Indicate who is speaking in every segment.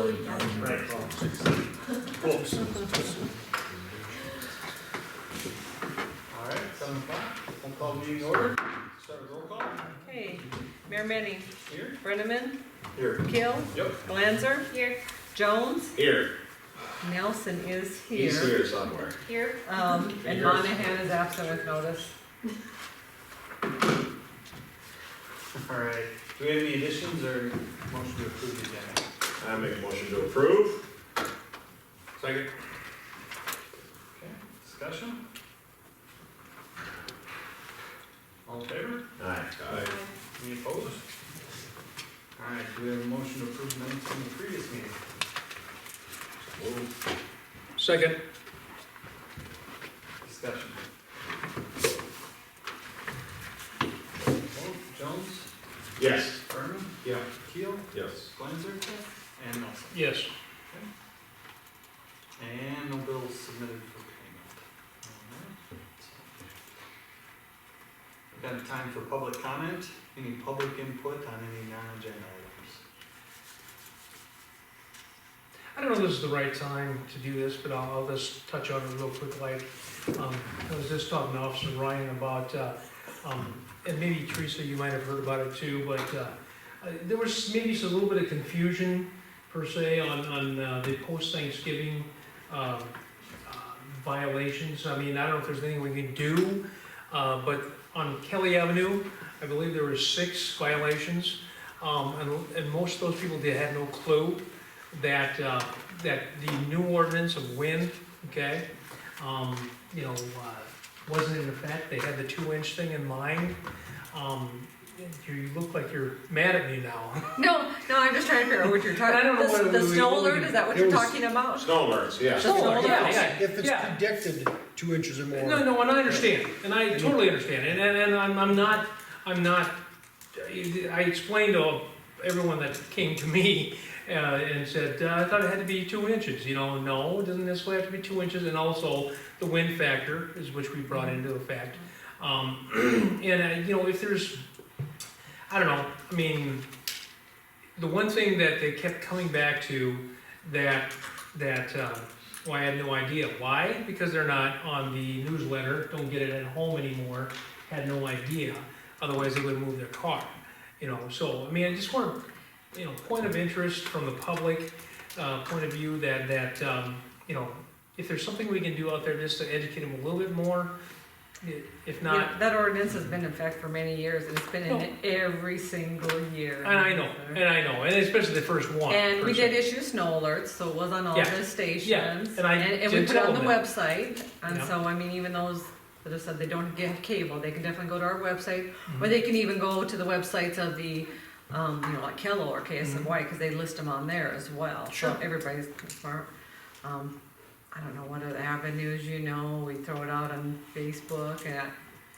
Speaker 1: Right.
Speaker 2: Whoops. All right, 7:00, we'll call meeting order, start with roll call.
Speaker 3: Okay, Mayor Manning,
Speaker 2: Here?
Speaker 3: Brenneman,
Speaker 2: Here.
Speaker 3: Kill,
Speaker 2: Yep.
Speaker 3: Glanzer. Here. Jones,
Speaker 1: Here.
Speaker 3: Nelson is
Speaker 1: He's
Speaker 3: here.
Speaker 1: here somewhere.
Speaker 3: Here. And Monahan is absent with notice.
Speaker 2: All right, do we have any additions or motion to approve the agenda?
Speaker 1: I make a motion to approve. Second.
Speaker 2: Okay, discussion? All in favor?
Speaker 1: Aye.
Speaker 2: Any opposed? All right, do we have a motion to approve minutes from the previous meeting?
Speaker 4: Second.
Speaker 2: Discussion. Vote, Jones,
Speaker 1: Yes.
Speaker 2: Berman,
Speaker 1: Yeah.
Speaker 2: Keel,
Speaker 1: Yes.
Speaker 2: Glanzer, and Nelson.
Speaker 4: Yes.
Speaker 2: And no bills submitted for payment. All right. We've got time for public comment. Any public input on any non-agenda items?
Speaker 4: I don't know if this is the right time to do this, but I'll just touch on it real quick. Like, I was just talking to Officer Ryan about, and maybe Teresa, you might have heard about it too, but there was maybe a little bit of confusion per se on the post-Thanksgiving violations. I mean, I don't know if there's anything we can do, but on Kelly Avenue, I believe there were 6 violations, and most of those people, they had no clue that the new ordinance of wind, okay, wasn't in effect. They had the 2-inch thing in mind. You look like you're mad at me now.
Speaker 3: No, I'm just trying to figure out what you're talking
Speaker 4: I don't know
Speaker 3: about.
Speaker 4: what
Speaker 3: The
Speaker 4: we-
Speaker 3: snow
Speaker 4: what we-
Speaker 3: alert, is that what
Speaker 5: it
Speaker 3: you're
Speaker 5: was-
Speaker 3: talking about?
Speaker 1: Snow alerts, yeah.
Speaker 3: Snow alert.
Speaker 4: Yeah,
Speaker 5: If it's
Speaker 4: yeah.
Speaker 5: predicted 2 inches or more.
Speaker 4: No, and I understand, and I totally understand, and I'm not, I explained to everyone that came to me, and said, I thought it had to be 2 inches, no, it doesn't necessarily have to be 2 inches, and also the wind factor is which we brought into effect. And, if there's, I don't know, I mean, the one thing that they kept coming back to, well, I had no idea. Why? Because they're not on the newsletter, don't get it at home anymore, had no idea, otherwise they would move their car, so, I mean, I just want, point of interest from the public, point of view that, if there's something we can do out there just to educate them a little bit more, if not,
Speaker 3: Yeah, that ordinance has been in effect for many years, and it's been
Speaker 4: No.
Speaker 3: in every single year.
Speaker 4: and I know, and especially the first one.
Speaker 3: And we
Speaker 4: per se.
Speaker 3: did issue snow alerts, so it was on all
Speaker 4: Yeah.
Speaker 3: the stations.
Speaker 4: Yeah, and I
Speaker 3: And we
Speaker 4: did
Speaker 3: put it
Speaker 4: tell
Speaker 3: on the
Speaker 4: them that.
Speaker 3: website, and
Speaker 4: Yeah.
Speaker 3: so, I mean, even those that have said they don't get cable, they can definitely go to our website,
Speaker 4: Mhm.
Speaker 3: or they can even go to the websites of the, like Kello or KSMY, because they list them on there as well. So
Speaker 4: Sure.
Speaker 3: everybody's smart. I don't know what other avenues, we throw it out on Facebook, and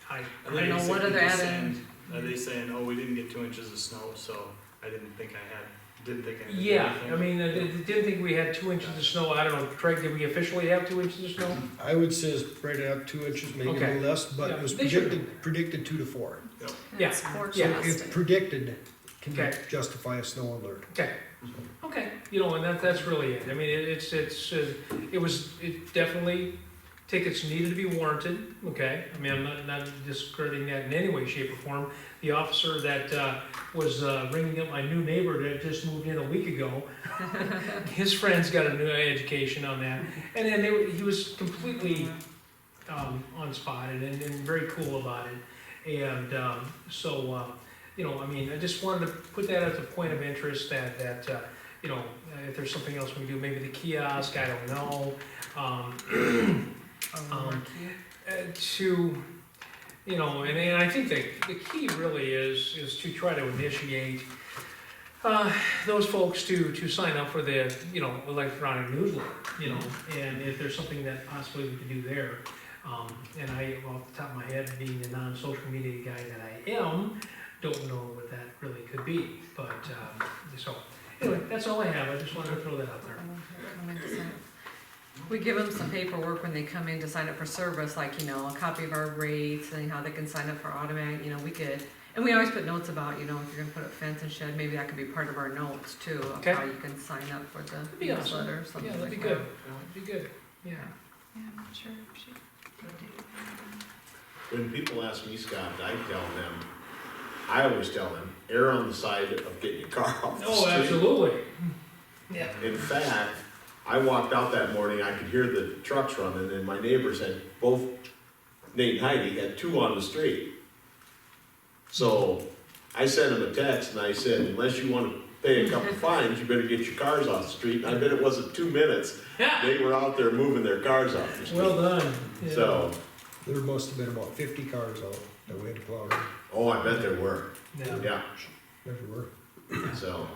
Speaker 4: I
Speaker 3: I don't know what other
Speaker 2: Are they saying, oh, we didn't get 2 inches of snow, so I didn't think I needed to do
Speaker 4: Yeah,
Speaker 2: anything?
Speaker 4: I mean, I didn't think we had 2 inches of snow, I don't know, Craig, did we officially have 2 inches of snow?
Speaker 5: I would say it's right at 2 inches, maybe a
Speaker 4: Okay.
Speaker 5: little less, but
Speaker 4: Yeah,
Speaker 5: it was
Speaker 4: they should.
Speaker 5: predicted 2 to 4.
Speaker 4: Yeah,
Speaker 3: it's
Speaker 5: So
Speaker 4: yeah.
Speaker 5: if predicted, can
Speaker 4: Okay.
Speaker 5: justify a snow alert.
Speaker 4: Okay, and that's really it, I mean, it definitely, tickets needed to be warranted, okay? I mean, I'm not discrediting that in any way, shape, or form. The officer that, was, ringing up my new neighbor that just moved in a week ago, his friends got a new education on that, and then he was completely, on spot and very cool about it. And, I mean, I just wanted to put that as a point of interest that, if there's something else we can do, maybe the kiosk, I don't know. And I think the key really is to try to initiate, those folks to sign up for the, electronic newsletter, and if there's something that possibly we could do there. And I, off the top of my head, being the non-social media guy that I am, don't know what that really could be, but, so, anyway, that's all I have, I just wanted to throw that out there.
Speaker 3: We give them some paperwork when they come in to sign up for service, like, a copy of our rates and how they can sign up for automatic, we could, And we always put notes about, if you're gonna put up fence and shed, maybe that could be part of our notes too, of
Speaker 4: Okay.
Speaker 3: how you can sign up for the
Speaker 4: be awesome.
Speaker 3: newsletter or something
Speaker 4: Yeah,
Speaker 3: like
Speaker 4: that'd
Speaker 3: that.
Speaker 4: be good, that'd be good, yeah.
Speaker 6: Yeah, I'm not sure if she updated that.
Speaker 1: When people ask me, Scott, I always tell them, err on the side of getting your car off the
Speaker 4: Oh,
Speaker 1: street.
Speaker 4: absolutely. Yeah.
Speaker 1: In fact, I walked out that morning, I could hear the trucks running, and my neighbors had, both Nate and Heidi had two on the street. So I sent them a text and I said, unless you wanna pay a couple fines, you better get your cars off the street. And I bet it wasn't 2 minutes, they were out there moving their cars off the street.
Speaker 4: Well done. Yeah.
Speaker 1: So,
Speaker 5: There must have been about 50 cars out that we had to plow around.
Speaker 1: oh, I bet there were,
Speaker 4: Yeah.
Speaker 1: yeah,
Speaker 5: Everywhere.
Speaker 1: so.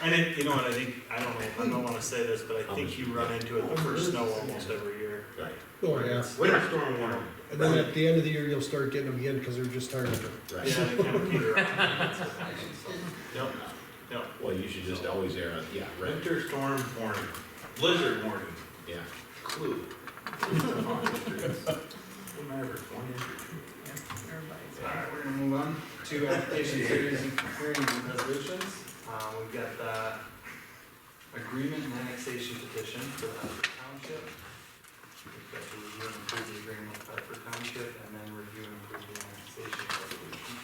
Speaker 2: And then, you know what, I think, I don't wanna say this, but I think you run into it the first snow almost every year.
Speaker 1: Right.
Speaker 5: Oh, yeah.
Speaker 1: Winter storm warning.
Speaker 5: And then at the end of the year, you'll start getting them again, cause they're just tired of it.
Speaker 1: Right.
Speaker 2: Yeah, they kind of peter out.
Speaker 1: Yep.
Speaker 2: Yep.
Speaker 1: Well, you should just always err on, yeah, right,
Speaker 7: Winter storm warning, blizzard warning,
Speaker 1: yeah.
Speaker 7: clue. Whatever, 20.
Speaker 3: Everybody's.
Speaker 2: Alright, we're gonna move on to application hearings and hearings and resolutions. We've got the agreement and annexation petition for the Hartford Township. We've got the review and approve the agreement with Hartford Township, and then review and approve the annexation resolution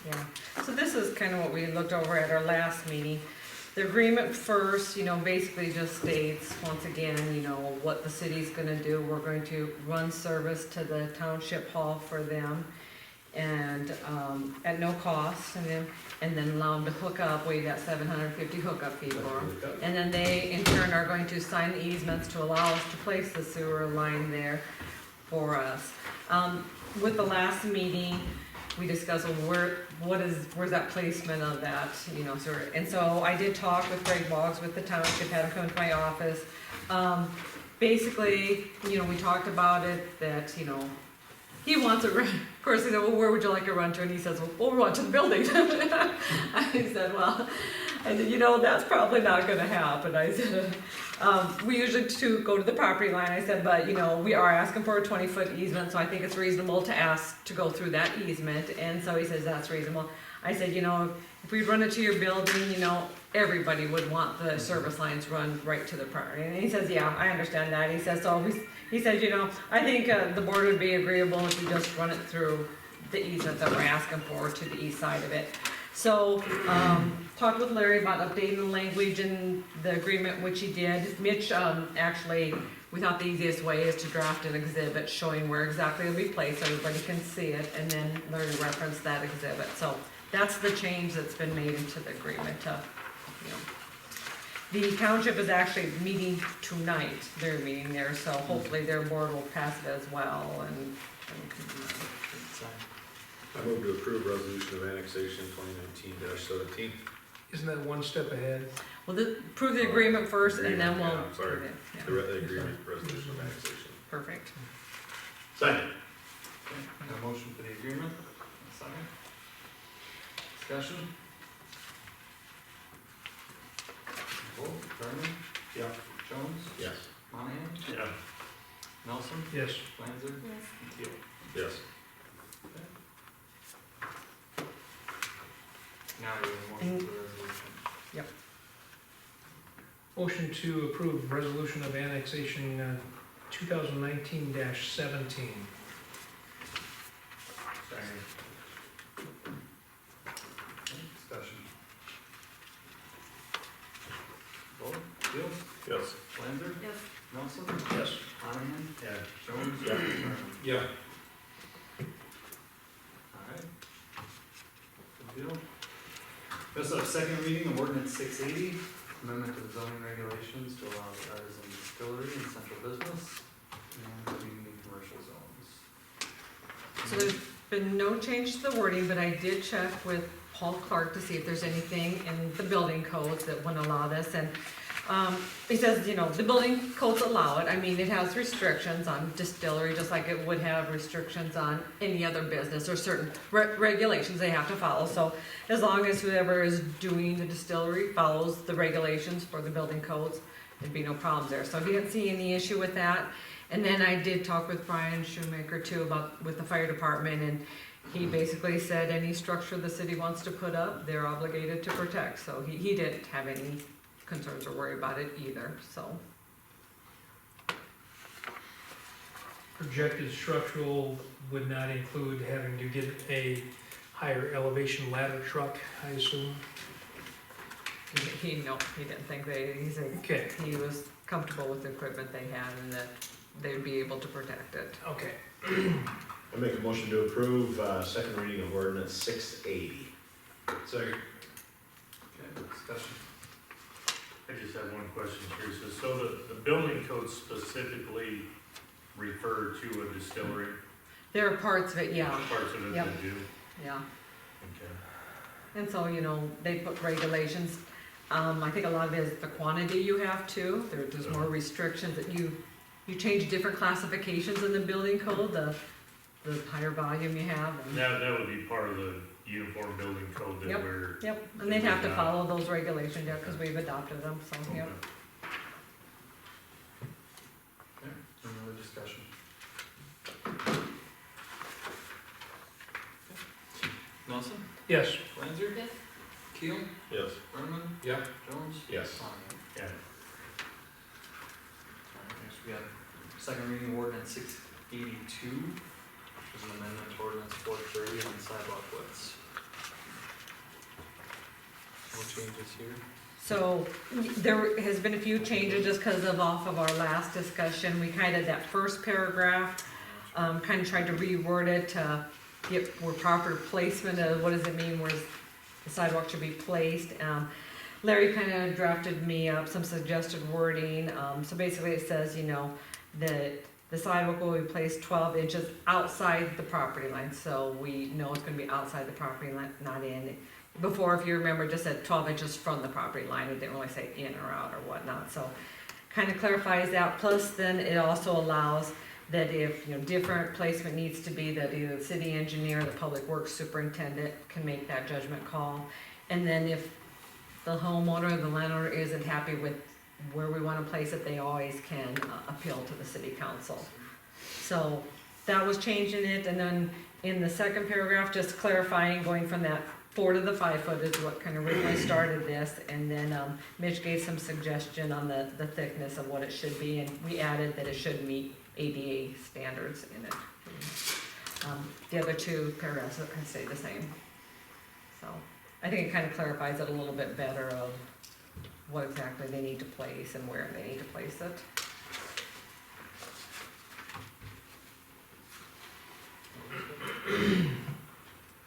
Speaker 2: 2018-7.
Speaker 3: Yeah, so this is kind of what we looked over at our last meeting. The agreement first, basically just states, once again, what the city's gonna do. We're going to run service to the township hall for them and, at no cost, and then allow them to hook up, we got 750 hookup fee for them. And then they, in turn, are going to sign the easements to allow us to place the sewer line there for us. With the last meeting, we discussed, well, where's that placement of that, sewer? And so I did talk with Greg Boggs with the township, had him come to my office. Basically, we talked about it, that, he wants it, of course, he said, well, where would you like it run to? And he says, well, we'll run to the building. I said, that's probably not gonna happen. I said, we usually go to the property line. I said, but, we are asking for a 20-foot easement, so I think it's reasonable to ask to go through that easement. And so he says, that's reasonable. I said, if we run it to your building, everybody would want the service lines run right to the property. And he says, yeah, I understand that. He says, he said, I think the board would be agreeable if you just run it through the easement that we're asking for to the east side of it. So, talked with Larry about updating the language in the agreement, which he did. Mitch, actually, we thought the easiest way is to draft an exhibit showing where exactly it'll be placed, so everybody can see it, and then Larry referenced that exhibit. So, that's the change that's been made into the agreement to, The township is actually meeting tonight, they're meeting there, so hopefully their board will pass it as well, and
Speaker 7: I move to approve resolution of annexation 2019-17.
Speaker 4: Isn't that one step ahead?
Speaker 3: well, approve the agreement first, and then we'll.
Speaker 7: Agreement, yeah, I'm sorry.
Speaker 3: Yeah,
Speaker 7: The agreement, resolution of annexation.
Speaker 3: perfect.
Speaker 1: Second.
Speaker 2: Okay, a motion for the agreement, a second. Discussion? Vote, Brennan?
Speaker 1: Yeah.
Speaker 2: Jones?
Speaker 1: Yes.
Speaker 2: Monahan?
Speaker 1: Yeah.
Speaker 2: Nelson?
Speaker 4: Yes.
Speaker 2: Lanzer?
Speaker 6: Yes.
Speaker 2: And Teal.
Speaker 7: Yes.
Speaker 2: Now we have a motion for the resolution.
Speaker 4: Motion to approve resolution of annexation 2019-17.
Speaker 2: Second. Discussion. Vote, Teal?
Speaker 7: Yes.
Speaker 2: Lanzer?
Speaker 6: Yes.
Speaker 2: Nelson?
Speaker 4: Yes.
Speaker 2: Monahan?
Speaker 1: Yeah.
Speaker 2: Jones?
Speaker 1: Yeah.
Speaker 2: Brennan?
Speaker 7: Yeah.
Speaker 2: Alright. Good deal. This is our second reading of ordinance 680, amendment to the zoning regulations to allow the artisan distillery in central business and community commercial zones.
Speaker 3: So there's been no change to the wording, but I did check with Paul Clark to see if there's anything in the building codes that wouldn't allow this, and he says, the building codes allow it. I mean, it has restrictions on distillery, just like it would have restrictions on any other business, or certain regulations they have to follow. So as long as whoever is doing the distillery follows the regulations for the building codes, there'd be no problems there, so he didn't see any issue with that. And then I did talk with Brian Shoemaker too about, with the fire department, and he basically said any structure the city wants to put up, they're obligated to protect, so he didn't have any concerns or worry about it either, so.
Speaker 4: Projected structural would not include having to get a higher elevation ladder truck, I assume?
Speaker 3: He didn't think he said
Speaker 4: Okay,
Speaker 3: he was comfortable with the equipment they had and that they'd be able to protect it.
Speaker 4: okay.
Speaker 1: I make a motion to approve, second reading of ordinance 680.
Speaker 7: Second.
Speaker 2: Okay, discussion.
Speaker 8: I just have one question, Teresa. So the building code specifically refer to a distillery,
Speaker 3: There are parts of it, yeah,
Speaker 8: parts of it
Speaker 3: Yep.
Speaker 8: that do?
Speaker 3: yeah.
Speaker 8: Okay.
Speaker 3: And so, they put regulations, I think a lot of it is the quantity you have to, there's more restrictions that you change different classifications in the building code, the higher volume you have. And-
Speaker 8: That would be part of the uniform building code that
Speaker 3: Yep.
Speaker 8: we're.
Speaker 3: Yep, and they'd have to follow those regulations, yeah, because we've adopted them, so,
Speaker 8: Okay.
Speaker 3: yep.
Speaker 2: Okay, any other discussion? Nelson?
Speaker 4: Yes,
Speaker 2: Lanzer?
Speaker 6: Yes.
Speaker 2: Keel?
Speaker 1: Yes.
Speaker 2: Brenneman?
Speaker 7: Yeah.
Speaker 2: Jones?
Speaker 1: Yes.
Speaker 2: Monahan?
Speaker 8: Yeah.
Speaker 2: Alright, next we got second reading of ordinance 682, which is an amendment to ordinance 430 on sidewalk widths. No changes here.
Speaker 3: So, there has been a few changes just because of off of our last discussion, we kind of, that first paragraph, kind of tried to reword it to get more proper placement of what does it mean where the sidewalk should be placed. Larry kind of drafted me up some suggested wording, so basically it says, that the sidewalk will be placed 12 inches outside the property line, so we know it's gonna be outside the property line, not in. Before, if you remember, it just said 12 inches from the property line, it didn't really say in or out or whatnot, so kind of clarifies that, plus then it also allows that if, different placement needs to be, that either the city engineer or the public works superintendent can make that judgment call. And then if the homeowner or the landowner isn't happy with where we wanna place it, they always can appeal to the city council. So that was changing it, and then in the second paragraph, just clarifying, going from that 4 to the 5 foot is what kind of originally started this, and then Mitch gave some suggestion on the thickness of what it should be, and we added that it should meet ADA standards in it. The other two paragraphs can stay the same. So, I think it kind of clarifies it a little bit better of what exactly they need to place and where they need to place it.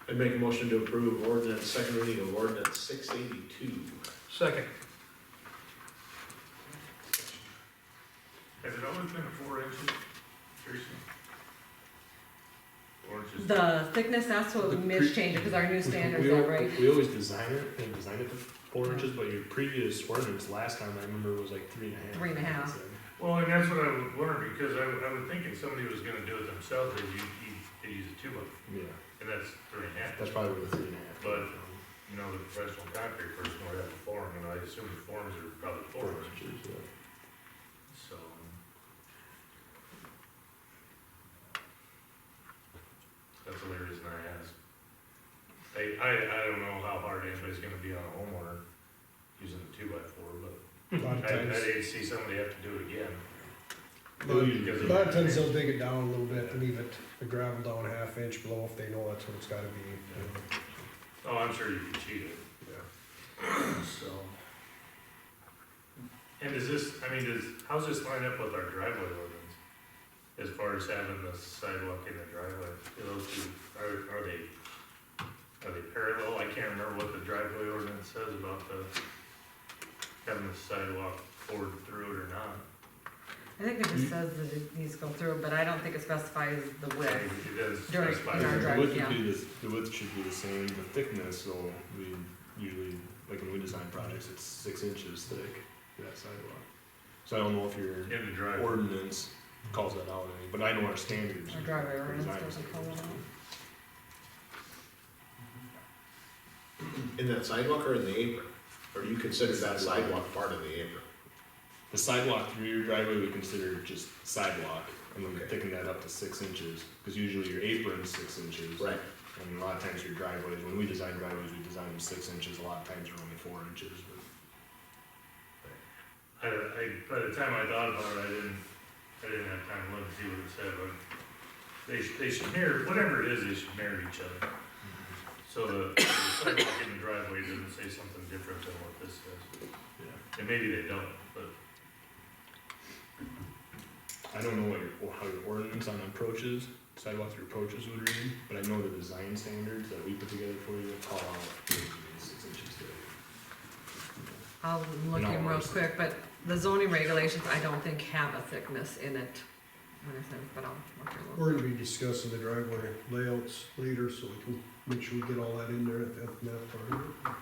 Speaker 1: I make a motion to approve ordinance, second reading of ordinance 682.
Speaker 4: second.
Speaker 8: Has it always been 4 inches, Teresa? 4 inches?
Speaker 3: The thickness, that's what Mitch changed, because our new standards
Speaker 9: We
Speaker 3: are
Speaker 9: al-
Speaker 3: right.
Speaker 9: We always design it to 4 inches, but your previous ordinance last time I remember was like 3.5.
Speaker 3: 3.5.
Speaker 8: Well, and that's what I was wondering, because I would think if somebody was gonna do it themselves, they'd use a 2 by,
Speaker 9: Yeah,
Speaker 8: and that's 3.5.
Speaker 9: that's probably where the 3.5.
Speaker 8: But- The professional concrete person would have a form, I assume the forms are probably 4 inches,
Speaker 9: Yeah.
Speaker 8: so. That's the only reason I asked. I don't know how hard anybody's gonna be on a homeowner using a 2x4, but
Speaker 5: A lot of
Speaker 8: I'd
Speaker 5: times,
Speaker 8: hate to see somebody have to do it again.
Speaker 5: a lot of times they'll dig it down a little bit and leave the gravel down a half inch below if they know that's what it's gotta be.
Speaker 8: Oh, I'm sure you can cheat it. Yeah. So. And how's this line up with our driveway ordinance? As far as having the sidewalk in the driveway, those two, are they parallel? I can't remember what the driveway ordinance says about having the sidewalk poured through it or not.
Speaker 3: I think it just says that it needs to go through, but I don't think it specifies the width.
Speaker 8: It does
Speaker 3: During-
Speaker 8: specify.
Speaker 3: in our
Speaker 9: The
Speaker 3: drive,
Speaker 9: width
Speaker 3: yeah.
Speaker 9: would be the width should be the same, the thickness, so we usually, like when we design projects, it's 6 inches thick for that sidewalk. So I don't know if your
Speaker 8: In the driveway.
Speaker 9: ordinance calls that out, but I know our standards.
Speaker 3: Our driveway
Speaker 9: for
Speaker 3: ordinance
Speaker 9: design
Speaker 3: doesn't call it
Speaker 9: standards.
Speaker 3: out.
Speaker 1: In that sidewalk or in the apron? Or do you consider that sidewalk part of the apron?
Speaker 9: The sidewalk through your driveway we consider just sidewalk, and then we
Speaker 1: Okay.
Speaker 9: thicken that up to 6 inches, because usually your apron's 6 inches.
Speaker 1: Right.
Speaker 9: And a lot of times your driveways, when we design driveways, we design them 6 inches, a lot of times they're only 4 inches. But
Speaker 8: By the time I thought about it, I didn't have time to look and see what it said, but they should mirror, whatever it is, they should mirror each other. So the sidewalk in the driveway doesn't say something different than what this says.
Speaker 9: yeah.
Speaker 8: And maybe they don't, but
Speaker 9: I don't know how your ordinance on approaches, sidewalk through approaches would read, but I know the design standards that we put together for you call out 6 inches thick.
Speaker 3: I'll look
Speaker 9: No
Speaker 3: in real
Speaker 9: worries.
Speaker 3: quick, but the zoning regulations, I don't think have a thickness in it. But I'll look in real
Speaker 5: We're gonna be discussing the driveway layouts later, so we can make sure we get all that in there at that part of it.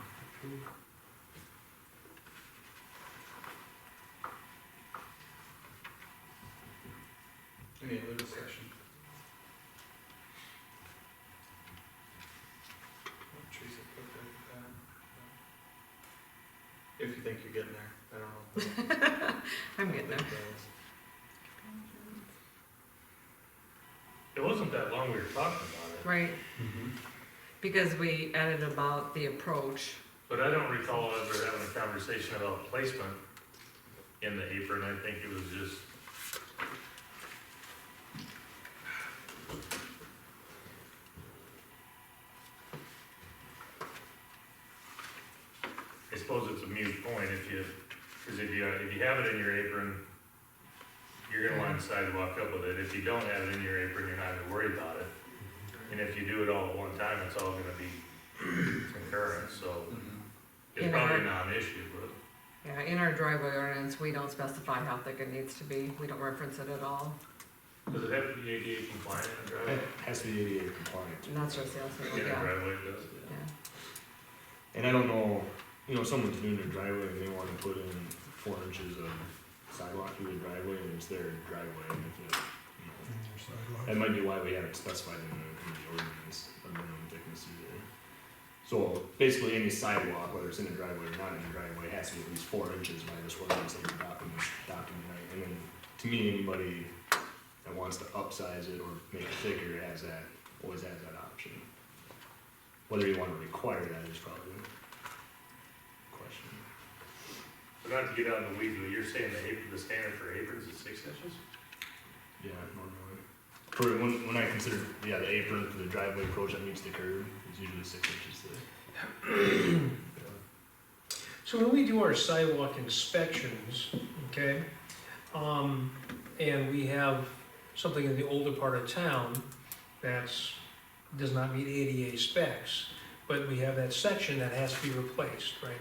Speaker 2: Any other discussion? Teresa, put that, if you think you're getting there, I don't know.
Speaker 3: I'm getting there.
Speaker 8: it wasn't that long we were talking about it.
Speaker 3: Right, because we added about the approach.
Speaker 8: But I don't recall ever having a conversation about placement in the apron. I think it was just, I suppose it's a moot point because if you have it in your apron, you're gonna line the sidewalk up with it. If you don't have it in your apron, you're not gonna worry about it. And if you do it all at one time, it's all gonna be concurrent, so it's
Speaker 3: In
Speaker 8: probably
Speaker 3: our-
Speaker 8: not an issue, but.
Speaker 3: Yeah, in our driveway ordinance, we don't specify how thick it needs to be. We don't reference it at all.
Speaker 8: Does it have to be ADA compliant in the driveway?
Speaker 9: It has to be ADA compliant.
Speaker 3: And that's just the
Speaker 8: In the
Speaker 3: yeah.
Speaker 8: driveway it does.
Speaker 3: Yeah.
Speaker 9: And I don't know, someone's doing their driveway and they wanna put in 4 inches of sidewalk through the driveway and it's their driveway and if it, that might be why we haven't specified in the ordinance, a minimum thickness either. So basically any sidewalk, whether it's in a driveway or not in a driveway, has to be at least 4 inches by this ordinance that you're adopting tonight. And then, to me, anybody that wants to upsize it or make it thicker always has that option. Whether you wanna require that is probably the question.
Speaker 8: But not to get out in the weeds, but you're saying the standard for aprons is 6 inches?
Speaker 9: Yeah, normally. When I consider, the apron for the driveway approach that meets the curb is usually 6 inches thick.
Speaker 4: So when we do our sidewalk inspections, okay, and we have something in the older part of town does not meet ADA specs, but we have that section that has to be replaced, right?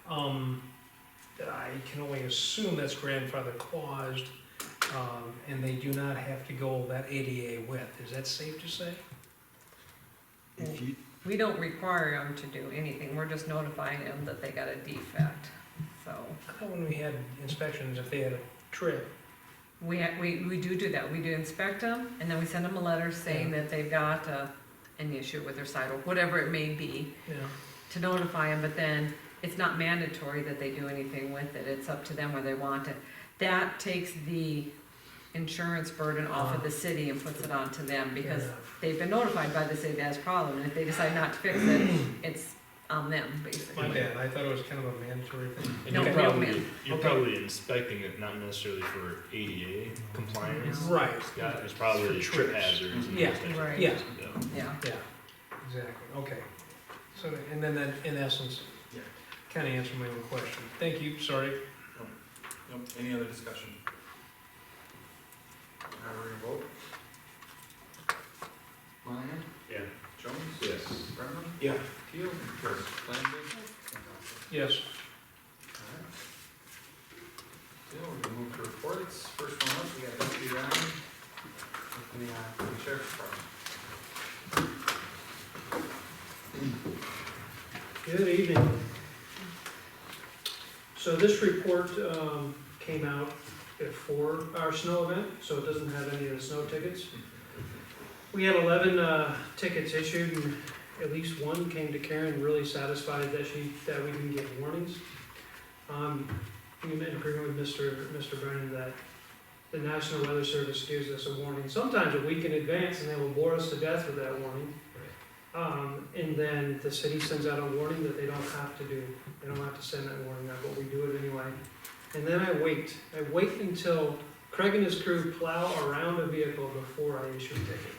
Speaker 4: I can only assume that's grandfather claused, and they do not have to go that ADA width. Is that safe to say?
Speaker 9: If you,
Speaker 3: We don't require them to do anything. We're just notifying them that they got a defect. So
Speaker 4: When we had inspections, if they had a trip,
Speaker 3: we do that. We do inspect them and then we send them a letter saying that they've got an issue with their sidewalk, whatever it may be, to notify them. But then it's not mandatory that they do anything with it. It's up to them where they want it. That takes the insurance burden off of the city and puts it onto them because they've been notified by the city that has a problem. And if they decide not to fix it, it's on them, basically.
Speaker 4: my bad, I thought it was kind of a mandatory thing.
Speaker 9: and
Speaker 3: No,
Speaker 9: you're
Speaker 3: we don't
Speaker 9: probably,
Speaker 3: mean-
Speaker 9: you're probably inspecting it not necessarily for ADA compliance.
Speaker 4: Right.
Speaker 9: Yeah, it's probably
Speaker 4: For
Speaker 9: trip
Speaker 4: trips.
Speaker 9: hazards and
Speaker 4: Yeah,
Speaker 9: those types of
Speaker 3: right.
Speaker 9: things.
Speaker 3: Yeah.
Speaker 4: Yeah, exactly, okay. So, and then that, in essence,
Speaker 2: Yeah.
Speaker 4: kind of answered my own question. Thank you, sorry.
Speaker 2: Nope, any other discussion? Now we're gonna vote. Monahan?
Speaker 8: Yeah.
Speaker 2: Jones?
Speaker 1: Yes.
Speaker 2: Brenneman?
Speaker 1: Yeah.
Speaker 2: Keel? Yes. Langley?
Speaker 4: Yes.
Speaker 2: Alright. So we're gonna move to reports. First one up, we got Deputy Ryan with the Sheriff's Department.
Speaker 4: Good evening. So this report came out before our snow event, so it doesn't have any of the snow tickets. We had 11 tickets issued, and at least one came to Karen really satisfied that we didn't get warnings. in agreement with Mr. Brennan that the National Weather Service gives us a warning, sometimes a week in advance, and they will bore us to death with that warning. And then the city sends out a warning that they don't have to do. They don't have to send that warning out, but we do it anyway. And then I wait until Craig and his crew plow around a vehicle before I issue a ticket.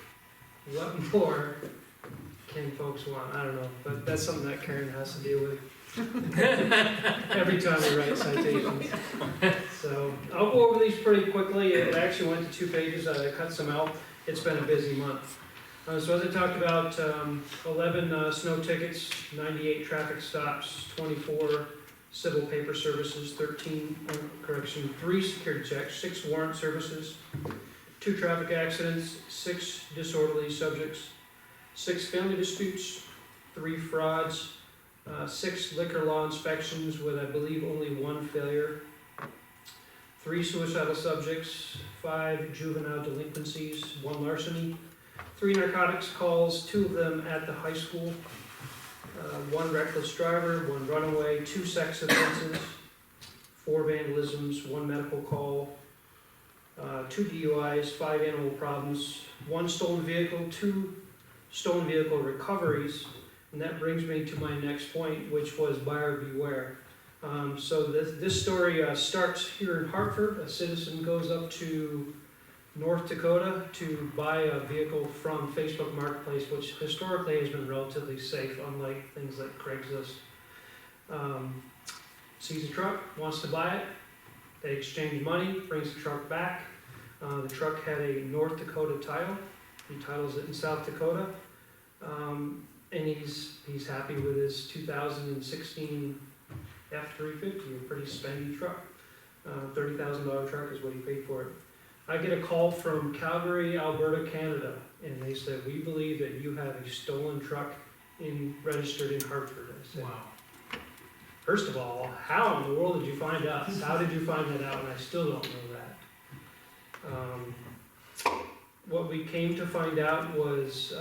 Speaker 4: What more can folks want? I don't know, but that's something that Karen has to deal with every time we write citations. So I'll go over these pretty quickly. It actually went to 2 pages. I cut some out. It's been a busy month. So as I talked about, 11 snow tickets, 98 traffic stops, 24 civil paper services, 3 security checks, 6 warrant services, 2 traffic accidents, 6 disorderly subjects, 6 family disputes, 3 frauds, 6 liquor law inspections with, I believe, only 1 failure, 3 suicidal subjects, 5 juvenile delinquencies, 1 larceny, 3 narcotics calls, 2 of them at the high school, 1 reckless driver, 1 runaway, 2 sex offenses, 4 vandalisms, 1 medical call, 2 DUIs, 5 animal problems, 1 stolen vehicle, 2 stolen vehicle recoveries, and that brings me to my next point, which was buyer beware. So this story starts here in Hartford. A citizen goes up to North Dakota to buy a vehicle from Facebook Marketplace, which historically has been relatively safe, unlike things like Craigslist. Sees a truck, wants to buy it, they exchange money, brings the truck back. The truck had a North Dakota title, he titles it in South Dakota, and he's happy with his 2016 F-350, a pretty spendy truck. $30,000 truck is what he paid for it. I get a call from Calgary, Alberta, Canada, and they said, we believe that you have a stolen truck registered in Hartford. I said, wow. First of all, how in the world did you find us? How did you find that out? And I still don't know that. What we came to find out was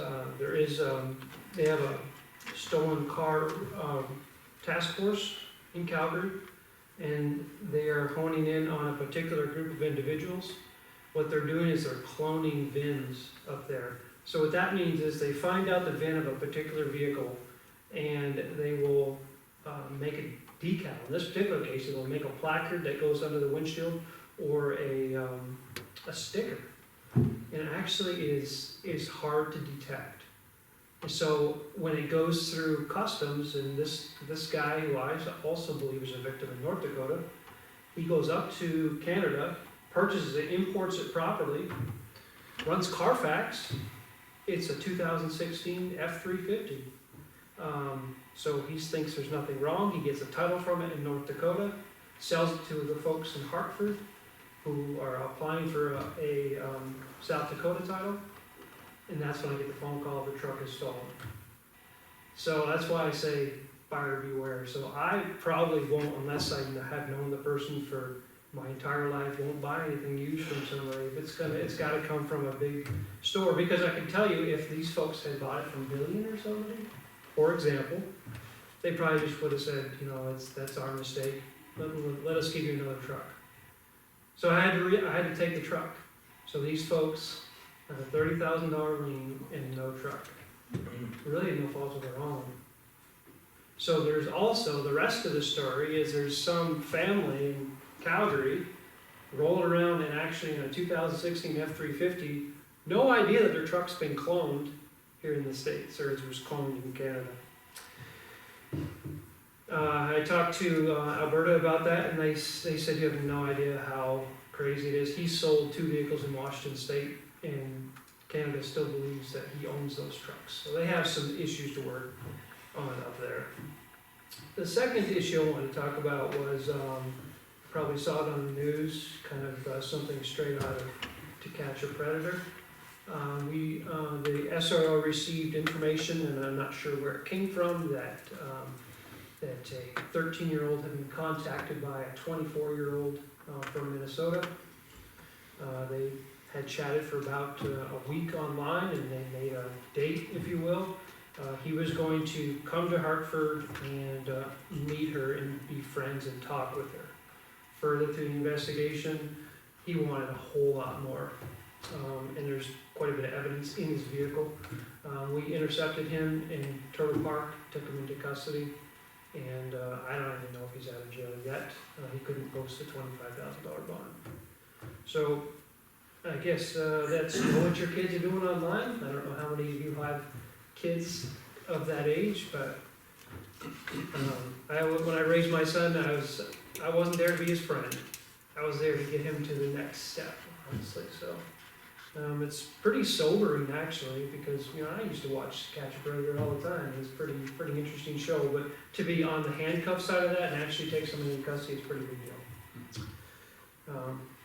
Speaker 4: they have a stolen car task force in Calgary, and they are honing in on a particular group of individuals. What they're doing is they're cloning VINs up there. So what that means is they find out the VIN of a particular vehicle, and they will make a decal. In this particular case, they'll make a placard that goes under the windshield, or a sticker. And it actually is hard to detect. So when it goes through customs, and this guy, who I also believe is a victim in North Dakota, he goes up to Canada, purchases it, imports it properly, runs Carfax. It's a 2016 F-350. So he thinks there's nothing wrong. He gets a title from it in North Dakota, sells it to the folks in Hartford who are applying for a South Dakota title, and that's when I get the phone call, the truck is stolen. So that's why I say buyer beware. So I probably won't, unless I have known the person for my entire life, won't buy anything used from somebody. If it's got to come from a big store, because I can tell you, if these folks had bought it from Billion or somebody, for example, they probably just would have said, that's our mistake. Let us give you another truck. So I had to take the truck. So these folks have a $30,000 lien and no truck. Really no fault of their own. So there's also, the rest of the story is there's some family in Calgary rolling around in actually in a 2016 F-350, no idea that their truck's been cloned here in the States, or it was cloned in Canada. I talked to Alberta about that, and they said you have no idea how crazy it is. He sold 2 vehicles in Washington State, and Canada still believes that he owns those trucks. So they have some issues to work on up there. The second issue I wanted to talk about was, probably saw it on the news, kind of something straight out of To Catch a Predator. The SRO received information, and I'm not sure where it came from, that a 13-year-old had been contacted by a 24-year-old from Minnesota. They had chatted for about a week online, and they made a date, if you will. He was going to come to Hartford and meet her and be friends and talk with her further to the investigation, he wanted a whole lot more. And there's quite a bit of evidence in his vehicle. We intercepted him in Turtle Park, took him into custody, and I don't even know if he's out of jail yet. He couldn't post a $25,000 bond. So I guess that's know what your kids are doing online. I don't know how many of you have kids of that age, but when I raised my son, I wasn't there to be his friend. I was there to get him to the next step, honestly. So it's pretty sobering actually, because I used to watch Catch a Predator all the time. It's a pretty interesting show, but to be on the handcuff side of that and actually take somebody in custody is a pretty big deal.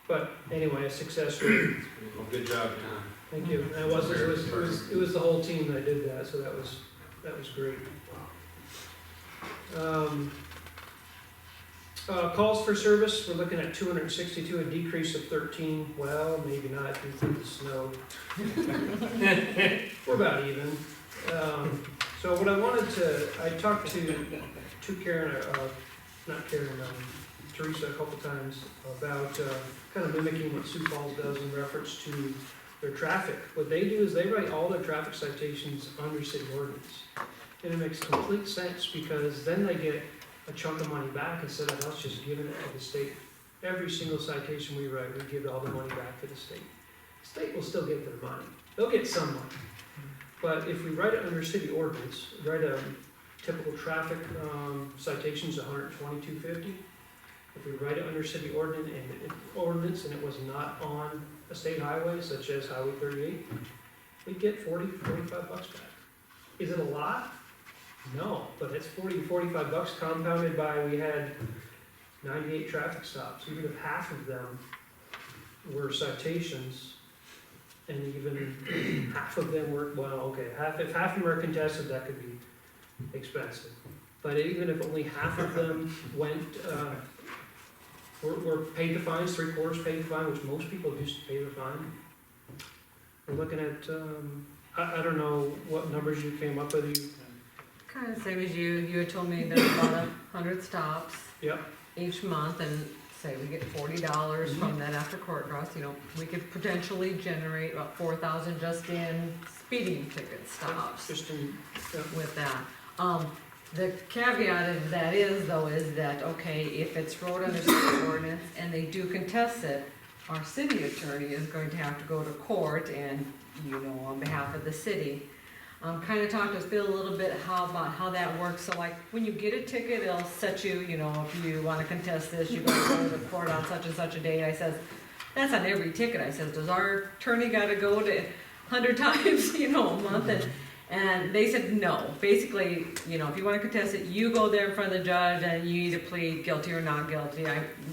Speaker 4: But anyway, a success story.
Speaker 1: Well, good job, John.
Speaker 4: Thank you. And it was the whole team that did that, so that was great. Calls for service, we're looking at 262, a decrease of 13. Well, maybe not due to the snow. We're about even. So what I talked to Karen, not Karen, Teresa a couple times about kind of mimicking what Sioux Falls does in reference to their traffic. What they do is they write all their traffic citations under city ordinance. And it makes complete sense, because then they get a chunk of money back instead of us just giving it to the state. Every single citation we write, we give all the money back to the state. The state will still get their money. They'll get some money. But if we write it under city ordinance, write a typical traffic citations $122.50. If we write it under city ordinance and it was not on a state highway such as Highway 38, we get $45 back. Is it a lot? No, but it's $45 compounded by, we had 98 traffic stops. Even if half of them were citations, and even half of them were, if half of them are contested, that could be expensive. But even if only half of them went, were paid the fines, 3/4 paid the fine, which most people used to pay the fine. We're looking at, I don't know what numbers you came up with.
Speaker 3: Kind of same as you had told me there's about 100 stops.
Speaker 4: Yep.
Speaker 3: Each month, and say we get $40 from that after court costs, we could potentially generate about 4,000 just in speeding ticket stops
Speaker 4: Just in,
Speaker 3: with that. The caveat of that is that, okay, if it's road under city ordinance and they do contest it, our city attorney is going to have to go to court and, on behalf of the city. Kind of talk to us, Bill, a little bit about how that works. So like, when you get a ticket, it'll set you, if you want to contest this, you're going to go to the court on such and such a day. I says, that's on every ticket. I says, does our attorney got to go to 100 times, a month? And they said no. Basically, if you want to contest it, you go there in front of the judge and you either plead guilty or not guilty.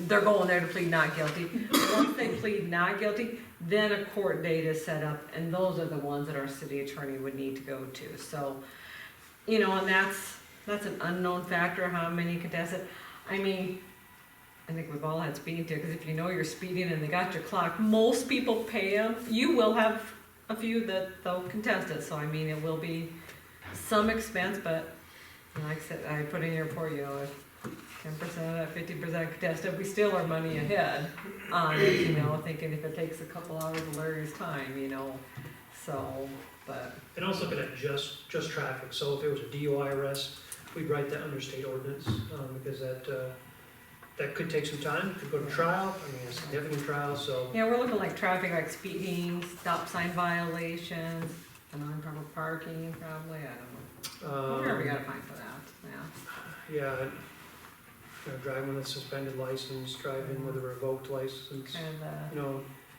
Speaker 3: They're going there to plead not guilty. Once they plead not guilty, then a court date is set up, and those are the ones that our city attorney would need to go to. So, and that's an unknown factor, how many contest it. I mean, I think we've all had speeding tickets. If you're speeding and they got your clock, most people pay them. You will have a few that they'll contest it, so I mean, it will be some expense, but like I said, I put in your report, if 10%, 50% contested, we still are money ahead on it, thinking if it takes a couple hours of Larry's time, so, but.
Speaker 4: and also looking at just traffic, so if it was a DUI arrest, we'd write that under state ordinance, because that could take some time, could go to trial, a significant trial, so.
Speaker 3: Yeah, we're looking like traffic, like speeding, stop sign violations, non-proper parking, probably, I don't know. Whatever we gotta find for that, yeah.
Speaker 4: Yeah, driving with a suspended license, driving with a revoked license,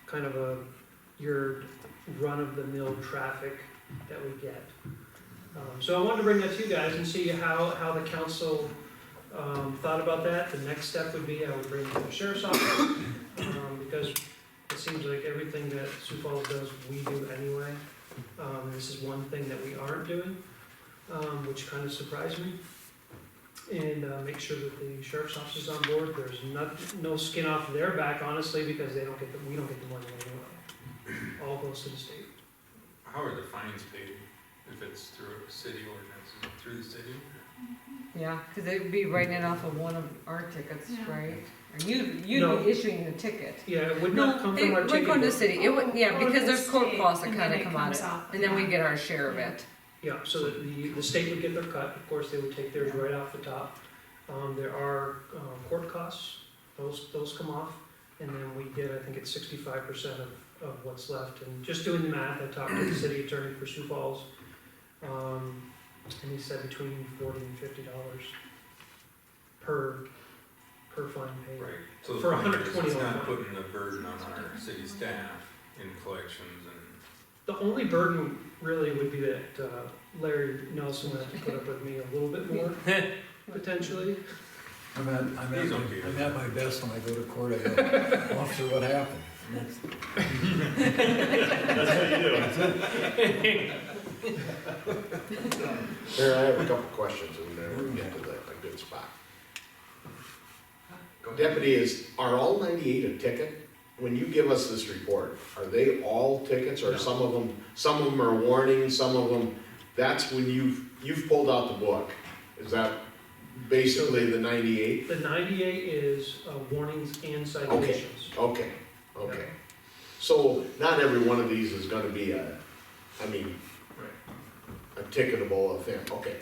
Speaker 4: kind of your run-of-the-mill traffic that we get. So I wanted to bring that to you guys and see how the council thought about that. The next step would be I would bring it to the sheriff's office, because it seems like everything that Sioux Falls does, we do anyway. This is one thing that we aren't doing, which kind of surprised me. And make sure that the sheriff's office is on board. There's no skin off their back, honestly, because we don't get the money anyway. All goes to the state.
Speaker 10: How are the fines paid if it's through a city ordinance? Is it through the city?
Speaker 3: Yeah, cause they'd be writing it off of one of our tickets,
Speaker 6: Yeah.
Speaker 3: right? Or you'd
Speaker 4: No.
Speaker 3: be issuing the ticket.
Speaker 4: Yeah, it would not
Speaker 3: No,
Speaker 4: come
Speaker 3: they
Speaker 4: from our
Speaker 3: would
Speaker 4: ticket.
Speaker 3: go to the
Speaker 4: book.
Speaker 3: city, it would, yeah,
Speaker 6: Oh,
Speaker 3: because
Speaker 6: the
Speaker 3: there's court
Speaker 6: state,
Speaker 3: costs that
Speaker 6: and then
Speaker 3: kinda
Speaker 6: it
Speaker 3: come out
Speaker 6: comes
Speaker 3: of it,
Speaker 6: off,
Speaker 3: and then we
Speaker 6: yeah.
Speaker 3: get our share of
Speaker 6: Yeah.
Speaker 3: it.
Speaker 4: Yeah, so that the state would get their cut, of course, they would take theirs right off the top. There are, court costs, those come off, and then we get, I think it's 65% of what's left. And just doing the math, I talked to the city attorney for Sioux Falls, and he said between $40 and $50 per fine paid.
Speaker 10: Right, so the
Speaker 4: For
Speaker 10: point is,
Speaker 4: 120
Speaker 10: it's not
Speaker 4: on
Speaker 10: putting the burden on our city staff in collections and.
Speaker 4: The only burden really would be that Larry Nelson would have to put up with me a little bit more, potentially.
Speaker 11: I'm at
Speaker 10: He's okay with
Speaker 11: my best when I go to court, I go, officer, what happened?
Speaker 8: That's what you do.
Speaker 1: Mayor, I have a couple questions and then we'll get to a good spot. Deputy, are all 98 a ticket? When you give us this report, are they all tickets or
Speaker 4: No.
Speaker 1: some of them are warnings, some of them, that's when you've pulled out the book? Is that basically the 98?
Speaker 4: The 98 is warnings and citations.
Speaker 1: Okay. So not every one of these is gonna be a ticketable offense, okay,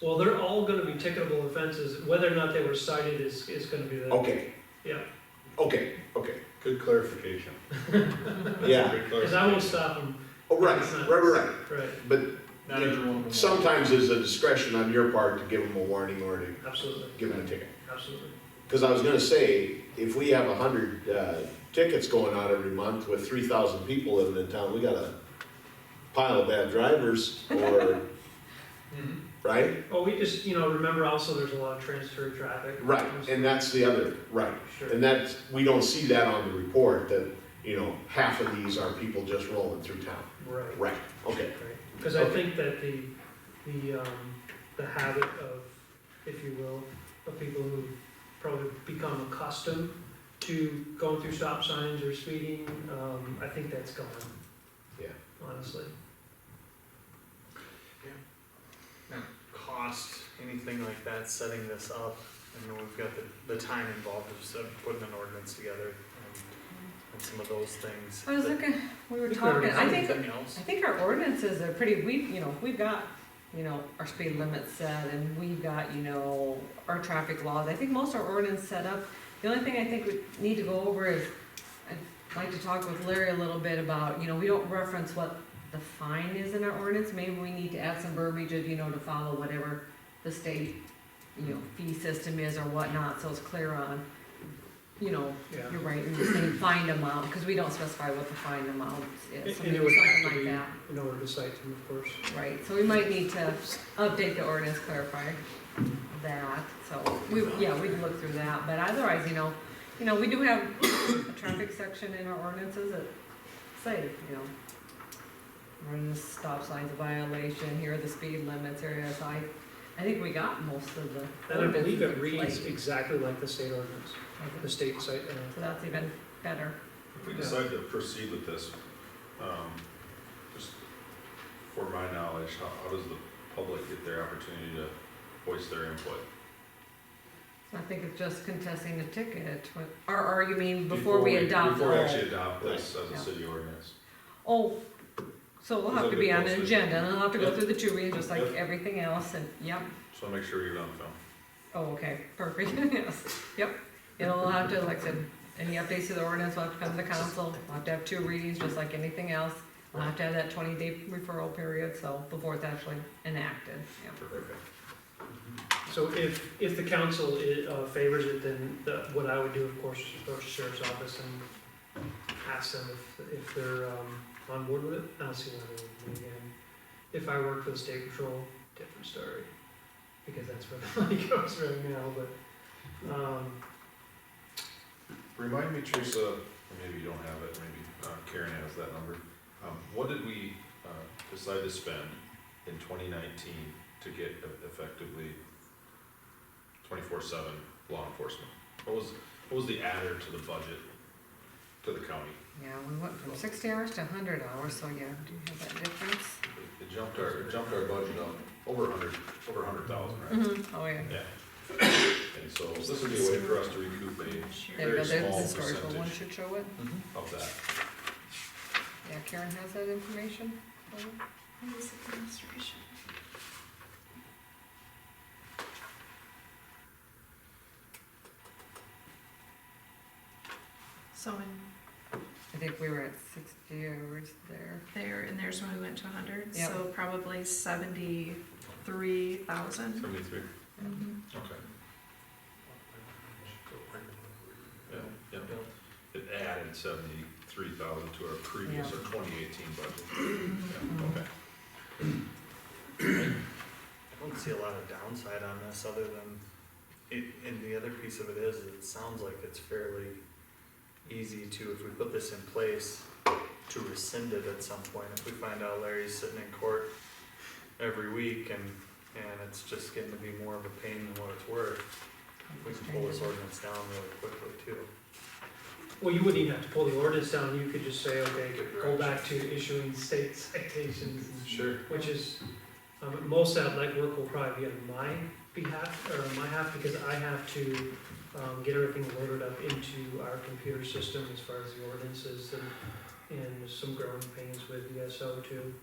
Speaker 4: Well, they're all gonna be ticketable offenses, whether or not they were cited is gonna be the.
Speaker 1: okay.
Speaker 4: Yeah.
Speaker 1: Okay,
Speaker 7: Good clarification.
Speaker 1: yeah,
Speaker 7: Good
Speaker 4: Because I won't
Speaker 7: clarification.
Speaker 4: stop them,
Speaker 1: oh, right,
Speaker 4: right,
Speaker 1: but
Speaker 9: Not every one of them.
Speaker 1: sometimes there's a discretion on your part to give them a warning or to
Speaker 4: absolutely,
Speaker 1: give them a ticket.
Speaker 4: absolutely.
Speaker 1: Because I was gonna say, if we have 100 tickets going out every month with 3,000 people living in town, we got a pile of bad drivers, or, right?
Speaker 4: Oh, we just, remember also there's a lot of transfer traffic.
Speaker 1: Right, and that's the other, right.
Speaker 4: Sure.
Speaker 1: And that's, we don't see that on the report, that, half of these are people just rolling through town.
Speaker 4: Right.
Speaker 1: Right, okay.
Speaker 4: Because I think that the habit of, if you will, of people who probably become accustomed to going through stop signs or speeding, I think that's gone.
Speaker 1: Yeah.
Speaker 4: Honestly.
Speaker 2: Cost, anything like that, setting this up, I know we've got the time involved of putting an ordinance together and some of those things.
Speaker 3: I was looking, we were
Speaker 4: We covered
Speaker 3: talking, I think,
Speaker 2: Anything else?
Speaker 3: I think our ordinances are pretty, we've got, our speed limit set, and we've got, our traffic laws. I think most of our ordinance set up. The only thing I think we need to go over is, I'd like to talk with Larry a little bit about, we don't reference what the fine is in our ordinance. Maybe we need to add some verbiage of, to follow whatever the state, fee system is or whatnot, so it's clear on,
Speaker 4: Yeah.
Speaker 3: you're right, and the same fine amount, because we don't specify what the fine amount is, so
Speaker 4: And it
Speaker 3: maybe
Speaker 4: would have
Speaker 3: something
Speaker 4: to
Speaker 3: like
Speaker 4: be
Speaker 3: that.
Speaker 4: in order to cite them, of course.
Speaker 3: Right, so we might need to update the ordinance, clarify that, so, we can look through that, but otherwise, we do have a traffic section in our ordinances that say, running the stop signs a violation, here are the speed limits areas, I think we got most of the
Speaker 4: And I believe it
Speaker 3: ordinances in
Speaker 4: reads
Speaker 3: place.
Speaker 4: exactly like the state ordinance, the state site.
Speaker 3: So that's even better.
Speaker 7: If we decide to proceed with this, just for my knowledge, how does the public get their opportunity to voice their input?
Speaker 3: I think it's just contesting a ticket, or you mean before we adopt?
Speaker 7: Before we
Speaker 3: oh.
Speaker 7: actually adopt this as
Speaker 3: Yeah.
Speaker 7: a city ordinance.
Speaker 3: Oh, so we'll have to be on an
Speaker 7: Posted.
Speaker 3: agenda, and I'll have to go
Speaker 7: Yep.
Speaker 3: through the two readings, just like
Speaker 7: Yep.
Speaker 3: everything else, and, yep,
Speaker 7: Just wanna make sure you're on film.
Speaker 3: oh, okay, perfect, yes, yep. It'll have to, like I said, any updates to the ordinance will have to come to the council, we'll have to have two readings, just like anything else. We'll have to have that 20-day referral period, so, before it's actually enacted, yeah.
Speaker 1: Perfect.
Speaker 4: So if the council favors it, then what I would do, of course, is approach the sheriff's office and ask them if they're on board with it. I'll see what they would do again. If I work for the state patrol, different story, because that's where the money goes right now, but,
Speaker 7: Remind me, Teresa, maybe you don't have it, maybe Karen has that number. What did we decide to spend in 2019 to get effectively 24/7 law enforcement? What was the adder to the budget to the county.
Speaker 3: Yeah, we went from 60 hours to 100 hours, so yeah, do you have that difference?
Speaker 7: It jumped our budget up over 100,000, right?
Speaker 3: Mm-hmm. Oh, yeah.
Speaker 7: Yeah. And so this would be a way for us to recoup a
Speaker 3: There you
Speaker 7: very
Speaker 3: go, there's the
Speaker 7: small
Speaker 3: historical one
Speaker 7: percentage
Speaker 3: should show it.
Speaker 7: of that.
Speaker 3: Yeah, Karen has that information. for you.
Speaker 6: Police administration. So in
Speaker 3: I think we were at 60 hours there.
Speaker 6: there, and there's when we went to 100,
Speaker 3: Yep.
Speaker 6: so probably 73,000.
Speaker 7: 73,
Speaker 6: Mhm.
Speaker 7: okay. Yeah, yeah. It added 73,000 to our previous,
Speaker 3: Yeah.
Speaker 7: or 2018 budget.
Speaker 3: Mm-hmm.
Speaker 7: Yeah, okay.
Speaker 2: I don't see a lot of downside on this, other than, and the other piece of it is, it sounds like it's fairly easy to, if we put this in place, to rescind it at some point. If we find out Larry's sitting in court every week and it's just getting to be more of a pain than what it's worth, we can pull this ordinance down really quickly too.
Speaker 4: Well, you wouldn't even have to pull the ordinance down, you could just say, okay, go back to issuing state citations,
Speaker 7: Sure.
Speaker 4: which is, most of that legwork will probably be on my behalf, or on my half, because I have to, get everything loaded up into our computer system as far as the ordinances and some growing pains with ESO too.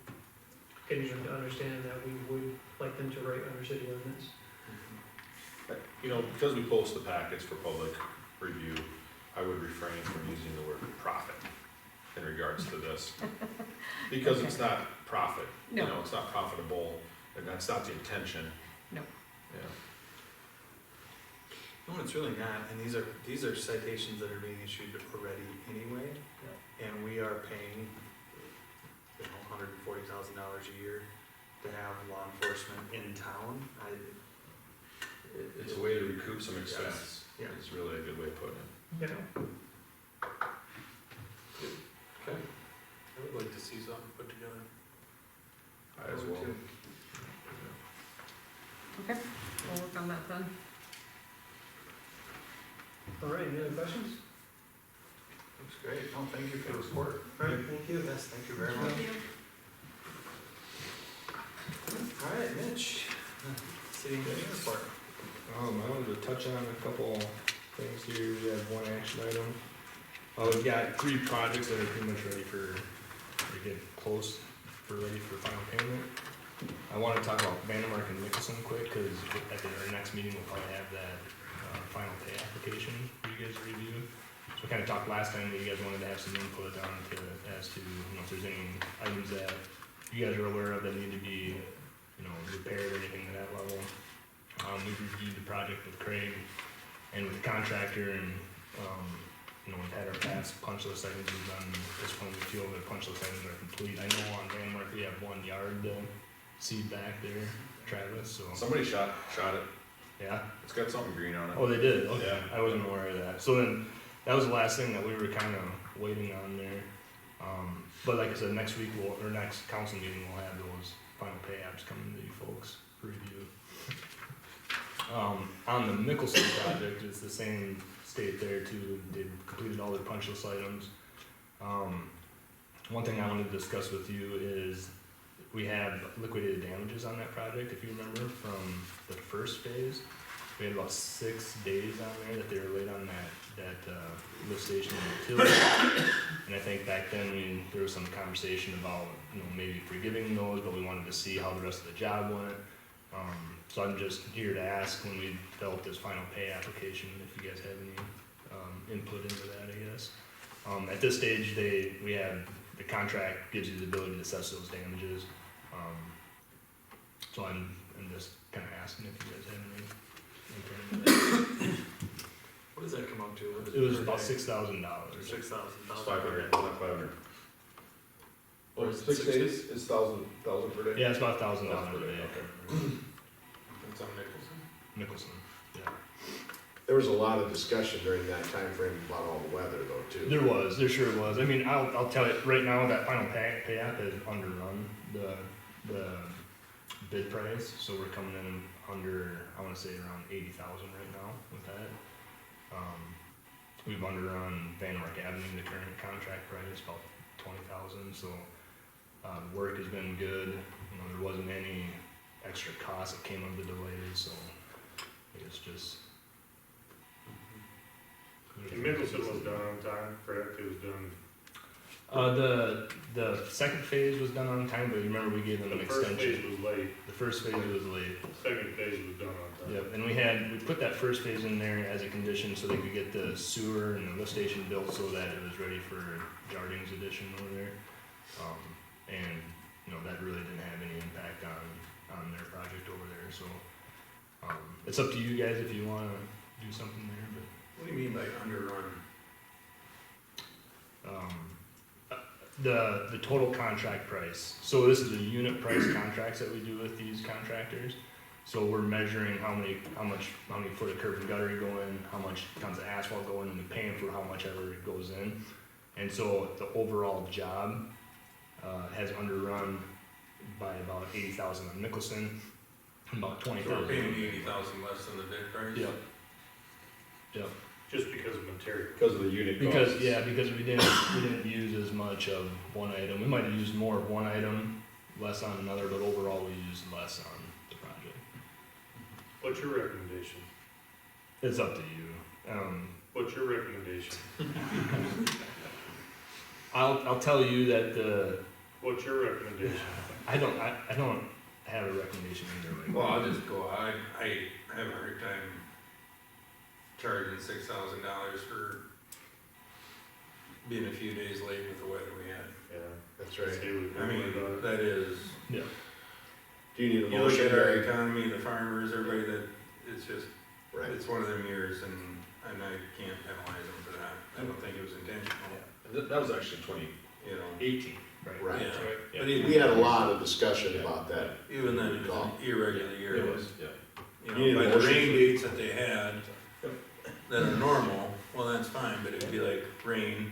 Speaker 4: Getting them to understand that we would like them to write under city ordinance.
Speaker 7: You know, because we post the packets for public review, I would refrain from using the word profit in regards to this. Because it's not profit, you
Speaker 3: No.
Speaker 7: know, it's not profitable, and that's not the intention.
Speaker 3: No.
Speaker 7: Yeah.
Speaker 2: No, it's really not, and these are citations that are being issued already anyway, and we are paying, $140,000 a year to have law enforcement in town.
Speaker 7: It's a way to recoup some expense,
Speaker 2: Yeah.
Speaker 7: it's really a good way of putting it.
Speaker 4: Yeah.
Speaker 7: Okay.
Speaker 10: I would like to see something put together.
Speaker 7: I as well.
Speaker 3: Okay, we'll work on that then.
Speaker 4: All right, any other questions?
Speaker 2: Looks great, no, thank you for the report.
Speaker 4: All right, thank you.
Speaker 2: Yes, thank you very much.
Speaker 6: Thank you.
Speaker 2: All right, Mitch, city engineer report.
Speaker 9: I wanted to touch on a couple things here. We have one action item. We've got 3 projects that are pretty much ready to get close ready for final payment. I want to talk about Vandermark and Nicholson quick, because at our next meeting, we'll probably have that final pay application for you guys to review. So we kind of talked last time that you guys wanted to have some input on as to, if there's any items that you guys are aware of that need to be, repaired or anything to that level. We've reviewed the project with Craig and with the contractor, and, we've had our past punch list items we've done. At this point, we feel that punch list items are complete. I know on Vanmark, we have 1 yard to seed back there, Travis, so.
Speaker 7: Somebody shot it,
Speaker 9: Yeah,
Speaker 7: it's got something green on it.
Speaker 9: oh, they did, okay,
Speaker 7: Yeah.
Speaker 9: I wasn't aware of that. So then, that was the last thing that we were kind of waiting on there. But like I said, next week, or next council meeting, we'll have those final pay apps coming to you folks for review. On the Mickelson project, it's the same state there too. They completed all their punch list items. One thing I wanted to discuss with you is we have liquidated damages on that project. If you remember from the first phase, we had about 6 days on there that they were late on that lift station and utility. And I think back then there was some conversation about maybe forgiving those, but we wanted to see how the rest of the job went. So I'm just here to ask, when we develop this final pay application, if you guys have any input into that, I guess. At this stage, we have the contract gives you the ability to assess those damages. So I'm just kind of asking if you guys have any input into that.
Speaker 2: What does that come up to?
Speaker 9: It was about $6,000.
Speaker 2: $6,000.
Speaker 7: It's 500, not 500.
Speaker 2: Or
Speaker 7: Oh,
Speaker 2: is it
Speaker 7: 6
Speaker 2: 6
Speaker 7: days, it's thousand per day?
Speaker 9: Yeah, it's about $1,000 a day.
Speaker 7: Okay.
Speaker 10: It's on Nicholson.
Speaker 9: Nicholson, yeah.
Speaker 1: There was a lot of discussion during that time frame about all the weather though, too.
Speaker 9: There sure was. I mean, I'll tell you, right now, that final pay app has underrun the bid price, so we're coming in under, I wanna say around 80,000 right now with that. we've underrun Van Mark Avenue, the current contract price, about 20,000, so, the work has been good, you know, there wasn't any extra cost that came of the delays, so it's just.
Speaker 8: And Mickelson was done on time, correct, it was done,
Speaker 9: The second phase was done on time, but you remember we gave them an
Speaker 8: the first phase
Speaker 9: extension.
Speaker 8: was late,
Speaker 9: The first phase was late.
Speaker 8: second phase was done on time.
Speaker 9: Yep, and we put that first phase in there as a condition so they could get the sewer and the lift station built so that it was ready for Jarding's addition over there. And, you know, that really didn't have any impact on their project over there, so, it's up to you guys if you wanna do something there, but.
Speaker 10: What do you mean by underrun?
Speaker 9: The total contract price, so this is a unit price contracts that we do with these contractors. So we're measuring how many foot of curb and gutter go in, how much tons of asphalt go in, and paying for how much ever goes in. And so the overall job, has underrun by about 80,000 on Mickelson, and about
Speaker 10: So we're
Speaker 9: 20,000.
Speaker 10: paying 80,000 less than the bid price?
Speaker 9: Yep.
Speaker 8: Just because of material.
Speaker 1: Because of the unit
Speaker 9: Because we didn't use as much of one item. We might have used more of one item, less on another, but overall we used less on the project.
Speaker 8: What's your recommendation?
Speaker 9: It's up to you.
Speaker 8: What's your recommendation?
Speaker 9: I'll tell you that
Speaker 8: What's your recommendation?
Speaker 9: I don't have a recommendation either way.
Speaker 10: Well, I'll just go, I have a hard time charging $6,000 for being a few days late with the weather we had.
Speaker 1: Yeah, that's
Speaker 8: Say we
Speaker 10: I mean,
Speaker 8: about it.
Speaker 10: that is,
Speaker 1: Do you need a
Speaker 10: you look
Speaker 1: motion,
Speaker 10: at our
Speaker 1: Barry?
Speaker 10: economy, the farmers, everybody, that, it's just,
Speaker 1: Right.
Speaker 10: it's one of them years, and I can't penalize them for that. I don't think it was intentional,
Speaker 1: That was actually
Speaker 10: you know.
Speaker 1: 2018. Right.
Speaker 10: Yeah.
Speaker 1: Yeah.
Speaker 10: But even
Speaker 1: We had a lot of discussion about that.
Speaker 10: Even then, it was an irregular year.
Speaker 1: It was, yeah. You
Speaker 10: You
Speaker 1: need
Speaker 10: know,
Speaker 1: a
Speaker 10: by the
Speaker 1: motion
Speaker 10: rain
Speaker 1: for-
Speaker 10: dates that they had, that are normal, well, that's fine, but it'd be like rain,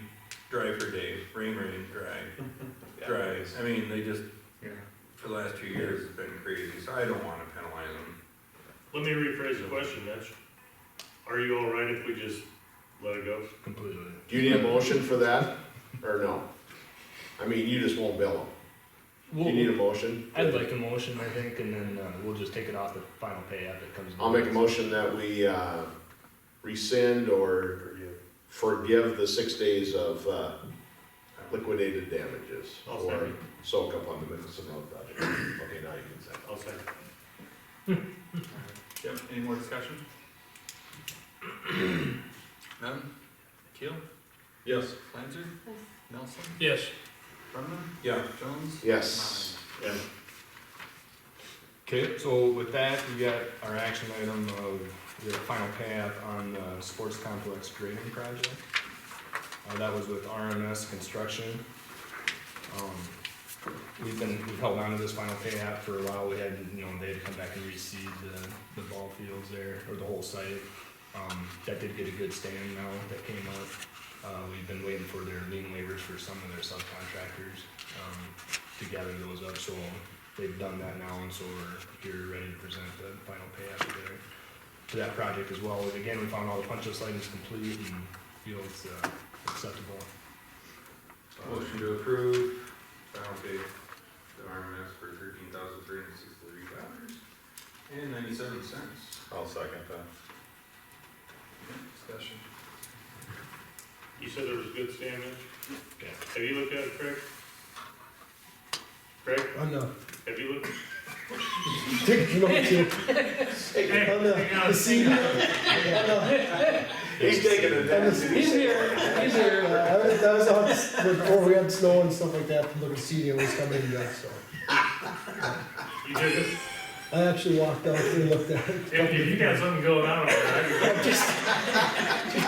Speaker 10: dry for days, rain, dry, dry. I mean, they just, for the last 2 years, it's been crazy, so I don't wanna penalize them.
Speaker 8: Let me rephrase the question, Mitch. Are you all right if we just let it go?
Speaker 9: Completely.
Speaker 1: Do you need a motion for that, or no? I mean, you just won't bill them. Do you need a motion?
Speaker 9: I'd like a motion, I think, and then we'll just take it off the final pay app that comes.
Speaker 1: I'll make a motion that we rescind or forgive the 6 days of liquidated damages
Speaker 8: I'll
Speaker 1: or
Speaker 8: second.
Speaker 1: soak up on the Mickelson Road project. Okay, now you can say.
Speaker 8: I'll second.
Speaker 2: Yep, any more discussion? None? Keel?
Speaker 1: Yes.
Speaker 2: Lancer? Nelson?
Speaker 4: Yes.
Speaker 2: Brumman?
Speaker 10: Yeah,
Speaker 2: Jones?
Speaker 1: Yes.
Speaker 8: Yeah.
Speaker 9: Okay, so with that, we got our action item of the final pay app on the sports complex grading project. That was with RMS Construction. We've held on to this final pay app for a while. We had, they had to come back and reseed the ball fields there, or the whole site. That did get a good stand now that came up. We've been waiting for their lien waivers for some of their subcontractors, to gather those up, so they've done that now, and so we're here ready to present the final pay app there to that project as well. Again, we found all the punch list items complete and feel it's acceptable.
Speaker 10: motion to approve, final pay to RMS for $13,363.97.
Speaker 7: I'll second that.
Speaker 2: Discussion.
Speaker 8: You said there was good stand there?
Speaker 9: Yeah.
Speaker 8: Have you looked at it, Craig? Craig,
Speaker 5: On the,
Speaker 8: have you looked?
Speaker 5: take notes here.
Speaker 8: Hey,
Speaker 5: On the,
Speaker 8: hang on,
Speaker 5: the senior, on
Speaker 1: He's taking a
Speaker 5: the,
Speaker 1: nap.
Speaker 3: He's here, he's here.
Speaker 5: that was out before we had snow and stuff like that, to look at senior was coming in yet, so.
Speaker 8: You did it?
Speaker 5: I actually walked out there and looked at it.
Speaker 8: If you got something going on over there,
Speaker 5: Just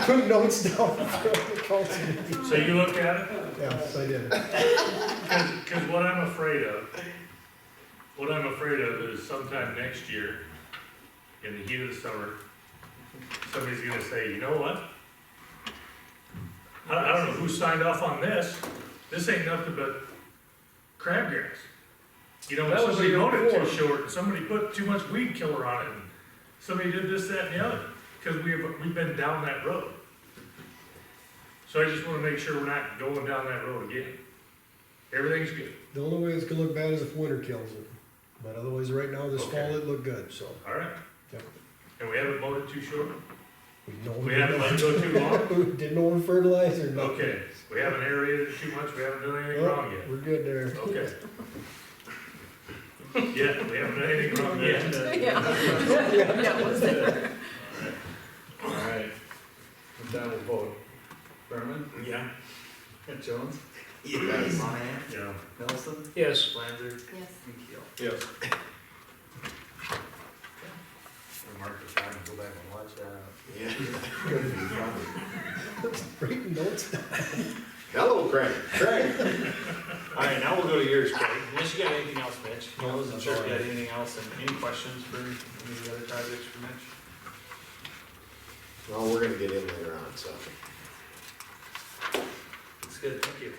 Speaker 5: put notes down for the council meeting.
Speaker 8: so you looked at it?
Speaker 5: Yes, I did.
Speaker 8: Cause what I'm afraid of is sometime next year, in the heat of the summer, somebody's gonna say, you know what? I don't know who signed off on this, this ain't nothing but crabgrass.
Speaker 4: That was
Speaker 8: Somebody
Speaker 4: the year
Speaker 8: mowed it too
Speaker 4: before.
Speaker 8: short, and somebody put too much weed killer on it, and somebody did this, that, and the other, cause we've been down that road. So I just wanna make sure we're not going down that road again. Everything's good,
Speaker 5: The only way it's gonna look bad is if winter kills it, but otherwise, right now, this
Speaker 8: Okay.
Speaker 5: fall, it looked good, so.
Speaker 8: alright?
Speaker 5: Yep.
Speaker 8: And we haven't mowed it too short?
Speaker 5: know
Speaker 8: We haven't let it go too long?
Speaker 5: Didn't know when fertilizer, nothing.
Speaker 8: Okay, we haven't aerated it too much, we haven't done anything
Speaker 5: Well,
Speaker 8: wrong yet.
Speaker 5: We're good there.
Speaker 8: Okay. Yeah, we haven't done anything wrong yet.
Speaker 3: Yeah, was there.
Speaker 2: Alright, with that, we'll vote. Berman,
Speaker 10: Yeah.
Speaker 2: Jones,
Speaker 10: Yes.
Speaker 2: Monahan,
Speaker 8: Yeah.
Speaker 2: Nelson,
Speaker 4: Yes,
Speaker 2: Lanzer,
Speaker 6: Yes.
Speaker 2: and Keel.
Speaker 7: Yes.
Speaker 8: We'll mark the time and go back and watch that.
Speaker 10: Yeah.
Speaker 5: Writing notes.
Speaker 1: Hello, Craig. Craig.
Speaker 2: Alright, now we'll go to yours, Craig, unless you got anything else, Mitch. I wasn't sure if you had anything else, and any questions for any of the other projects for Mitch?
Speaker 1: Well, we're gonna get in later on, so.
Speaker 2: It's good, thank you.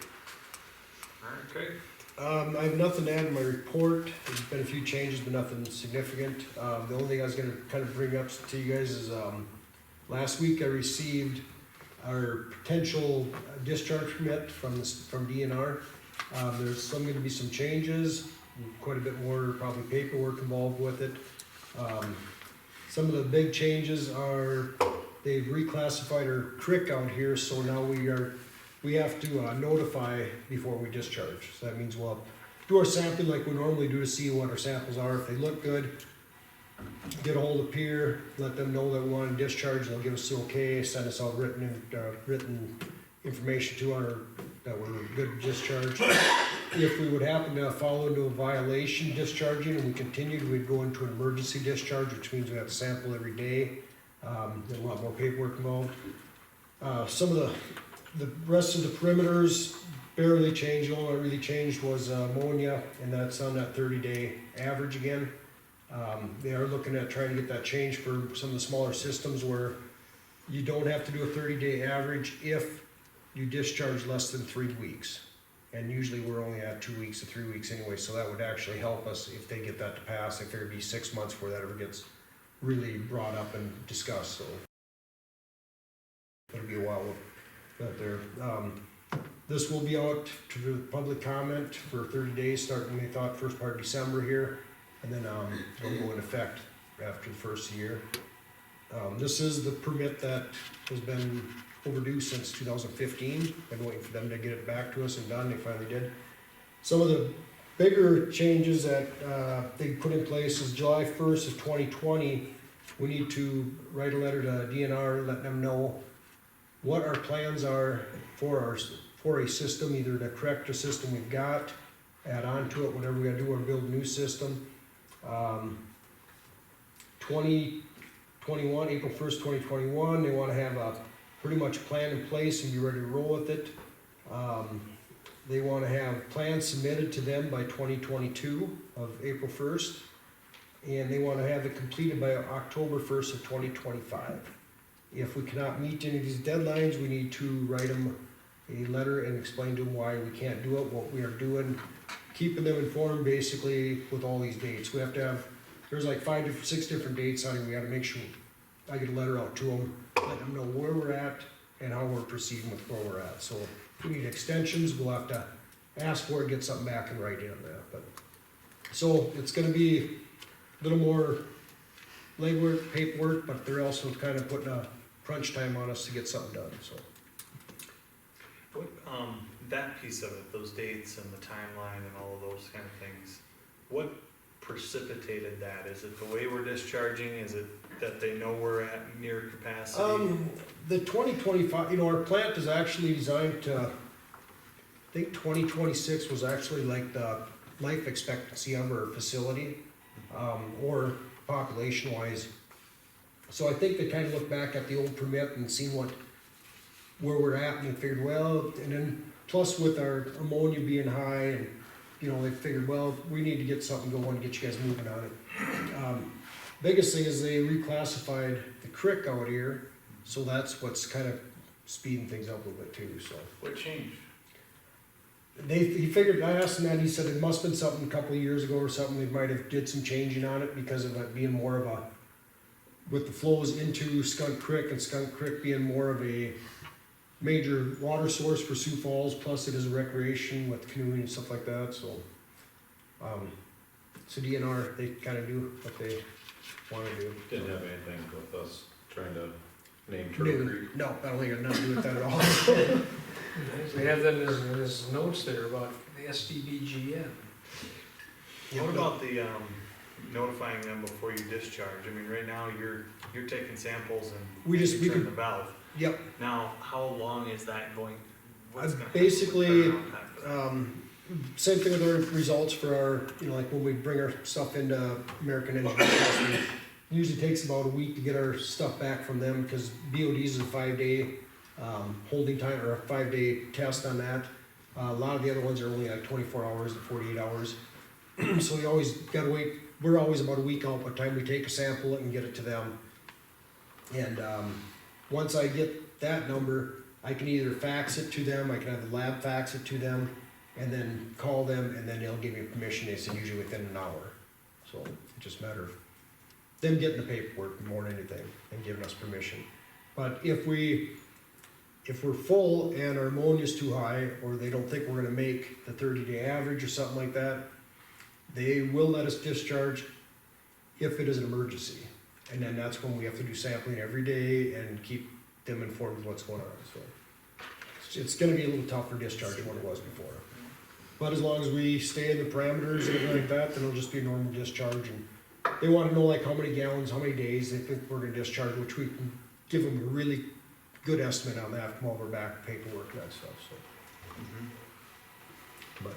Speaker 2: Alright, Craig?
Speaker 5: I have nothing to add to my report. There's been a few changes, but nothing significant. The only thing I was gonna kind of bring up to you guys is, last week I received our potential discharge permit from DNR. There's gonna be some changes, quite a bit more probably paperwork involved with it. Some of the big changes are they've reclassified our creek out here, so now we have to notify before we discharge. So that means we'll do our sampling like we normally do to see what our samples are. If they look good, get a hold of Pier, let them know that we want to discharge, they'll give us the okay, send us out written information to our, that we're good to discharge. If we would happen to fall into a violation discharging and we continued, we'd go into an emergency discharge, which means we have to sample every day. There's a lot more paperwork involved. Some of the rest of the perimeters barely changed. The only one that really changed was ammonia, and that's on that 30-day average again. They are looking at trying to get that changed for some of the smaller systems where you don't have to do a 30-day average if you discharge less than 3 weeks. And usually we're only at 2 weeks to 3 weeks anyway, so that would actually help us if they get that to pass. If there'd be 6 months before that ever gets really brought up and discussed, so it'll be a while. But there, this will be out to the public comment for 30 days, starting, they thought, first part of December here, and then it'll go in effect after the first year. This is the permit that has been overdue since 2015. Been waiting for them to get it back to us and done. They finally did. Some of the bigger changes that they put in place is July 1st of 2020. We need to write a letter to DNR, let them know what our plans are for a system, either to correct the system we've got, add on to it, whatever we gotta do, or build a new system. 2021, April 1st, 2021, they wanna have a pretty much plan in place and be ready to roll with it. They wanna have plans submitted to them by 2022 of April 1st, and they wanna have it completed by October 1st of 2025. If we cannot meet any of these deadlines, we need to write them a letter and explain to them why we can't do it, what we are doing, keeping them informed basically with all these dates. We have to have, there's like 6 different dates on it, we gotta make sure I get a letter out to them, let them know where we're at and how we're proceeding with where we're at. So if we need extensions, we'll have to ask for it, get something back and write in on that. But so it's gonna be a little more legwork, paperwork, but they're also kind of putting a crunch time on us to get something done, so.
Speaker 2: What, that piece of it, those dates and the timeline and all of those kind of things, what precipitated that? Is it the way we're discharging? Is it that they know we're at near capacity?
Speaker 5: The 2025, our plant is actually designed to, I think 2026 was actually like the life expectancy of our facility, or population-wise. So I think they kind of looked back at the old permit and seen where we're at, and they figured, well, and then plus with our ammonia being high, and they figured, well, we need to get something going, get you guys moving on it. Biggest thing is they reclassified the creek out here, so that's what's kind of speeding things up a little bit too, so.
Speaker 2: What changed?
Speaker 5: He figured, I asked him that, he said it must have been something a couple of years ago or something, they might have did some changing on it because of it being more of a, with the flows into Skunk Creek and Skunk Creek being more of a major water source for Sioux Falls, plus it is a recreation with canoeing and stuff like that, so. So DNR, they kinda do what they wanna do.
Speaker 7: Didn't have anything with us trying to name Turtle Creek.
Speaker 5: No, I don't think it'd not do with that at all.
Speaker 4: We have that in his notes there about the SDBGN.
Speaker 2: What about the, notifying them before you discharge? I mean, right now, you're taking samples and
Speaker 5: We
Speaker 2: you turn
Speaker 5: could,
Speaker 2: the valve.
Speaker 5: yep,
Speaker 2: Now, how long is that going? What's gonna happen?
Speaker 5: basically,
Speaker 2: Turnaround time for that?
Speaker 5: same thing with our results for our, like when we bring our stuff into American Engineering Testing. Usually takes about a week to get our stuff back from them, because BOD's is a 5-day, holding time, or a 5-day test on that. A lot of the other ones are only like 24 hours to 48 hours. So we always gotta wait, we're always about a week out by the time we take a sample and get it to them. And, once I get that number, I can either fax it to them, I can have the lab fax it to them, and then call them, and then they'll give me permission, they said usually within an hour. So, it's just a matter of them getting the paperwork more than anything, and giving us permission. But if we're full and our ammonia's too high, or they don't think we're gonna make the 30-day average or something like that, they will let us discharge if it is an emergency. And then that's when we have to do sampling every day and keep them informed of what's going on, so. It's gonna be a little tougher discharge than what it was before. But as long as we stay in the parameters and everything like that, then it'll just be a normal discharge. And they wanna know like how many gallons, how many days they think we're gonna discharge, which we can give them a really good estimate on that from all of our back paperwork and that stuff, so. But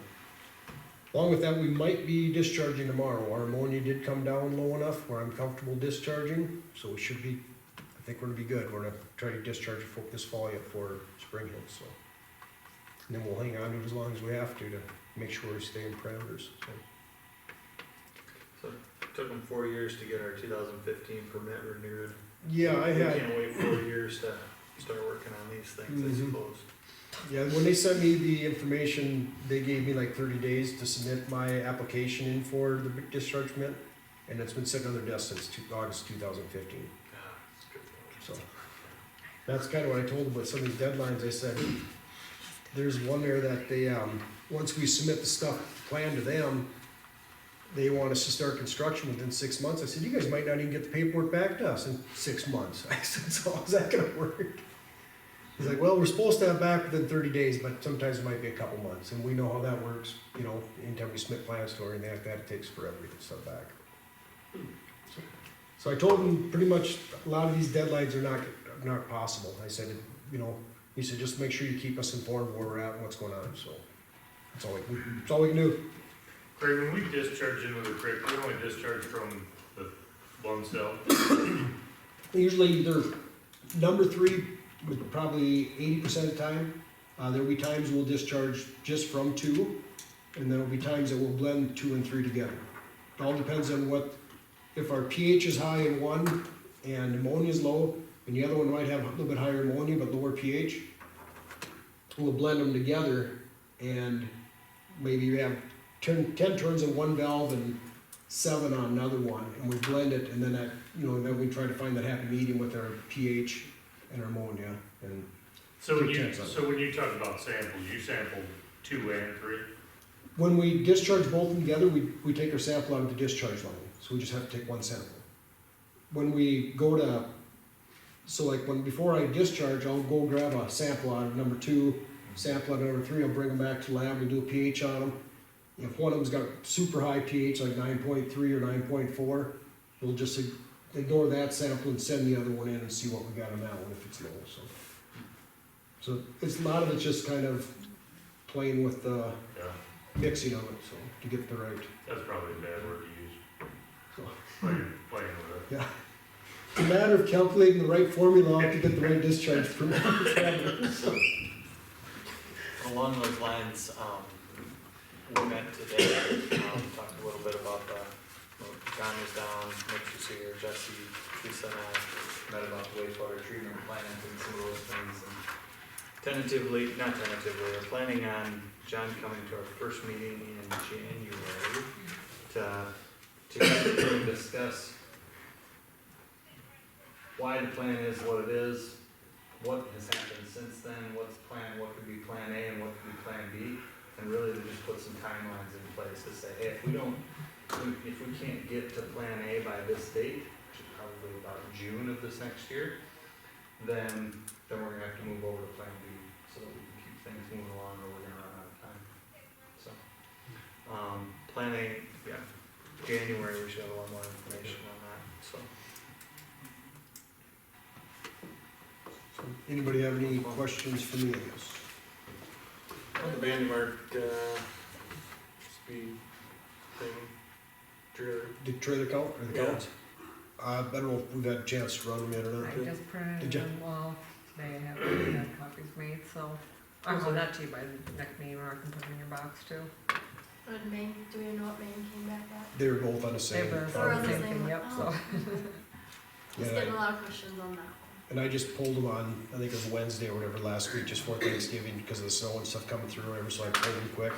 Speaker 5: along with that, we might be discharging tomorrow. Our ammonia did come down low enough where I'm comfortable discharging, so we should be, I think we're gonna be good. We're gonna try to discharge this fall yet for spring hits, so. And then we'll hang on to it as long as we have to make sure we stay in parameters, so.
Speaker 2: So, took them 4 years to get our 2015 permit renewed.
Speaker 5: Yeah, I
Speaker 2: We
Speaker 5: had,
Speaker 2: can't wait 4 years to start working on these things, I
Speaker 5: Mhm.
Speaker 2: suppose.
Speaker 5: yeah, when they sent me the information, they gave me like 30 days to submit my application in for the discharge permit. And it's been sitting on their desk since August 2015.
Speaker 2: Yeah, it's good.
Speaker 5: So, that's kind of what I told them with some of these deadlines, I said, there's one there that they, once we submit the stuff planned to them, they want us to start construction within 6 months. I said, you guys might not even get the paperwork back to us in 6 months. I said, so how's that gonna work? He's like, well, we're supposed to have back within 30 days, but sometimes it might be a couple months, and we know how that works, you know, anytime we submit plans to or anything like that, it takes forever to get stuff back. So I told him pretty much a lot of these deadlines are not possible. I said, you know, he said, just make sure you keep us informed where we're at and what's going on, so that's all we can do.
Speaker 8: Craig, when we discharge into the creek, we only discharge from the one cell.
Speaker 5: Usually they're number 3, with probably 80% of the time. There'll be times we'll discharge just from 2, and there'll be times that we'll blend 2 and 3 together. It all depends on if our pH is high in one and ammonia is low, and the other one might have a little bit higher ammonia but lower pH, we'll blend them together, and maybe we have 10 turns in one valve and 7 on another one, and we blend it, and then that, you know, then we try to find that happy medium with our pH and our ammonia, and
Speaker 8: So when you talk about samples, you sampled 2 and 3?
Speaker 5: when we discharge both of them together, we take our sample out of the discharge line, so we just have to take one sample. When we go to, before I discharge, I'll go grab a sample out of number 2, sample out of number 3, I'll bring them back to the lab, we do a pH on them. If one of them's got super high pH, like 9.3 or 9.4, we'll just ignore that sample and send the other one in and see what we got on that one if it's low, so. So it's, a lot of it's just kind of playing with the
Speaker 8: Yeah,
Speaker 5: mixing of it, so, to get the right,
Speaker 8: that's probably a bad word to use.
Speaker 5: so.
Speaker 8: Playing with it.
Speaker 5: Yeah. It's a matter of calculating the right formula to get the right discharge from so.
Speaker 2: Along those lines, we met today, talked a little bit about John was down, Mitch was here, Jesse, Lisa and I met about the wastewater treatment plant and some of those things. And we're planning on John coming to our first meeting in January to discuss why the plan is what it is, what has happened since then, what could be plan A and what could be plan B, and really to just put some timelines in place to say, hey, if we can't get to plan A by this date, which is probably about June of this next year, then we're gonna have to move over to plan B, so that we can keep things moving along, or we're gonna run out of time. So, plan A, yeah, January, we should have a lot more information on that, so.
Speaker 5: Anybody have any questions for me, I guess?
Speaker 10: On the bandy marked, speed thing, trailer.
Speaker 5: The trailer count, or the
Speaker 10: Yeah.
Speaker 5: counts? I don't know if we've had a chance to run them yet or
Speaker 3: I
Speaker 5: not.
Speaker 3: just printed
Speaker 5: Did ya?
Speaker 3: them, well, today I haven't had copies made, so I'll send that to you by the next meeting, or I can put them in your box too.
Speaker 6: What did Maine, do we know what Maine came back at?
Speaker 5: They were both on the
Speaker 3: They
Speaker 5: same.
Speaker 3: were
Speaker 6: Or
Speaker 3: the
Speaker 6: on the
Speaker 3: same
Speaker 6: same
Speaker 3: thing,
Speaker 6: one?
Speaker 3: yep, so.
Speaker 6: Just
Speaker 5: Yeah,
Speaker 6: getting a lot of questions on that one.
Speaker 5: and I just pulled them on, I think it was Wednesday or whatever, last week, just for Thanksgiving, because of the snow and stuff coming through or whatever, so I pulled them quick.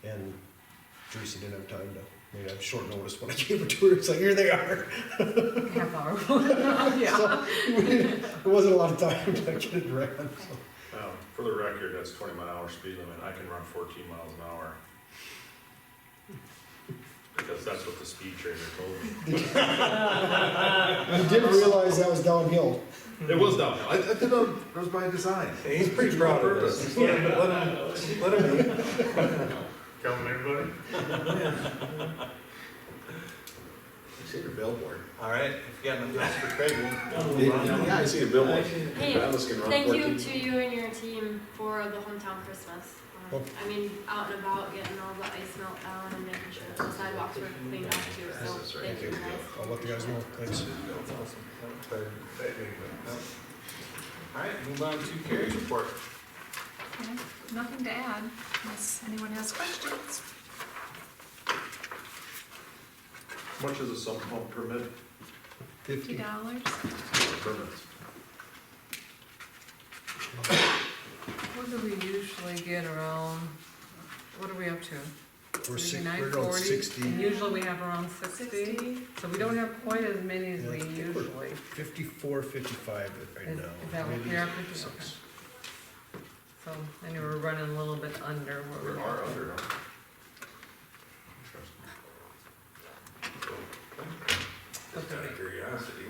Speaker 5: And Teresa didn't have time to, I mean, I had short notice when I gave it to her, it's like, here they are.
Speaker 3: Half hour. Yeah.
Speaker 5: So, it wasn't a lot of time to get it ran, so.
Speaker 7: For the record, that's 20-mile-an-hour speed limit, I can run 14 miles an hour. Because that's what the speed trailer told me.
Speaker 5: I didn't realize that was downhill.
Speaker 7: It was downhill, I did it was by design.
Speaker 10: Hey, he's pretty proud of this. Just let him be.
Speaker 8: Telling everybody?
Speaker 1: I see the billboard.
Speaker 2: All right, if you got anything else for Craig, we'll move on.
Speaker 1: Yeah, I see the billboard.
Speaker 6: Hey,
Speaker 1: Travis can run
Speaker 6: thank
Speaker 1: 14.
Speaker 6: you to you and your team for the hometown Christmas.
Speaker 5: Oh.
Speaker 6: I mean, out and about, getting all the ice melt down and making sure the sidewalks were cleaned up too, so thank you guys.
Speaker 5: I'll let the guys know, thanks.
Speaker 2: That's awesome. All right, move on to Carrie's report.
Speaker 6: Okay, nothing to add unless anyone has questions.
Speaker 1: How much is a sump pump permit?
Speaker 5: $50.
Speaker 1: Permits.
Speaker 3: What do we usually get around, what are we up to?
Speaker 5: We're
Speaker 3: Maybe
Speaker 5: around
Speaker 3: 940?
Speaker 5: 60.
Speaker 3: And usually we have around 60, so we don't have quite as many as
Speaker 5: Yeah,
Speaker 3: we
Speaker 5: I think we're
Speaker 3: usually.
Speaker 5: 54, 55 right
Speaker 3: Is
Speaker 5: now.
Speaker 3: that what
Speaker 5: Maybe
Speaker 3: we are?
Speaker 5: 56.
Speaker 3: Okay. So, I know we're running a little bit under where we are.
Speaker 1: Under, huh?
Speaker 10: Just out of curiosity,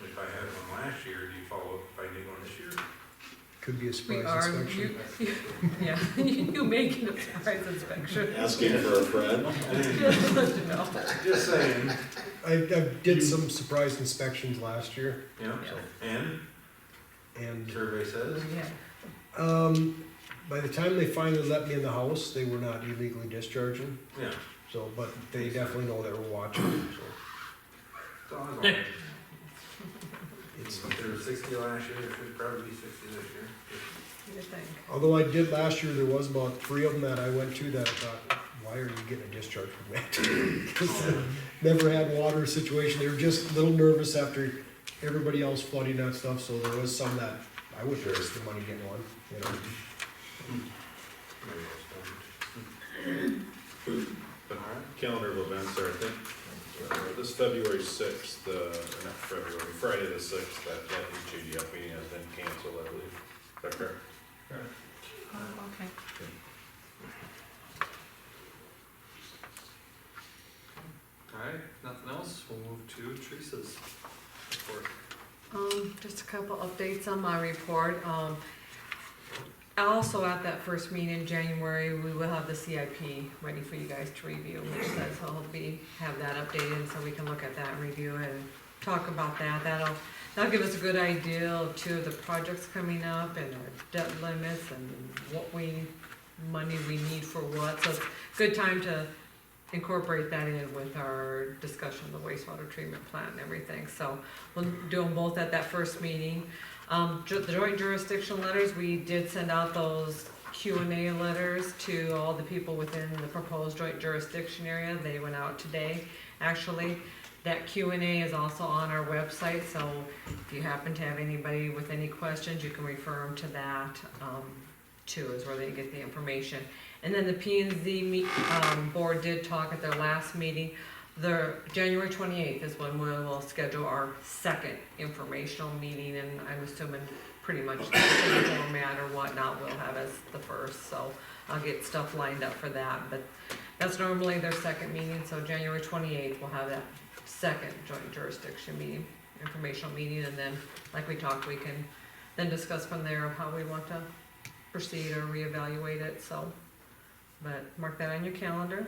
Speaker 10: if I had one last year, do you follow up if I need one this year?
Speaker 5: Could be a
Speaker 3: We
Speaker 5: surprise
Speaker 3: are,
Speaker 5: inspection.
Speaker 3: yeah, you may get a surprise inspection.
Speaker 1: Asking for a friend.
Speaker 3: Just let you know.
Speaker 10: Just saying.
Speaker 5: I did some surprise inspections last year,
Speaker 10: Yeah,
Speaker 3: Yeah.
Speaker 10: and
Speaker 5: and
Speaker 10: survey says,
Speaker 3: Yeah.
Speaker 5: by the time they finally let me in the house, they were not illegally discharging.
Speaker 10: yeah.
Speaker 5: So, but they definitely know that we're watching. So
Speaker 10: It's always like, if there was 60 last year, there should probably be 60 this year.
Speaker 3: You think.
Speaker 5: although I did last year, there was about 3 of them that I went to that I thought, why are you getting a discharge from that? 'Cause never had water situation. They were just a little nervous after everybody else flooding that stuff. So there was some that I would risk the money getting one. You know.
Speaker 10: Maybe it's
Speaker 7: The calendar of events there, I think, this February 6th, not February, Friday the 6th, that HADF meeting has been canceled, I believe. Is that correct?
Speaker 3: Oh, okay.
Speaker 2: All right, nothing else, we'll move to Teresa's report.
Speaker 3: Just a couple updates on my report. Also at that first meeting in January, we will have the CIP ready for you guys to review, which says I'll have that updated so we can look at that and review it and talk about that. That'll give us a good idea of two of the projects coming up and our debt limits and what money we need for what. So it's a good time to incorporate that in with our discussion of the wastewater treatment plant and everything. So we'll do them both at that first meeting. The joint jurisdiction letters, we did send out those Q&A letters to all the people within the proposed joint jurisdiction area. They went out today, actually. That Q&A is also on our website, so if you happen to have anybody with any questions, you can refer them to that, too, is where they get the information. And then the P&Z board did talk at their last meeting. The January 28th is when we will schedule our second informational meeting, and I'm assuming pretty much the same format or whatnot we'll have as the first, so I'll get stuff lined up for that, but that's normally their second meeting, so January 28th, we'll have that second joint jurisdiction meeting, informational meeting, and then, like we talked, we can then discuss from there how we want to proceed or reevaluate it, so, but mark that on your calendar.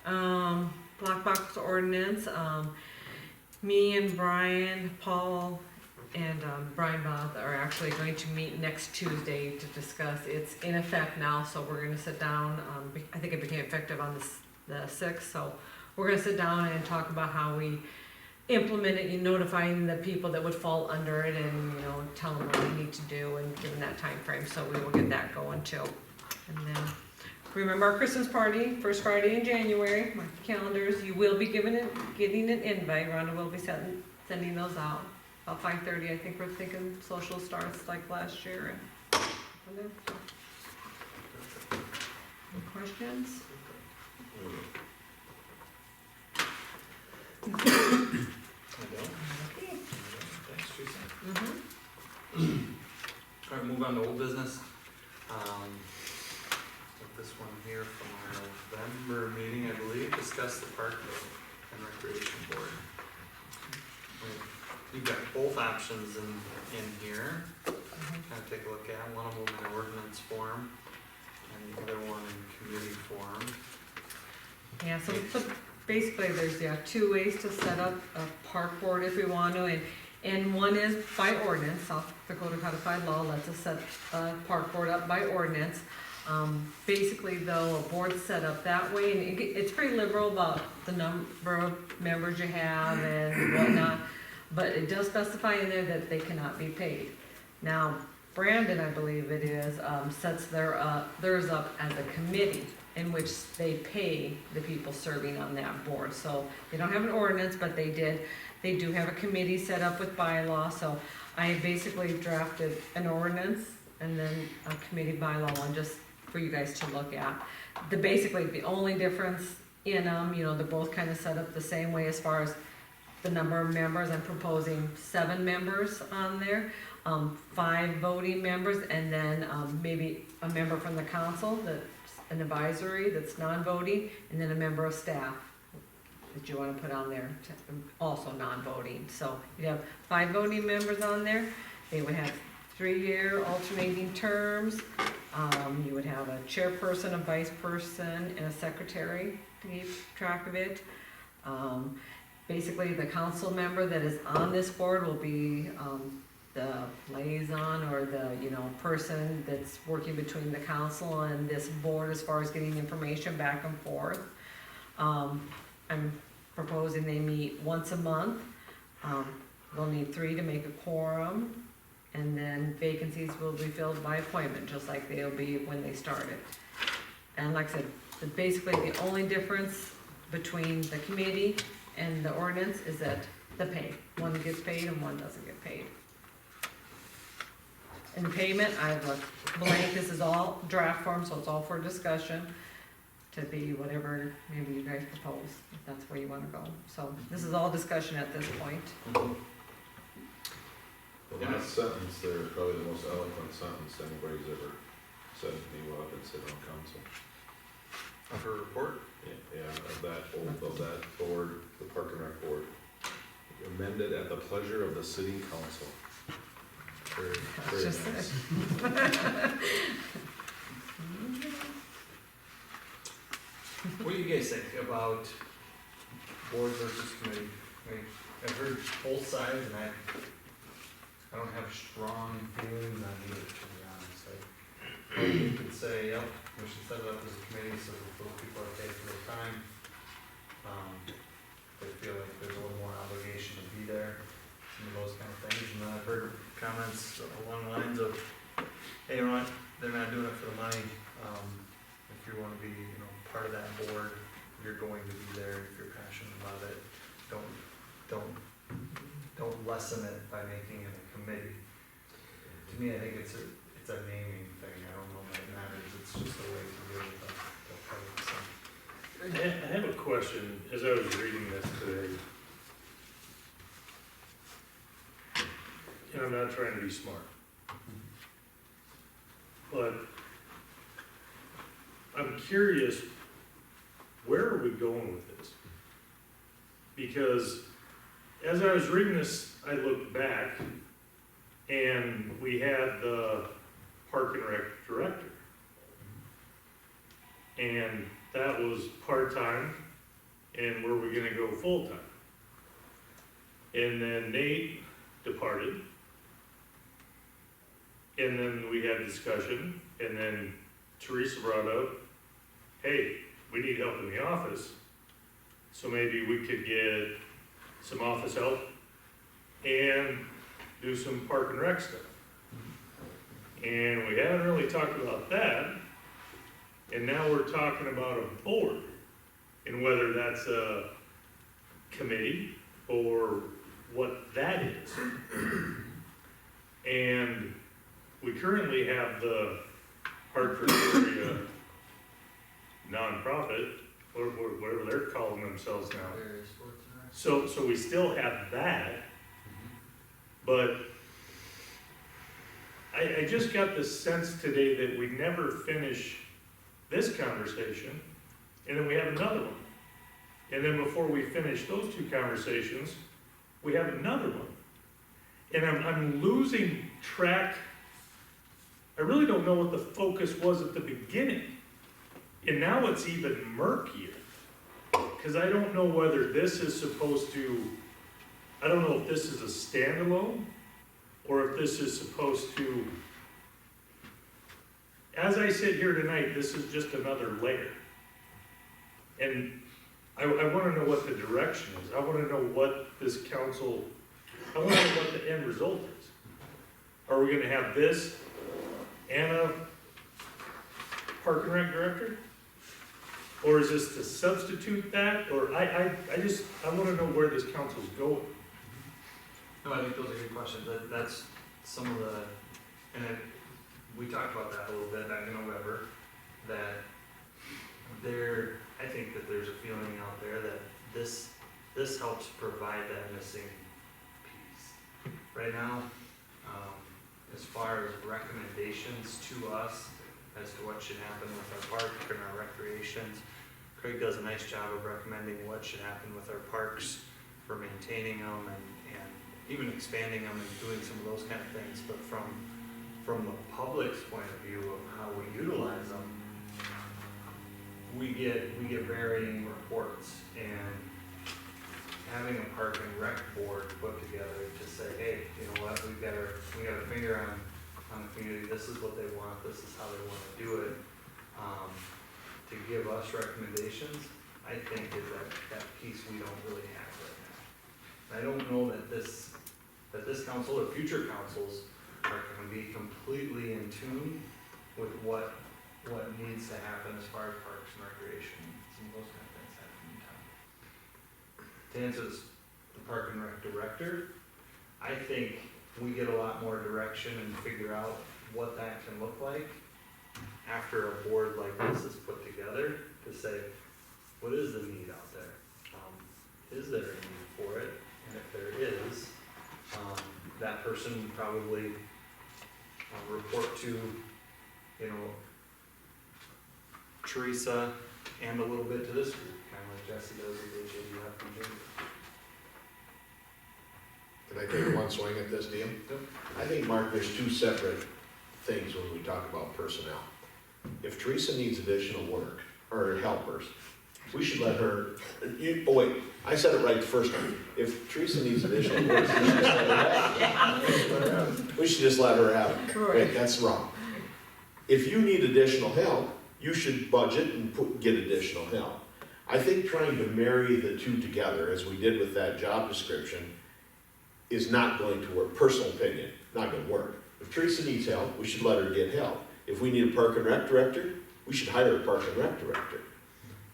Speaker 3: Black box ordinance, me and Brian, Paul, and Brian Both are actually going to meet next Tuesday to discuss. It's in effect now, so we're gonna sit down, I think it became effective on the 6th, so we're gonna sit down and talk about how we implement it, notifying the people that would fall under it and, tell them what we need to do and give them that time frame. So we will get that going too. And then, remember our Christmas party, first Friday in January, mark the calendars. You will be getting an invite. Rhonda will be sending those out. About 5:30, I think we're thinking social starts like last year. And there, so. Any questions? Okay.
Speaker 2: Thanks, Teresa.
Speaker 3: Mm-hmm.
Speaker 2: Alright, move on to old business. Take this one here from our November meeting, I believe, discuss the park and recreation board. You've got both options in here, kind of take a look at, one of them in ordinance form, and the other one in committee form.
Speaker 3: Yeah, so basically there's, two ways to set up a park board if we want to, and one is by ordinance. South Dakota codified law lets us set a park board up by ordinance. Basically though, a board's set up that way, and it's pretty liberal about the number of members you have and whatnot, but it does specify in there that they cannot be paid. Now, Brandon, I believe it is, sets theirs up as a committee in which they pay the people serving on that board. So they don't have an ordinance, but they do have a committee set up with bylaw. So I basically drafted an ordinance and then a committee bylaw one just for you guys to look at. Basically the only difference in them, they're both kind of set up the same way as far as the number of members. I'm proposing 7 members on there, 5 voting members, and then maybe a member from the council that's an advisory that's non-voting, and then a member of staff that you want to put on there, also non-voting. So you'd have 5 voting members on there. They would have 3-year alternating terms. You would have a chairperson, a vice person, and a secretary to keep track of it. Basically, the council member that is on this board will be the liaison or the person that's working between the council and this board as far as getting information back and forth. I'm proposing they meet once a month. They'll need 3 to make a quorum, and then vacancies will be filled by appointment, just like they'll be when they started. And like I said, basically the only difference between the committee and the ordinance is that the pay. One gets paid and one doesn't get paid. And the payment, I have a blank, this is all draft form, so it's all for discussion to be whatever maybe you guys propose, if that's where you wanna go. So this is all discussion at this point.
Speaker 1: The last sentence there is probably the most eloquent sentence anybody's ever said to me while I've been sitting on council.
Speaker 2: Of her report?
Speaker 1: Yeah, of that board, the Park and Rec board, amended at the pleasure of the city council. Very, very
Speaker 3: Just
Speaker 1: nice.
Speaker 2: What do you guys think about board versus committee? I've heard both sides, and I don't have strong feelings on either, to be honest. You could say, yep, we should set it up as a committee so that those people are paid for their time. They feel like there's a little more obligation to be there, some of those kind of things. And then I've heard comments along the lines of, hey, you know what, they're not doing it for the money. If you wanna be, part of that board, you're going to be there if you're passionate about it. Don't lessen it by making it a committee. To me, I think it's a naming thing. I don't know if it matters. It's just a way to deal with the code. So.
Speaker 8: I have a question, as I was reading this today. And I'm not trying to be smart, but I'm curious, where are we going with this? Because as I was reading this, I looked back, and we had the Park and Rec director. And that was part-time, and were we gonna go full-time? And then Nate departed. And then we had discussion, and then Teresa brought up, hey, we need help in the office. So maybe we could get some office help and do some park and rec stuff. And we haven't really talked about that. And now we're talking about a board, and whether that's a committee or what that is. And we currently have the Hartford area nonprofit, or whatever they're calling themselves now. So we still have that, but I just got the sense today that we never finish this conversation, and then we have another one. And then before we finish those two conversations, we have another one. And I'm losing track. I really don't know what the focus was at the beginning. And now it's even murkier. Because I don't know whether this is supposed to, I don't know if this is a standalone, or if this is supposed to, as I sit here tonight, this is just another layer. And I want to know what the direction is. I want to know what this council, I want to know what the end result is. Are we going to have this and a park and rec director? Or is this to substitute that? Or I want to know where this council's going.
Speaker 2: No, I think those are good questions. That's some of the, and we talked about that a little bit back in November, that I think that there's a feeling out there that this helps provide that missing piece. Right now, as far as recommendations to us as to what should happen with our park and our recreations, Craig does a nice job of recommending what should happen with our parks for maintaining them and even expanding them and doing some of those kind of things. But from the public's point of view of how we utilize them, we get varying reports, and having a park and rec board put together to say, hey, you know what, we got our finger on the community, this is what they want, this is how they want to do it, to give us recommendations, I think is that piece we don't really have right now. And I don't know that this council or future councils are going to be completely in tune with what needs to happen as far as parks and recreation, some of those kind of things happen in town. To answer the park and rec director, I think we get a lot more direction and figure out what that can look like after a board like this is put together to say, what is the need out there? Is there a need for it? And if there is, that person probably report to, Teresa and a little bit to this group, kind of like Jesse does with HADF and Jimmy.
Speaker 1: Can I take one swing at this deal?
Speaker 2: Yep.
Speaker 1: I think, Mark, there's two separate things when we talk about personnel. If Teresa needs additional work, or helpers, we should let her, oh wait, I said it right the first time. If Teresa needs additional work, we should just let her have it. Wait, that's wrong. If you need additional help, you should budget and get additional help. I think trying to marry the two together, as we did with that job description, is not going to work. Personal opinion, not going to work. If Teresa needs help, we should let her get help. If we need a park and rec director, we should hire a park and rec director.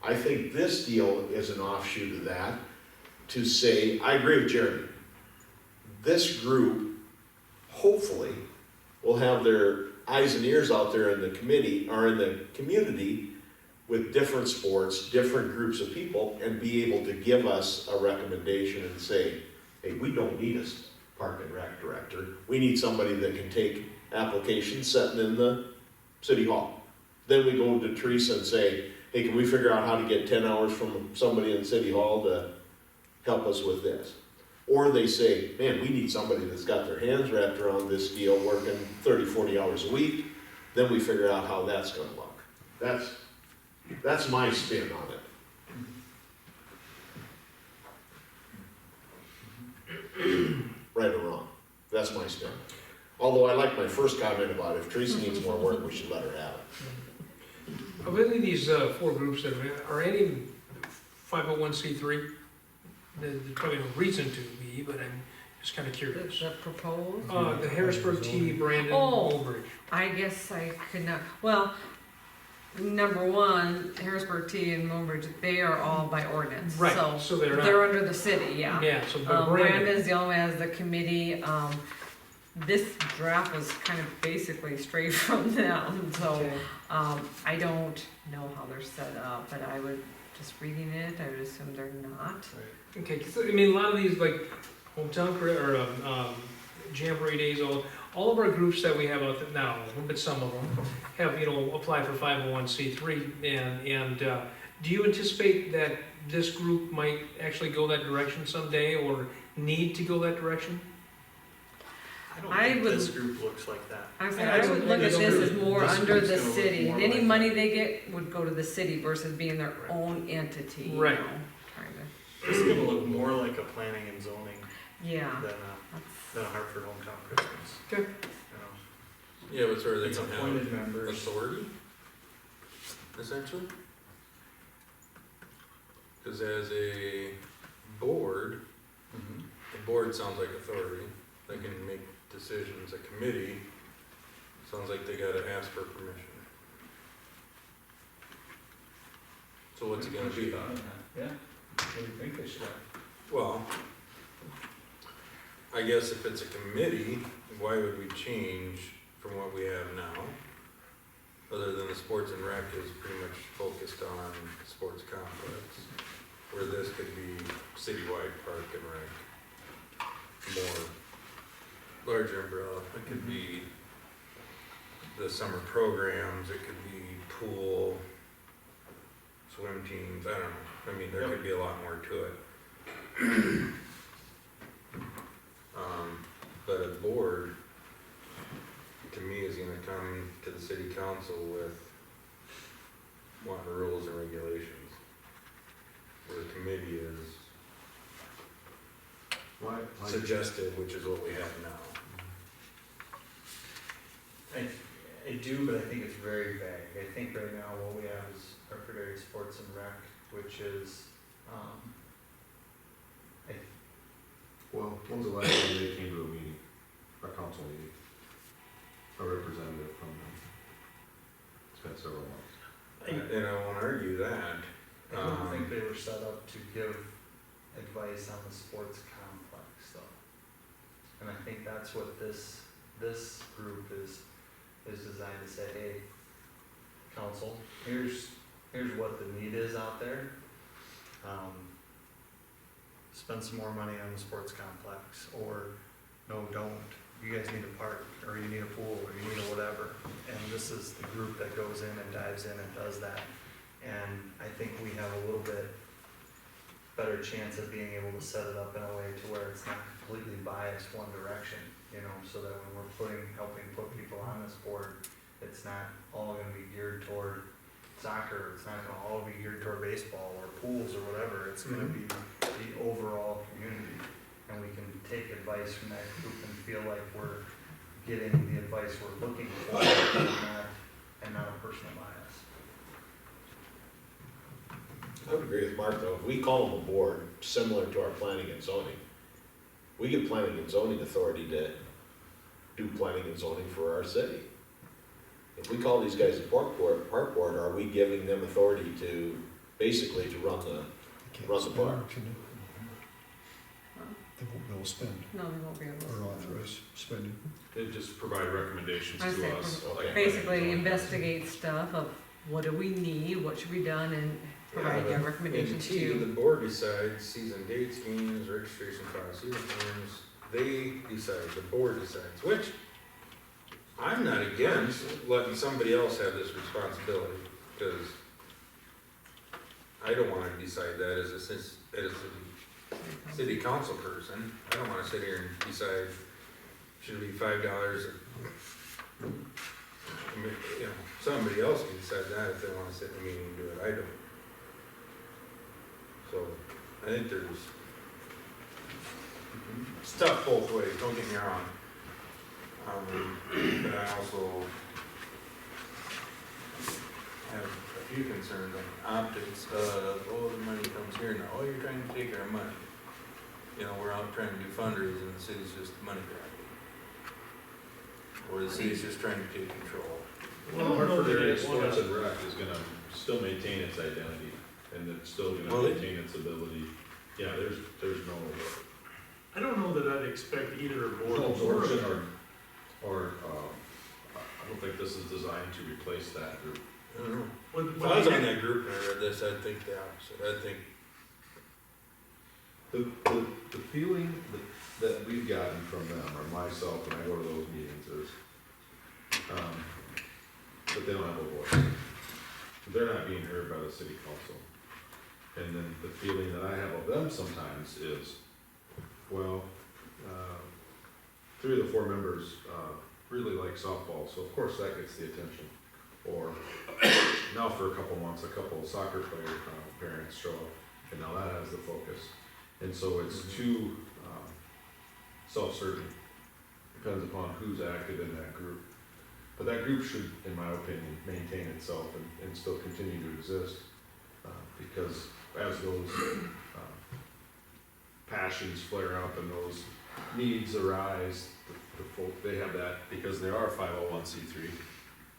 Speaker 1: I think this deal is an offshoot of that, to say, I agree with Jeremy. This group, hopefully, will have their eyes and ears out there in the committee, or in the community, with different sports, different groups of people, and be able to give us a recommendation and say, hey, we don't need a park and rec director. We need somebody that can take applications sitting in the City Hall. Then we go to Teresa and say, hey, can we figure out how to get 10 hours from somebody in City Hall to help us with this? Or they say, man, we need somebody that's got their hands wrapped around this deal, working 30, 40 hours a week. Then we figure out how that's gonna look. That's my spin on it. Right or wrong, that's my spin. Although I like my first comment about if Teresa needs more work, we should let her have it.
Speaker 4: Of any of these, 4 groups that are any 501c3? There's probably no reason to be, but I'm just kinda curious.
Speaker 3: The proposed,
Speaker 4: The Harrisburg, T, Brandon,
Speaker 3: Oh.
Speaker 4: Old Bridge.
Speaker 3: I guess I could not, well, number one, Harrisburg T and Moombridge, they are all by ordinance,
Speaker 4: Right,
Speaker 3: so
Speaker 4: so they're
Speaker 3: they're
Speaker 4: not,
Speaker 3: under the city, yeah.
Speaker 4: yeah, so but Brandon,
Speaker 3: Brandon's the only one as the committee, this draft was kind of basically straight from them, so,
Speaker 4: Okay.
Speaker 3: I don't know how they're set up, but I would, just reading it, I would assume they're not.
Speaker 4: okay, 'cause, I mean, a lot of these, like, hometown, or, Jamboree Days, all of our groups that we have out there now, but some of them, have, applied for 501c3, and, do you anticipate that this group might actually go that direction someday, or need to go that direction?
Speaker 2: I don't
Speaker 3: I
Speaker 2: think
Speaker 3: would-
Speaker 2: this group looks like that.
Speaker 3: I would look at this as more
Speaker 2: This
Speaker 3: under
Speaker 2: group's
Speaker 3: the
Speaker 2: gonna look
Speaker 3: city,
Speaker 2: more
Speaker 3: and any
Speaker 2: like
Speaker 3: money they get would go to the city versus being their own entity, you know,
Speaker 4: Right.
Speaker 3: trying to,
Speaker 2: This is gonna look more like a planning and zoning
Speaker 3: yeah.
Speaker 2: than a Hartford hometown Christmas.
Speaker 4: Okay.
Speaker 2: You know,
Speaker 10: Yeah, but so are they
Speaker 2: it's
Speaker 10: gonna have
Speaker 2: appointed members.
Speaker 10: authority, essentially? Cause as a board,
Speaker 2: Mhm.
Speaker 10: the board sounds like authority, they can make decisions, a committee sounds like they gotta ask for permission. So what's it gonna be?
Speaker 2: Yeah, what do you think they should have?
Speaker 10: Well, I guess if it's a committee, why would we change from what we have now? Other than the sports and rec is pretty much focused on sports complex, where this could be citywide park and rec. More larger umbrella, it could be the summer programs, it could be pool, swim teams, I don't know, I mean, there could be a lot more to it. But a board, to me, is gonna come to the city council with wanting rules and regulations. Where the committee is suggested, which is what we have now.
Speaker 2: I do, but I think it's very vague. I think right now what we have is Hartford Area Sports and Rec, which is,
Speaker 12: Well, when was the last time they came to a meeting, a council meeting? A representative from them? It's been several months.
Speaker 10: And I won't argue that.
Speaker 2: I don't think they were set up to give advice on the sports complex though. And I think that's what this group is designed to say, hey, council, here's what the need is out there. Spend some more money on the sports complex, or no, don't. You guys need a park, or you need a pool, or you need a whatever. And this is the group that goes in and dives in and does that. And I think we have a little bit better chance of being able to set it up in a way to where it's not completely biased one direction, you know, so that when we're helping put people on this board, it's not all gonna be geared toward soccer, it's not gonna all be geared toward baseball or pools or whatever, it's gonna be the overall community. And we can take advice from that group and feel like we're getting the advice we're looking for and not a personal bias.
Speaker 1: I would agree with Mark though, if we call them a board, similar to our planning and zoning, we give planning and zoning authority to do planning and zoning for our city. If we call these guys a park board, are we giving them authority to, basically to run the park?
Speaker 5: They won't be able to spend
Speaker 3: No, they won't be able to.
Speaker 5: or authorize spending.
Speaker 12: They just provide recommendations
Speaker 3: I
Speaker 12: to
Speaker 3: say,
Speaker 12: us.
Speaker 1: okay.
Speaker 3: basically investigate stuff of what do we need, what should be done, and provide
Speaker 10: Yeah,
Speaker 3: their
Speaker 10: but
Speaker 3: recommendations
Speaker 10: in T,
Speaker 3: to.
Speaker 10: the board decides season dates, games, registration costs, uniforms, they decide, the board decides, which I'm not against letting somebody else have this responsibility, because I don't wanna decide that as a city council person. I don't wanna sit here and decide, should it be $5? I mean, you know, somebody else can decide that if they wanna sit in a meeting and do it, I don't. So, I think there's stuff both ways, don't get me wrong. But I also have a few concerns on optics of, oh, the money comes here now, oh, you're trying to take our money. You know, we're out trying to do fundraising, and the city's just money grabbing. Or the city's just trying to take control.
Speaker 12: Well, Hartford area sports and rec is gonna still maintain its identity, and it's still gonna maintain its ability. Yeah, there's no
Speaker 8: I don't know that I'd expect either a board
Speaker 12: absorption or, I don't think this is designed to replace that group.
Speaker 10: I don't know.
Speaker 8: What
Speaker 10: If I was on that group and I read this, I'd think the opposite. I'd think,
Speaker 12: The feeling that we've gotten from them, or myself, when I go to those meetings, is, that they don't have a voice. They're not being heard by the city council. And then the feeling that I have of them sometimes is, well, 3 of the 4 members, really like softball, so of course that gets the attention. Or, now for a couple months, a couple of soccer player, parents show up, and now that has the focus. And so it's too, self-serving, depends upon who's active in that group. But that group should, in my opinion, maintain itself and still continue to exist, because as those, passions flare up and those needs arise, the folk, they have that, because they are a 501c3,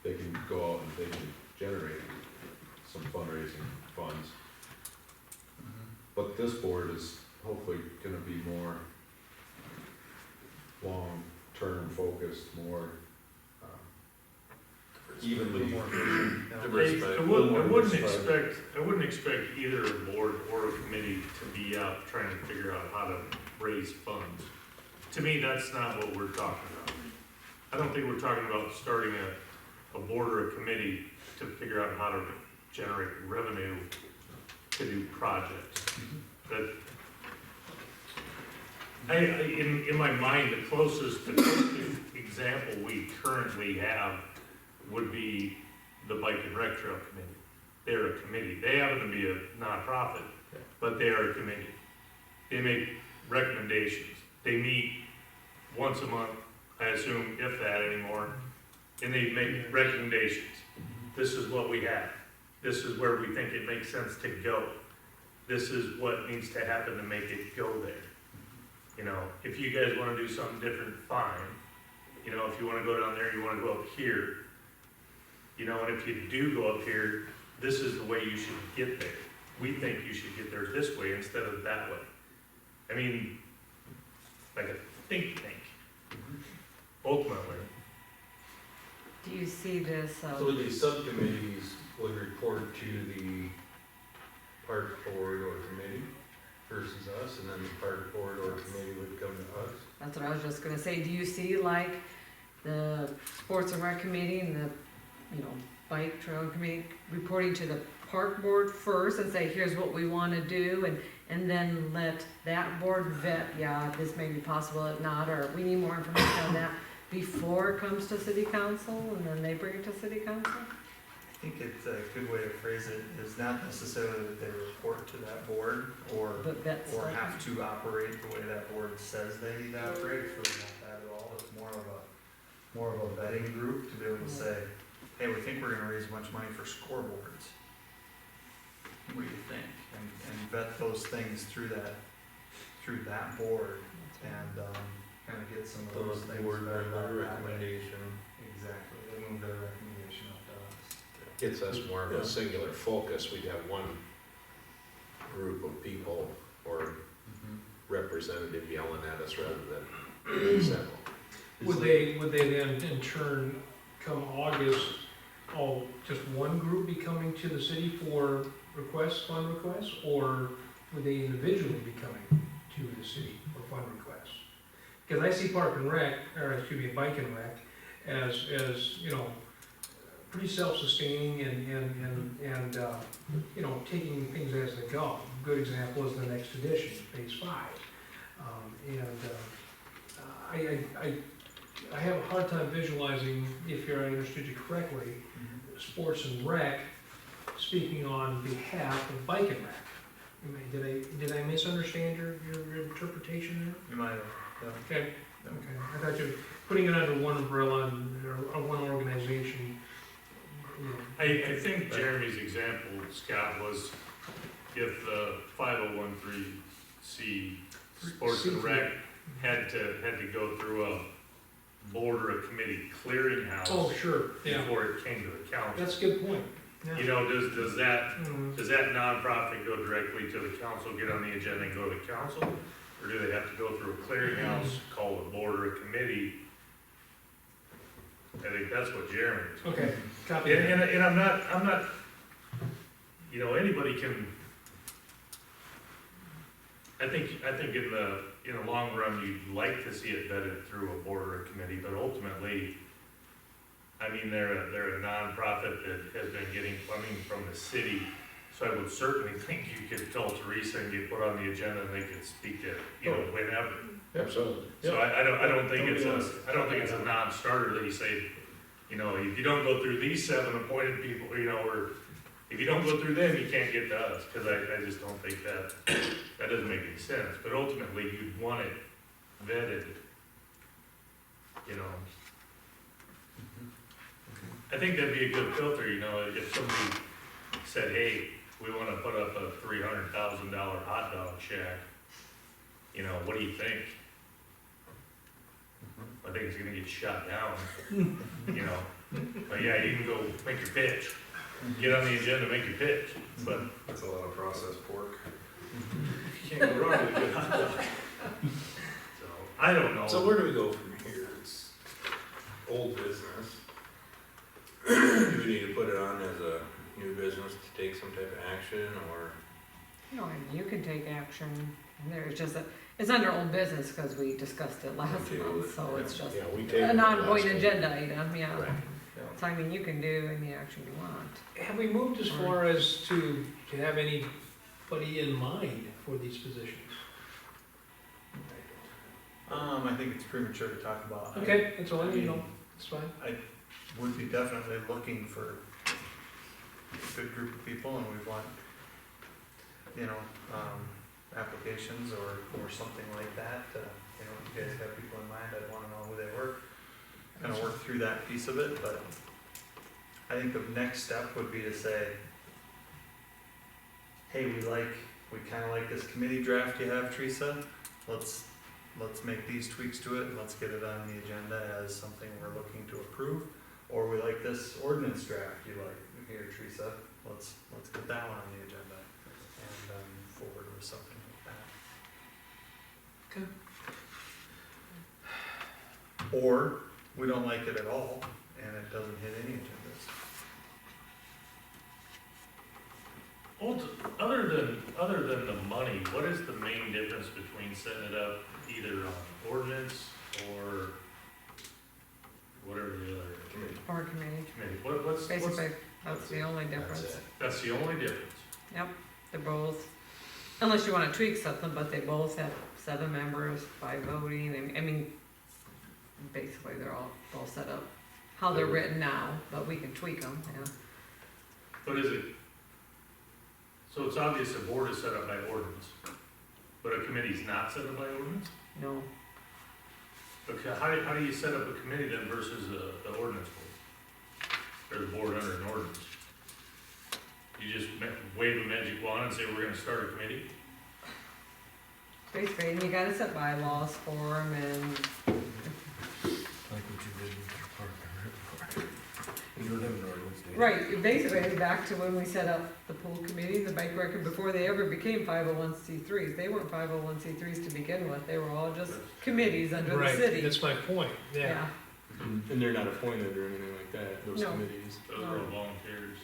Speaker 12: they can go out and they can generate some fundraising funds. But this board is hopefully gonna be more long-term focused, more, evenly.
Speaker 10: diversified.
Speaker 8: I wouldn't expect either a board or a committee to be out trying to figure out how to raise funds. To me, that's not what we're talking about. I don't think we're talking about starting a board or a committee to figure out how to generate revenue to do projects. That, in my mind, the closest example we currently have would be the Bike and Rec Trail Committee. They're a committee. They happen to be a nonprofit, but they are a committee. They make recommendations. They meet once a month, I assume, if that anymore, and they make recommendations. This is what we have. This is where we think it makes sense to go. This is what needs to happen to make it go there. You know, if you guys wanna do something different, fine. You know, if you wanna go down there, you wanna go up here. You know, and if you do go up here, this is the way you should get there. We think you should get there this way instead of that way. I mean, like a think tank, ultimately.
Speaker 3: Do you see this,
Speaker 10: So these subcommittees would report to the park board or committee versus us, and then the park board or committee would come to us?
Speaker 3: that's what I was just gonna say, do you see like the Sports and Rec Committee and the, you know, Bike Trail Committee reporting to the park board first and say, here's what we wanna do, and then let that board vet, yeah, this may be possible, if not, or we need more information on that before it comes to city council, and then they bring it to city council?
Speaker 2: I think it's a good way to phrase it is not necessarily that they report to that board or
Speaker 3: But that's like,
Speaker 2: have to operate the way that board says they need to operate. It's really not that at all. It's more of a vetting group to be able to say, hey, we think we're gonna raise a bunch of money for scoreboards. What do you think? And vet those things through that board and, kind of get some of those things.
Speaker 10: Board
Speaker 2: vetted out that way.
Speaker 10: recommendation.
Speaker 2: Exactly, they move their recommendation up to us.
Speaker 1: Gets us more of a singular focus, we'd have one group of people or representative yelling at us rather than several.
Speaker 4: Would they then in turn, come August, just one group be coming to the city for fund requests, or would they individually be coming to the city for fund requests? Because I see Park and Rec, or excuse me, Bike and Rec, as, you know, pretty self-sustaining and, you know, taking things as they go. A good example is the next edition, phase 5. I have a hard time visualizing, if I understood you correctly, sports and rec speaking on behalf of bike and rec. I mean, did I misunderstand your interpretation
Speaker 2: You might have, yeah.
Speaker 4: there? Okay, I thought you were putting it under one umbrella or one organization. You know.
Speaker 8: I think Jeremy's example, Scott, was if the 501(c) sports and rec had to go through a board or a committee clearinghouse.
Speaker 4: Oh, sure, yeah,
Speaker 8: Before it came to the council.
Speaker 4: that's a good point. Yeah.
Speaker 8: You know, does that
Speaker 4: Mhm.
Speaker 8: nonprofit go directly to the council, get on the agenda and go to the council? Or do they have to go through a clearinghouse called a board or a committee? I think that's what Jeremy was.
Speaker 4: Okay, copy that.
Speaker 8: And I'm not, you know, anybody can, I think in the long run, you'd like to see it vetted through a board or a committee, but ultimately, I mean, they're a nonprofit that has been getting funding from the city, so I would certainly think you could tell Teresa and get put on the agenda and they could speak to, you know, whenever.
Speaker 1: Absolutely.
Speaker 8: So I don't think it's a non-starter that you say, you know, if you don't go through these 7 appointed people, you know, or if you don't go through them, you can't get to us, cause I just don't think that doesn't make any sense, but ultimately you'd want it vetted, you know. I think that'd be a good filter, you know, if somebody said, hey, we wanna put up a $300,000 hot dog shack, you know, what do you think? I think it's gonna get shot down, you know, but yeah, you can go make your pitch, get on the agenda, make your pitch, but.
Speaker 12: That's a lot of processed pork.
Speaker 8: You can't go wrong with a good hot dog. So, I don't know.
Speaker 10: So where do we go from here? It's old business. Do we need to put it on as a new business to take some type of action, or?
Speaker 3: No, and you can take action, and there's just it's under old business, because we discussed it last month, so it's just
Speaker 1: Yeah, we tabled it
Speaker 3: an
Speaker 1: last
Speaker 3: ongoing
Speaker 1: week.
Speaker 3: agenda item, yeah.
Speaker 1: Right.
Speaker 3: So I mean, you can do any action you want.
Speaker 4: Have we moved as far as to have anybody in mind for these positions?
Speaker 2: I think it's premature to talk about.
Speaker 4: Okay, that's all I need to know, it's fine.
Speaker 2: Would be definitely looking for a good group of people, and we want, you know, applications or something like that. You know, if you guys have people in mind, I'd wanna know who they were. Kind of work through that piece of it, but I think the next step would be to say, hey, we kinda like this committee draft you have, Teresa. Let's make these tweaks to it, and let's get it on the agenda as something we're looking to approve. Or we like this ordinance draft you like here, Teresa, let's get that one on the agenda and move forward with something like that.
Speaker 4: Okay.
Speaker 2: Or we don't like it at all and it doesn't hit any agendas.
Speaker 8: Other than the money, what is the main difference between setting it up either on ordinance or whatever the other committee?
Speaker 3: Or committee,
Speaker 8: What's
Speaker 3: basically, that's the only difference.
Speaker 8: that's the only difference.
Speaker 3: Yep, they're both, unless you wanna tweak something, but they both have 7 members by voting, and, I mean, basically, they're all set up how they're written now, but we can tweak them, yeah.
Speaker 8: But is it, so it's obvious a board is set up by ordinance, but a committee's not set up by ordinance?
Speaker 3: No,
Speaker 8: Okay, how do you set up a committee then versus the ordinance board? Or the board under an ordinance? You just wave a magic wand and say, we're gonna start a committee?
Speaker 3: basically, and you gotta set bylaws for them, and
Speaker 11: Like what you did with your park and rec board. You don't have an ordinance, do you?
Speaker 3: right, basically, it's back to when we set up the pool committee, the bike record, before they ever became 501c3s. They weren't 501c3s to begin with, they were all just committees under the
Speaker 4: Right,
Speaker 3: city.
Speaker 4: that's my point, yeah.
Speaker 9: And they're not appointed or anything like that, those
Speaker 3: No.
Speaker 9: committees.
Speaker 8: Those are all volunteers.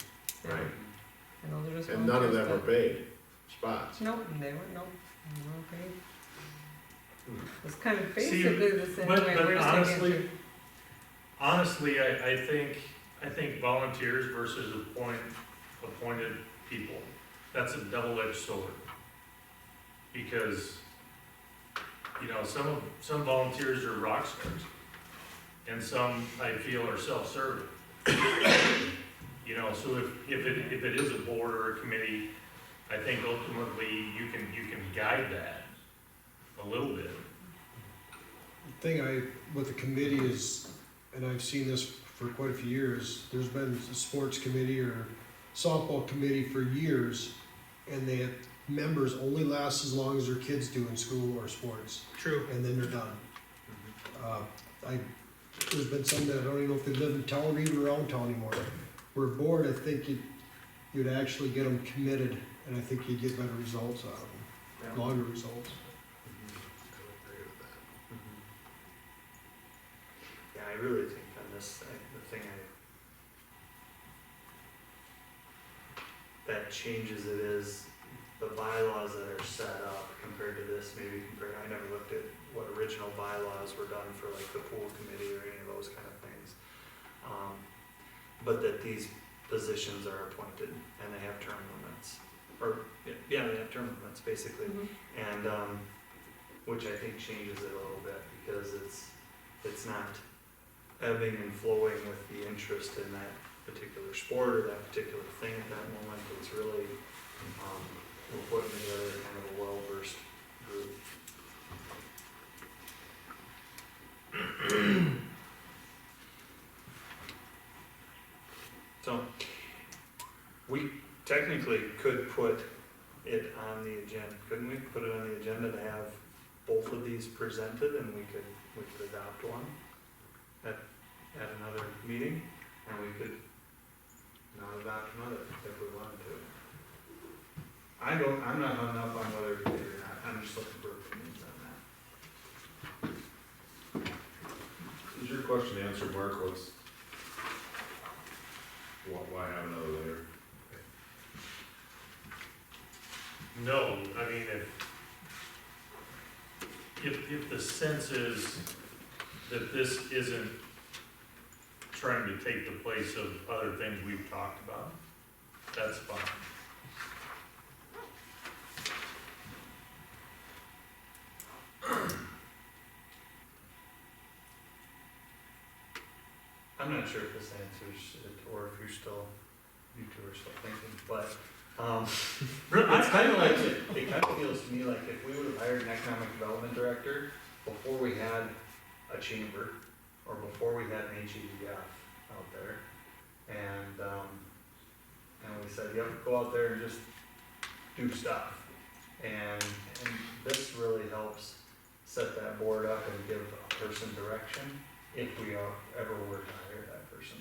Speaker 3: Yeah.
Speaker 1: Right.
Speaker 3: And those are just.
Speaker 1: And none of them are
Speaker 3: volunteers,
Speaker 1: paid spots.
Speaker 3: but- Nope, they weren't, nope, they weren't paid. It's kind of
Speaker 8: See,
Speaker 3: basically the same way
Speaker 8: but
Speaker 3: we're just taking
Speaker 8: honestly,
Speaker 3: into.
Speaker 8: Honestly, I think volunteers versus appointed people, that's a double-edged sword. Because, you know, some volunteers are rock stars, and some, I feel, are self-serving. You know, so if it is a board or a committee, I think ultimately you can guide that a little bit.
Speaker 5: The thing with the committee is, and I've seen this for quite a few years, there's been a sports committee or softball committee for years, and they have members only last as long as their kids do in school or sports,
Speaker 4: True.
Speaker 5: and then they're done. There's been some that I don't even know if they live in town or even around town anymore. Where board, I think you'd actually get them committed, and I think you'd get better results out of them, longer results.
Speaker 2: Yeah, I really think on this, the thing that changes it is the bylaws that are set up compared to this, I never looked at what original bylaws were done for like the pool committee or any of those kind of things. But that these positions are appointed and they have term limits, or, yeah, they have term limits, basically. And, which I think changes it a little bit, because it's not ebbing and flowing with the interest in that particular sport or that particular thing at that moment. It's really, we're putting together kind of a well-versed group. So, we technically could put it on the agenda, couldn't we? Put it on the agenda to have both of these presented, and we could adopt one at another meeting, and we could not adopt another if we wanted to. I'm not hung up on whether we did or not, I'm just looking for opinions on that.
Speaker 12: Is your question answered, Mark? Why have another layer?
Speaker 8: No, I mean, if the sense is that this isn't trying to take the place of other things we've talked about, that's fine.
Speaker 2: I'm not sure if this answers it, or if you two are still thinking, but, it's kind of like, it kind of feels to me like if we would have hired an economic development director before we had a chamber, or before we had an HEDF out there, and we said, yep, go out there and just do stuff. And this really helps set that board up and give a person direction, if we ever were to hire that person.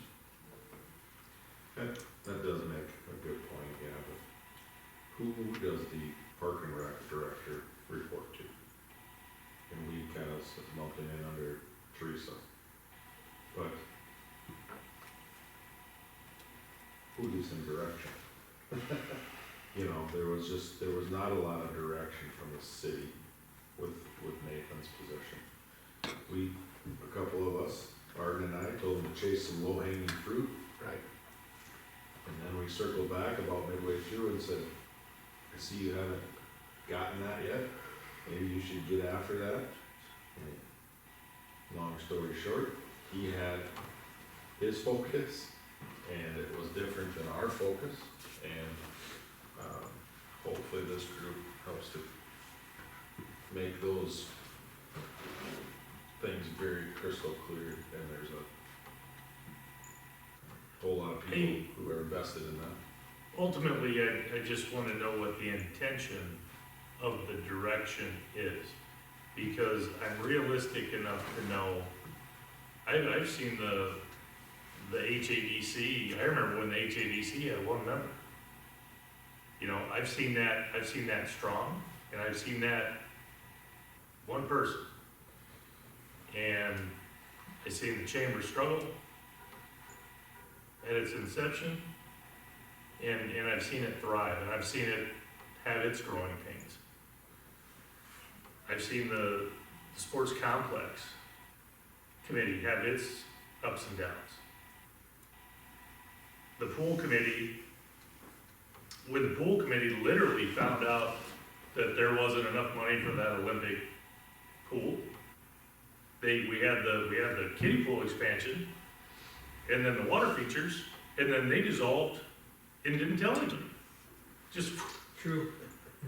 Speaker 12: That does make a good point, yeah, but who does the park and rec director report to? And we kind of lumped it in under Teresa. But who gives him direction? You know, there was not a lot of direction from the city with Nathan's position. A couple of us, Arden and I, told him to chase some low-hanging fruit.
Speaker 2: Right.
Speaker 12: And then we circled back about midway through and said, I see you haven't gotten that yet. Maybe you should get after that. And long story short, he had his focus, and it was different than our focus. And hopefully this group helps to make those things very crystal clear, and there's a whole lot of people who are invested in that.
Speaker 8: Ultimately, I just want to know what the intention of the direction is, because I'm realistic enough to know, I've seen the HADC, I remember when the HADC had one member. You know, I've seen that strong, and I've seen that one person. And I've seen the chamber struggle at its inception, and I've seen it thrive, and I've seen it have its growing pains. I've seen the sports complex committee have its ups and downs. The pool committee, when the pool committee literally found out that there wasn't enough money for that Olympic pool, we had the kiddie pool expansion, and then the water features, and then they dissolved and didn't tell anybody. Just,
Speaker 4: True.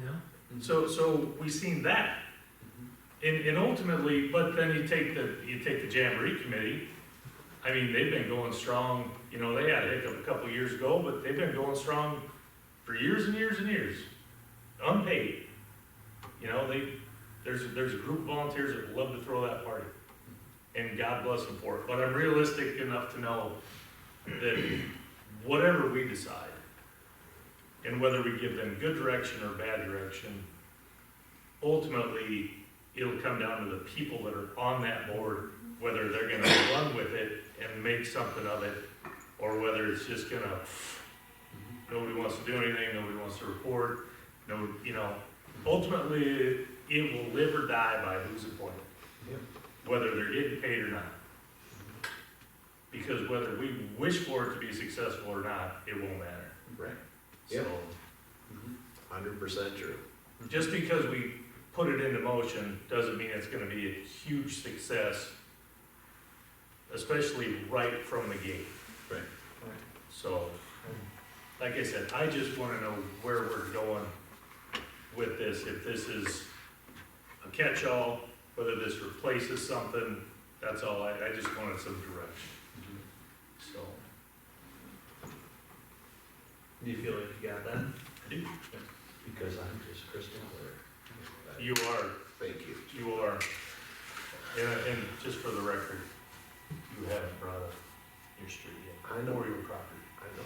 Speaker 4: Yeah.
Speaker 8: so we seen that. And ultimately, but then you take the Jamboree Committee, I mean, they've been going strong, you know, they had a hiccup a couple years ago, but they've been going strong for years and years and years, unpaid. You know, there's a group of volunteers that love to throw that party, and God bless them for it. But I'm realistic enough to know that whatever we decide, and whether we give them good direction or bad direction, ultimately, it'll come down to the people that are on that board, whether they're gonna run with it and make something of it, or whether it's just gonna, nobody wants to do anything, nobody wants to report, no, you know, ultimately, it will live or die by who's appointed.
Speaker 1: Yep.
Speaker 8: Whether they're getting paid or not. Because whether we wish for it to be successful or not, it won't matter.
Speaker 1: Right.
Speaker 8: So,
Speaker 1: Yep. 100% true.
Speaker 8: just because we put it into motion doesn't mean it's gonna be a huge success, especially right from the gate.
Speaker 1: Right.
Speaker 8: So, like I said, I just wanna know where we're going with this, if this is a catch-all, whether this replaces something, that's all, I just wanted some direction. So,
Speaker 2: Do you feel like you got that?
Speaker 8: I do.
Speaker 1: Because I'm just crystal clear.
Speaker 8: You are,
Speaker 1: Thank you.
Speaker 8: you are, and just for the record, you haven't brought up your street yet.
Speaker 1: I know.
Speaker 8: Or your property,
Speaker 1: I know.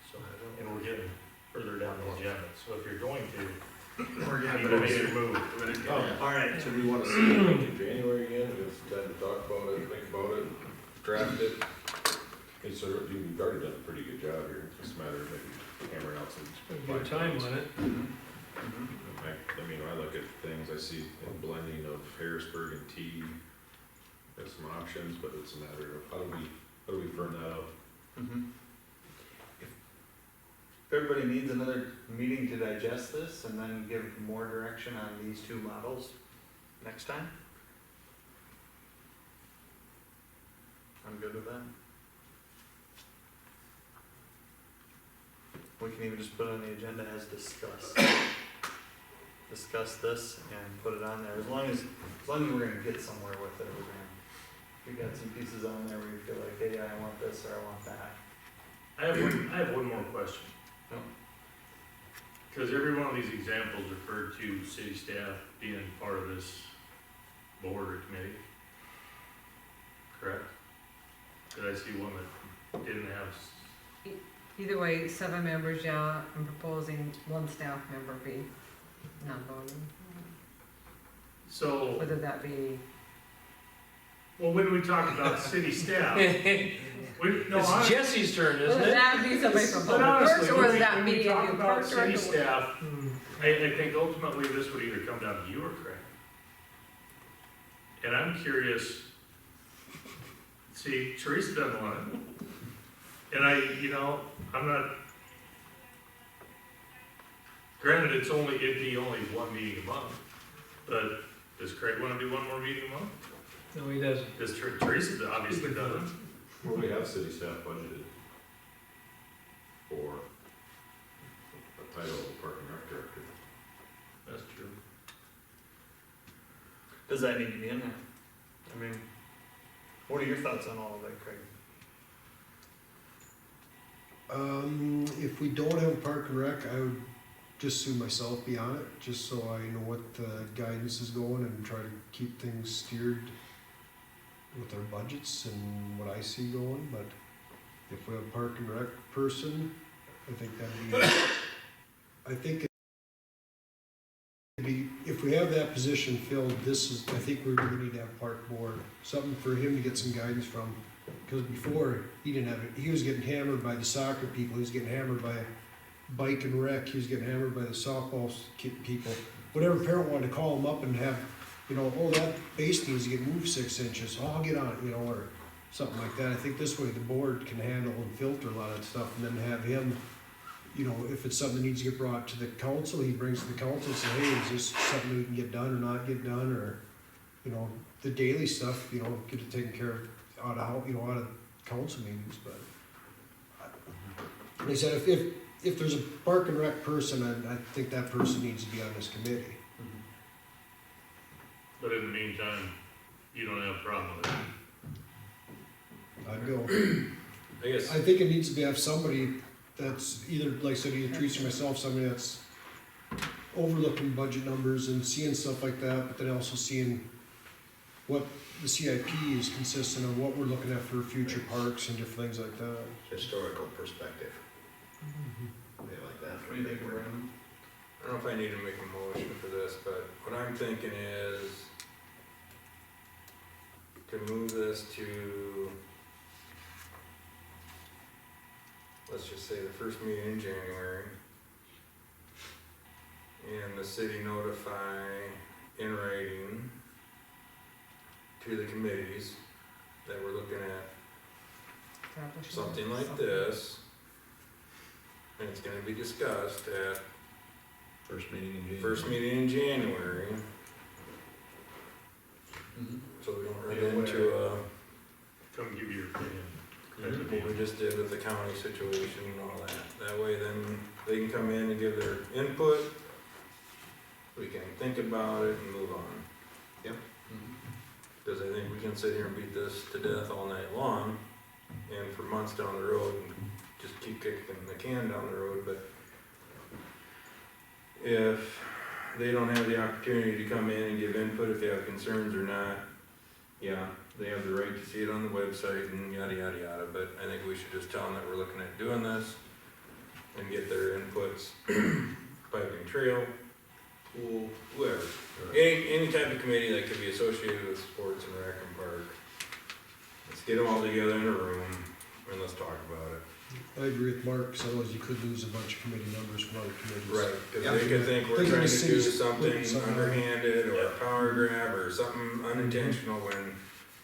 Speaker 8: so, and we're getting further down the agenda, so if you're going to,
Speaker 2: We're
Speaker 8: you need to make your move.
Speaker 2: All right,
Speaker 12: So we wanna see it in January again, we have time to talk about it, think about it, draft it. Okay, so you've already done a pretty good job here, it's just a matter of maybe hammering out some.
Speaker 4: Good time on it.
Speaker 12: I mean, when I look at things, I see a blending of Harrisburg and T, there's some options, but it's a matter of how do we firm that up?
Speaker 2: If everybody needs another meeting to digest this and then give more direction on these two models next time, I'm good with that. We can even just put it on the agenda as discussed. Discuss this and put it on there, as long as we're gonna get somewhere with it, we got some pieces on there where you feel like, hey, I want this or I want that.
Speaker 8: I have one more question.
Speaker 2: No.
Speaker 8: Because every one of these examples referred to city staff being part of this board or committee. Correct? Did I see one that didn't have,
Speaker 3: Either way, 7 members, yeah, I'm proposing 1 staff member be non-voting,
Speaker 8: so,
Speaker 3: whether that be,
Speaker 8: well, when we talk about city staff, no,
Speaker 4: It's
Speaker 8: honestly,
Speaker 4: Jesse's turn, isn't
Speaker 3: whether
Speaker 4: it?
Speaker 3: that be somebody from
Speaker 8: but
Speaker 3: public works,
Speaker 8: honestly,
Speaker 3: or
Speaker 8: when
Speaker 3: whether
Speaker 8: we,
Speaker 3: that
Speaker 8: when
Speaker 3: be
Speaker 8: we
Speaker 3: a
Speaker 8: talk
Speaker 3: new
Speaker 8: about
Speaker 3: park
Speaker 8: city
Speaker 3: director.
Speaker 8: staff,
Speaker 4: Hmm.
Speaker 8: I think ultimately this would either come down to you or Craig. And I'm curious, see, Teresa doesn't want it. And I'm not, granted, it'd be only 1 meeting a month, but does Craig wanna do 1 more meeting a month?
Speaker 4: No, he doesn't.
Speaker 8: Does Teresa obviously doesn't.
Speaker 12: Well, we have city staff budgeted for a title of park and rec director.
Speaker 8: That's true.
Speaker 2: Does that need to be in there? I mean, what are your thoughts on all of that, Craig?
Speaker 5: If we don't have a park and rec, I would just sue myself be on it, just so I know what the guidance is going and try to keep things steered with our budgets and what I see going, but if we have a park and rec person, I think that'd be, I think it'd be, if we have that position filled, I think we really need to have a park board, something for him to get some guidance from. Because before, he didn't have it, he was getting hammered by the soccer people, he was getting hammered by bike and rec, he was getting hammered by the softball people. Whatever parent wanted to call him up and have, oh, that base needs to get moved 6 inches, oh, I'll get on it, or something like that. I think this way the board can handle and filter a lot of stuff, and then have him, you know, if it's something that needs to get brought to the council, he brings to the council and say, hey, is this something we can get done or not get done, or, you know, the daily stuff, you know, get it taken care of out of council meetings, but. Like I said, if there's a park and rec person, I think that person needs to be on this committee.
Speaker 8: But in the meantime, you don't have a problem with it.
Speaker 5: I'd go.
Speaker 10: I guess,
Speaker 5: I think it needs to have somebody that's either, like I said, either Teresa or myself, somebody that's overlooking budget numbers and seeing stuff like that, but then also seeing what the CIP is consistent of, what we're looking at for future parks and different things like that.
Speaker 1: Historical perspective. They like that.
Speaker 2: What do you think, Brandon?
Speaker 10: I don't know if I need to make a motion for this, but what I'm thinking is to move this to, let's just say the first meeting in January. And the city notify in writing to the committees that we're looking at something like this. And it's gonna be discussed at
Speaker 1: First meeting in January.
Speaker 10: first meeting in January, so we don't run into
Speaker 8: Come give your opinion.
Speaker 10: what we just did with the county situation and all that. That way then they can come in and give their input, we can think about it and move on.
Speaker 1: Yep.
Speaker 10: Cause I think we can sit here and beat this to death all night long, and for months down the road, and just keep kicking the can down the road, but if they don't have the opportunity to come in and give input, if they have concerns or not, yeah, they have the right to see it on the website and yada, yada, yada, but I think we should just tell them that we're looking at doing this and get their inputs, biking trail, pool, whoever. Any type of committee that could be associated with sports and rec and park. Let's get them all together in a room and let's talk about it.
Speaker 5: I agree with Mark, because otherwise you could lose a bunch of committee members from other committees.
Speaker 10: Right, cause
Speaker 1: Yeah.
Speaker 10: they could think we're
Speaker 5: Thinking
Speaker 10: trying
Speaker 5: the
Speaker 10: to do
Speaker 5: city's
Speaker 10: something
Speaker 5: putting something-
Speaker 10: underhanded or a power grab or something unintentional when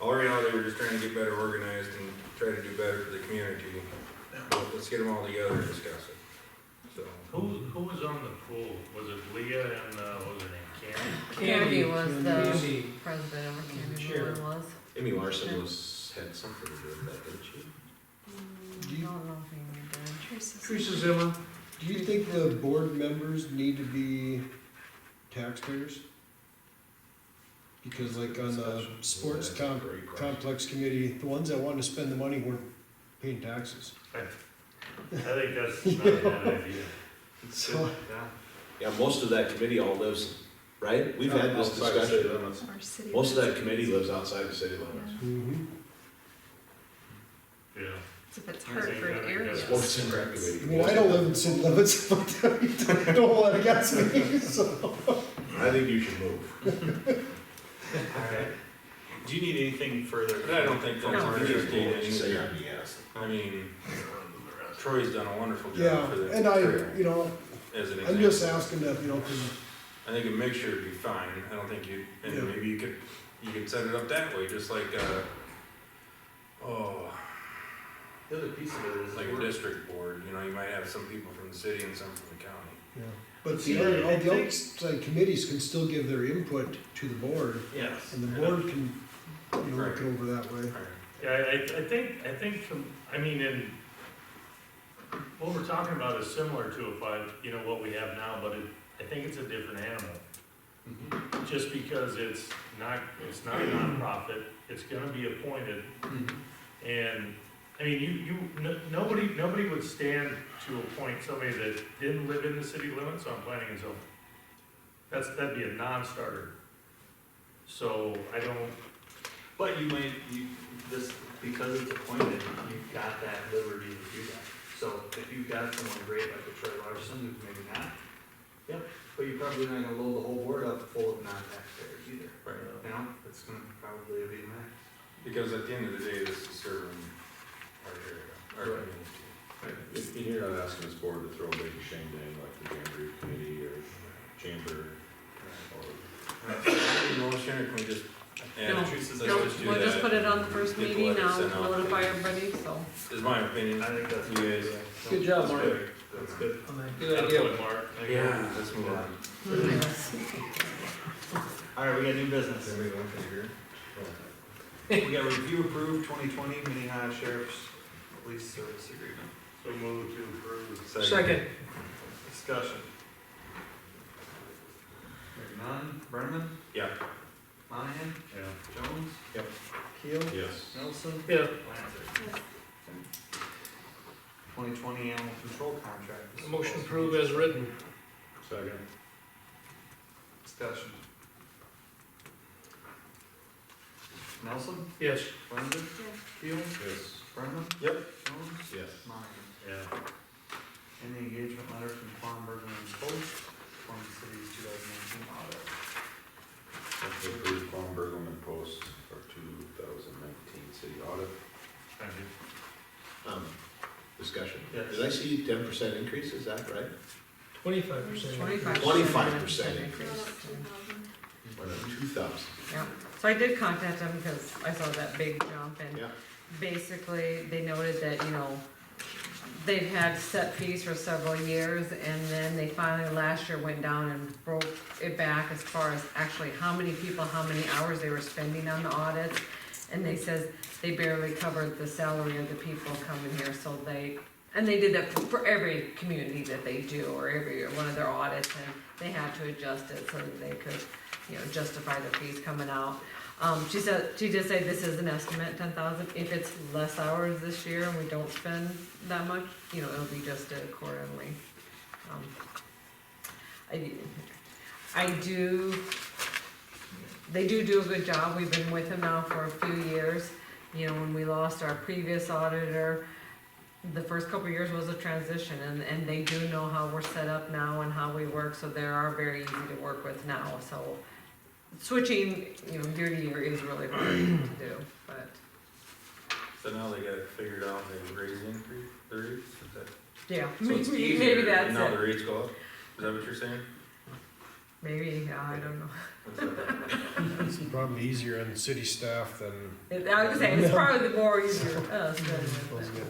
Speaker 10: all reality we're just trying to get better organized and try to do better for the community. Let's get them all together and discuss it, so.
Speaker 8: Who was on the pool? Was it Leah and, what was her name, Candy?
Speaker 3: Candy was the
Speaker 4: Candy.
Speaker 3: president, or Candy
Speaker 4: Chair.
Speaker 3: was.
Speaker 1: Amy Larson had something to do with that, didn't she?
Speaker 3: I don't know if Amy did.
Speaker 4: Teresa Zimmer,
Speaker 5: Do you think the board members need to be taxpayers? Because like on the sports
Speaker 1: That's a great question.
Speaker 5: complex committee, the ones that wanted to spend the money weren't paying taxes.
Speaker 8: I think that's not a bad idea.
Speaker 5: So,
Speaker 1: Yeah, most of that committee all lives, right? We've had this
Speaker 12: Outside of city
Speaker 1: discussion.
Speaker 12: limits.
Speaker 1: Most of that committee lives outside the city limits.
Speaker 5: mhm.
Speaker 8: Yeah.
Speaker 3: If it's
Speaker 8: I think
Speaker 3: Hartford
Speaker 8: that-
Speaker 3: area.
Speaker 8: that's
Speaker 1: Sports and rec committee.
Speaker 5: I mean, I don't live in city limits, but don't hold that against me, so.
Speaker 1: I think you should move.
Speaker 2: Alright. Do you need anything further?
Speaker 10: But I don't think that's
Speaker 3: No.
Speaker 10: our state
Speaker 1: Say
Speaker 10: either.
Speaker 1: yes.
Speaker 10: I mean, Troy's done a wonderful
Speaker 5: Yeah,
Speaker 10: job for the
Speaker 5: and I,
Speaker 10: trail,
Speaker 5: you know,
Speaker 10: as an
Speaker 5: I'm just
Speaker 10: example.
Speaker 5: asking that, you know, 'cause
Speaker 10: I think a mixture would be fine, I don't think you, and
Speaker 5: Yeah.
Speaker 10: maybe you could set it up that way, just like,
Speaker 2: The other piece of it is
Speaker 10: like a district board, you know, you might have some people from the city and some from the county.
Speaker 5: yeah, but
Speaker 8: See,
Speaker 5: the other,
Speaker 8: I
Speaker 5: all the
Speaker 8: think-
Speaker 5: outside committees can still give their input to the board,
Speaker 8: Yes.
Speaker 5: and the board can, you know, look it over that way.
Speaker 8: Yeah, I think, I mean, what we're talking about is similar to what we have now, but I think it's a different animal. Just because it's not a nonprofit, it's gonna be appointed, and, I mean, nobody would stand to appoint somebody that didn't live in the city limits on planning and zoning. That'd be a non-starter. So, I don't,
Speaker 2: But because it's appointed, you've got that liberty to do that. So if you've got someone great like a Troy Larson, who's maybe not, yep, but you're probably not gonna load the whole board up full of non-taxpayers either.
Speaker 10: Right.
Speaker 2: You know, it's gonna probably be a mix.
Speaker 10: Because at the end of the day, this is serving our area, our
Speaker 2: Right.
Speaker 10: community.
Speaker 12: You're not asking this board to throw a big shame name like the Jamboree Committee or Chamber or.
Speaker 10: Motion, or can we just, Yeah,
Speaker 3: No,
Speaker 10: Teresa says
Speaker 3: no,
Speaker 10: just do
Speaker 3: we'll just
Speaker 10: that.
Speaker 3: put it on the first
Speaker 10: Get the
Speaker 3: meeting,
Speaker 10: letter
Speaker 3: I'll
Speaker 10: sent out.
Speaker 3: notify everybody, so.
Speaker 10: Is my opinion.
Speaker 2: I think that's.
Speaker 10: You guys.
Speaker 4: Good job,
Speaker 10: That's
Speaker 4: Mark.
Speaker 10: good. That's good.
Speaker 4: Good
Speaker 8: That's
Speaker 4: idea.
Speaker 8: what Mark.
Speaker 10: Yeah, let's move on.
Speaker 2: Alright, we got new business.
Speaker 12: Then we don't figure.
Speaker 2: We got review approved 2020 Minnehaha Sheriff's Police Service Agreement.
Speaker 8: So move to approve.
Speaker 4: Second.
Speaker 2: Discussion. Hearing none, Brenneman?
Speaker 10: Yeah.
Speaker 2: Monahan?
Speaker 8: Yeah.
Speaker 2: Jones?
Speaker 10: Yep.
Speaker 2: Keel?
Speaker 12: Yes.
Speaker 2: Nelson?
Speaker 4: Yeah.
Speaker 2: Lancer? 2020 Animal Control Contract.
Speaker 4: Motion approved as written.
Speaker 12: Second.
Speaker 2: Discussion. Nelson?
Speaker 4: Yes.
Speaker 2: Lancer? Keel?
Speaker 12: Yes.
Speaker 2: Brenneman?
Speaker 10: Yep.
Speaker 2: Jones?
Speaker 12: Yes.
Speaker 2: Monahan?
Speaker 8: Yeah.
Speaker 2: Any engagement letter from Quan Bergman and Post from the city's 2019 audit.
Speaker 12: Approved Palm Bergman Post for 2019 city audit.
Speaker 8: Thank you.
Speaker 1: Discussion.
Speaker 2: Yes.
Speaker 1: Did I see 10% increase, is that right?
Speaker 4: 25%.
Speaker 1: 25%
Speaker 3: increase.
Speaker 1: Went up 2,000.
Speaker 3: Yeah, so I did contact them because I saw that big jump and
Speaker 1: Yeah.
Speaker 3: basically they noted that, you know, they've had set fees for several years and then they finally last year went down and broke it back as far as actually how many people, how many hours they were spending on the audits. And they says they barely covered the salary of the people coming here, so they did that for every community that they do or every one of their audits and they had to adjust it so that they could, you know, justify the fees coming out. She did say this is an estimate, 10,000. If it's less hours this year and we don't spend that much, you know, it'll be adjusted accordingly. They do a good job. We've been with them now for a few years. You know, when we lost our previous auditor, the first couple of years was a transition and they do know how we're set up now and how we work, so they are very easy to work with now, so switching, you know, year to year is really hard to do, but,
Speaker 10: So now they got it figured out, they raise the increase, the rates, is that?
Speaker 3: yeah,
Speaker 10: So it's
Speaker 3: maybe
Speaker 10: easier,
Speaker 3: that's
Speaker 10: and now the
Speaker 3: it.
Speaker 10: rates go up? Is that what you're saying?
Speaker 3: Maybe, I don't know.
Speaker 10: What's that?
Speaker 5: It's probably easier on city staff than
Speaker 3: I was saying, it's probably the more easier for us than.
Speaker 5: those guys.